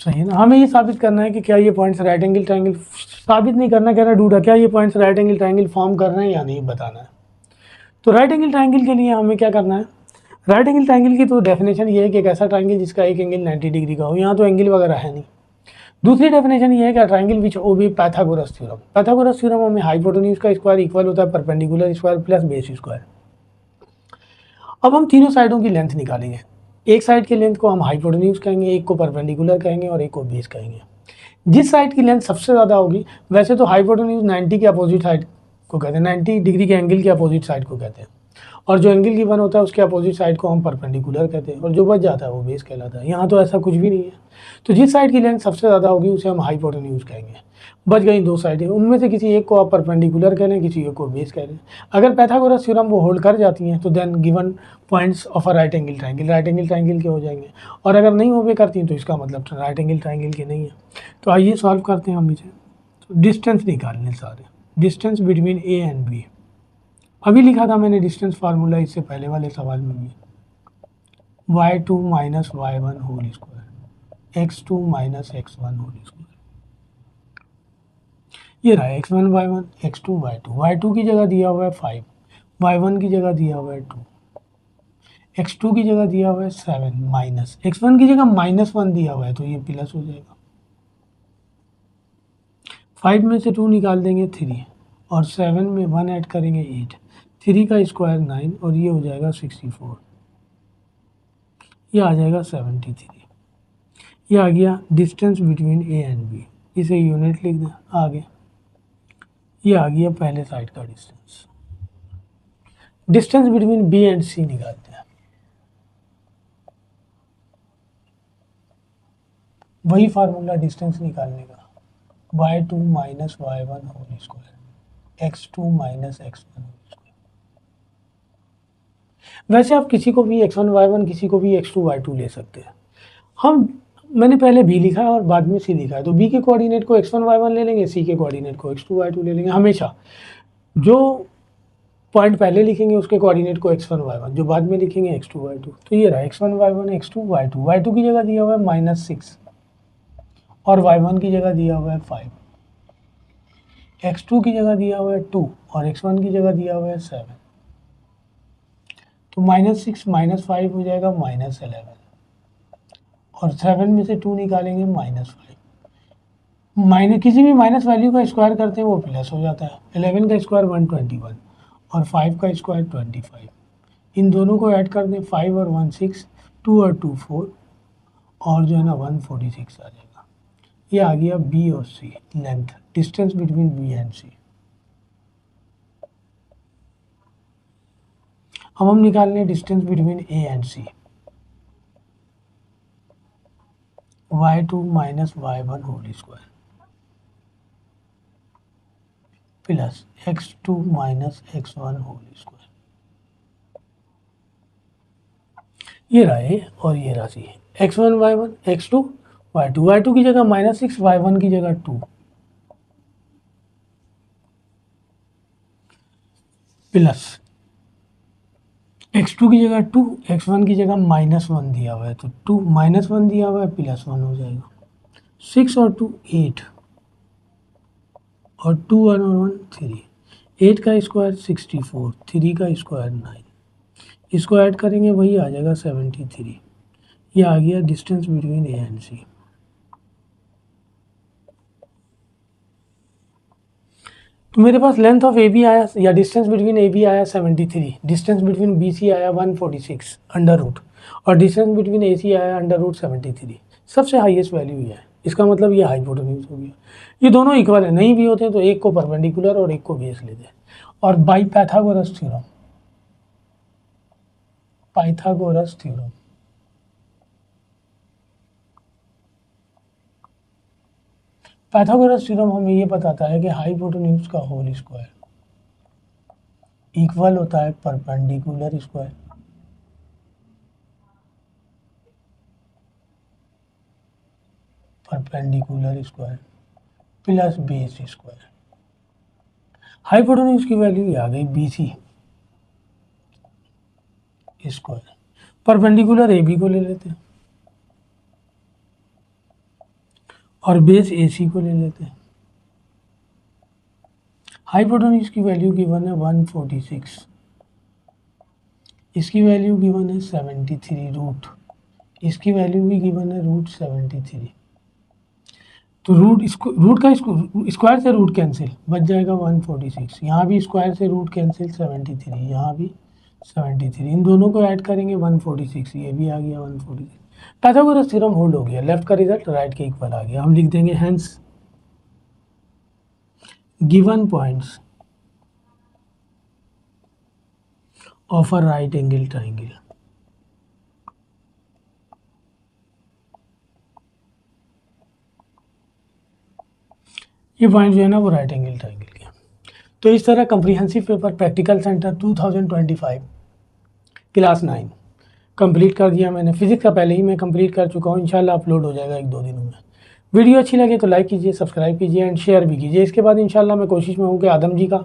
Speaker 1: सही है ना। हमें ये साबित करना है कि क्या ये पॉइंट्स राइट एंगल ट्राइंगल, साबित नहीं करना, कह रहा है ढूंढा क्या ये points right angle triangle form कर रहे हैं या नहीं बताना है। तो राइट एंगल ट्राइंगल के लिए हमें क्या करना है। राइट एंगल ट्राइंगल की तो डेफिनेशन ये है कि एक ऐसा ट्राइंगल जिसका एक एंगल 90 डिग्री का हो। यहाँ तो एंगल वगैरह है नहीं। दूसरी डेफिनेशन ये है कि triangle which obey Pythagoras theorem. Pythagoras theorem हमें हाइपोटेन्यूज का स्क्वायर इक्वल होता है perpendicular square plus base square. अब हम तीनों साइडों की लेंथ निकालेंगे। एक साइड की लेंथ को हम हाइपोटेन्यूज कहेंगे, एक को परपेंडिकुलर कहेंगे और एक को बेस कहेंगे। जिस साइड की लेंथ सबसे ज़्यादा होगी, वैसे तो हाइपोटेन्यूज 90 के अपोजिट साइड को कहते हैं, 90 डिग्री के एंगल के अपोजिट साइड को कहते हैं, और जो एंगल गिवन होता है उसके अपोजिट साइड को हम परपेंडिकुलर कहते हैं, और जो बच जाता है वो बेस कहलाता है। यहाँ तो ऐसा कुछ भी नहीं है। तो जिस साइड की लेंथ सबसे ज़्यादा होगी उसे हम हाइपोटेन्यूज कहेंगे। बच गई दो साइडें, उनमें से किसी एक को आप परपेंडिकुलर कह लें, किसी एक को बेस कह लें। अगर पैथागोरस थ्योरम वो होल्ड कर जाती हैं तो then given points of a right angle triangle के हो जाएंगे, और अगर नहीं हो करती हैं तो इसका मतलब राइट एंगल ट्राइंगल के नहीं है। तो आइए सॉल्व करते हैं हम इसे। तो डिस्टेंस निकालने सारे, distance between A and B. अभी लिखा था मैंने डिस्टेंस फार्मूला इससे पहले वाले सवाल में भी, y2 minus y1 whole square x2 minus x1 whole square. ये रहा x1 y1 x2 y2। y2 की जगह दिया हुआ है 5, y1 की जगह दिया हुआ है 2, x2 की जगह दिया हुआ है 7 माइनस x1 की जगह -1 दिया हुआ है तो ये प्लस हो जाएगा। 5 में से 2 निकाल देंगे 3 और 7 में 1 ऐड करेंगे 8, 3 का स्क्वायर 9 और ये हो जाएगा 64, ये आ जाएगा 73। ये आ गया distance between A and B, इसे यूनिट लिख दें आगे। ये आ गया पहले साइड का distance. Distance between B and C निकालते हैं। वही फार्मूला डिस्टेंस निकालने का, y2 minus y1 whole square x2 minus x1 whole square. वैसे आप किसी को भी x1 y1 किसी को भी x2 y2 ले सकते हैं। मैंने पहले b लिखा है और बाद में c लिखा है, तो b के कोऑर्डिनेट को x1 y1 ले लेंगे, c के कोऑर्डिनेट को x2 y2 ले लेंगे। हमेशा जो पॉइंट पहले लिखेंगे उसके कोऑर्डिनेट को x1 y1, जो बाद में लिखेंगे x2 y2। तो ये रहा x1 y1 x2 y2। y2 की जगह दिया हुआ है -6 और y1 की जगह दिया हुआ है 5, x2 की जगह दिया हुआ है 2 और x1 की जगह दिया हुआ है 7। तो -6 -5 हो जाएगा -11 और 7 में से 2 निकालेंगे -5। किसी भी माइनस वैल्यू का स्क्वायर करते हैं वो प्लस हो जाता है। 11 का स्क्वायर 121 और 5 का स्क्वायर 25। इन दोनों को ऐड कर दें, 5 और 1 6, 2 और 2 4 और जो है ना 146 आ जाएगा। ये आ गया बी और C length, distance between B and C. अब हम निकाल लें distance between A and C. y2 minus y1 whole square plus x2 minus x1 whole square. ये रहा ए और ये रहा सी। x1 y1 x2 y2, y2 की जगह -6, y1 की जगह 2 प्लस x2 की जगह 2, x1 की जगह -1 दिया हुआ है, तो 2 -1 दिया हुआ है +1 हो जाएगा। 6 और 2 8 और 2 1 और 1 3। 8 का स्क्वायर 64, 3 का स्क्वायर 9। इसको ऐड करेंगे वही आ जाएगा 73। ये आ गया डिस्टेंस बिटवीन ए एंड सी। तो मेरे पास लेंथ ऑफ ए बी आया या डिस्टेंस बिटवीन ए बी आया 73, डिस्टेंस बिटवीन बी सी आया 146 अंडर रूट और डिस्टेंस बिटवीन ए सी आया अंडर रूट 73। सबसे हाईएस्ट वैल्यू ये है, इसका मतलब ये हाइपोटेन्यूज हो गया। ये दोनों इक्वल है, नहीं भी होते तो एक को परपेंडिकुलर और एक को बेस लेते हैं। और by Pythagoras theorem, Pythagoras theorem Pythagoras theorem हमें ये बताता है कि हाइपोटेन्यूज का होल स्क्वायर इक्वल होता है perpendicular square plus base square. Hypotenuse की वैल्यू ये आ गई BC स्क्वायर। परपेंडिकुलर AB को ले लेते हैं और बेस AC को ले लेते हैं। हाइपोटेन्यूज की वैल्यू गिवन है 146, इसकी वैल्यू गिवन है 73 रूट, इसकी वैल्यू भी गिवन है रूट 73। तो रूट का स्क्वायर से रूट कैंसिल, बच जाएगा 146। यहाँ भी स्क्वायर से रूट कैंसिल 73, यहाँ भी 73। इन दोनों को ऐड करेंगे 146, ये भी आ गया 146। पाइथागोरस थ्योरम होल्ड हो गया, लेफ्ट का रिजल्ट राइट के इक्वल आ गया। हम लिख देंगे hence given points of a right angle triangle ये पॉइंट जो है ना वो राइट एंगल ट्राइंगल के। तो इस तरह comprehensive paper practical centre 2025 class 9 complete कर दिया मैंने। फिजिक्स का पहले ही मैं कंप्लीट कर चुका हूँ, इंशाल्लाह अपलोड हो जाएगा 1-2 दिनों में। वीडियो अच्छी लगे तो लाइक कीजिए, सब्सक्राइब कीजिए एंड शेयर भी कीजिए। इसके बाद इंशाल्लाह मैं कोशिश में हूँ कि आदम जी का,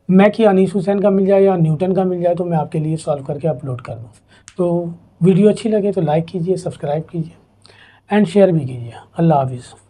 Speaker 1: मैक या अनीस हुसैन का मिल जाए या न्यूटन का मिल जाए तो मैं आपके लिए सॉल्व करके अपलोड कर दूँ। तो वीडियो अच्छी लगे तो लाइक कीजिए, सब्सक्राइब कीजिए एंड शेयर भी कीजिए। अल्लाह हाफिज़।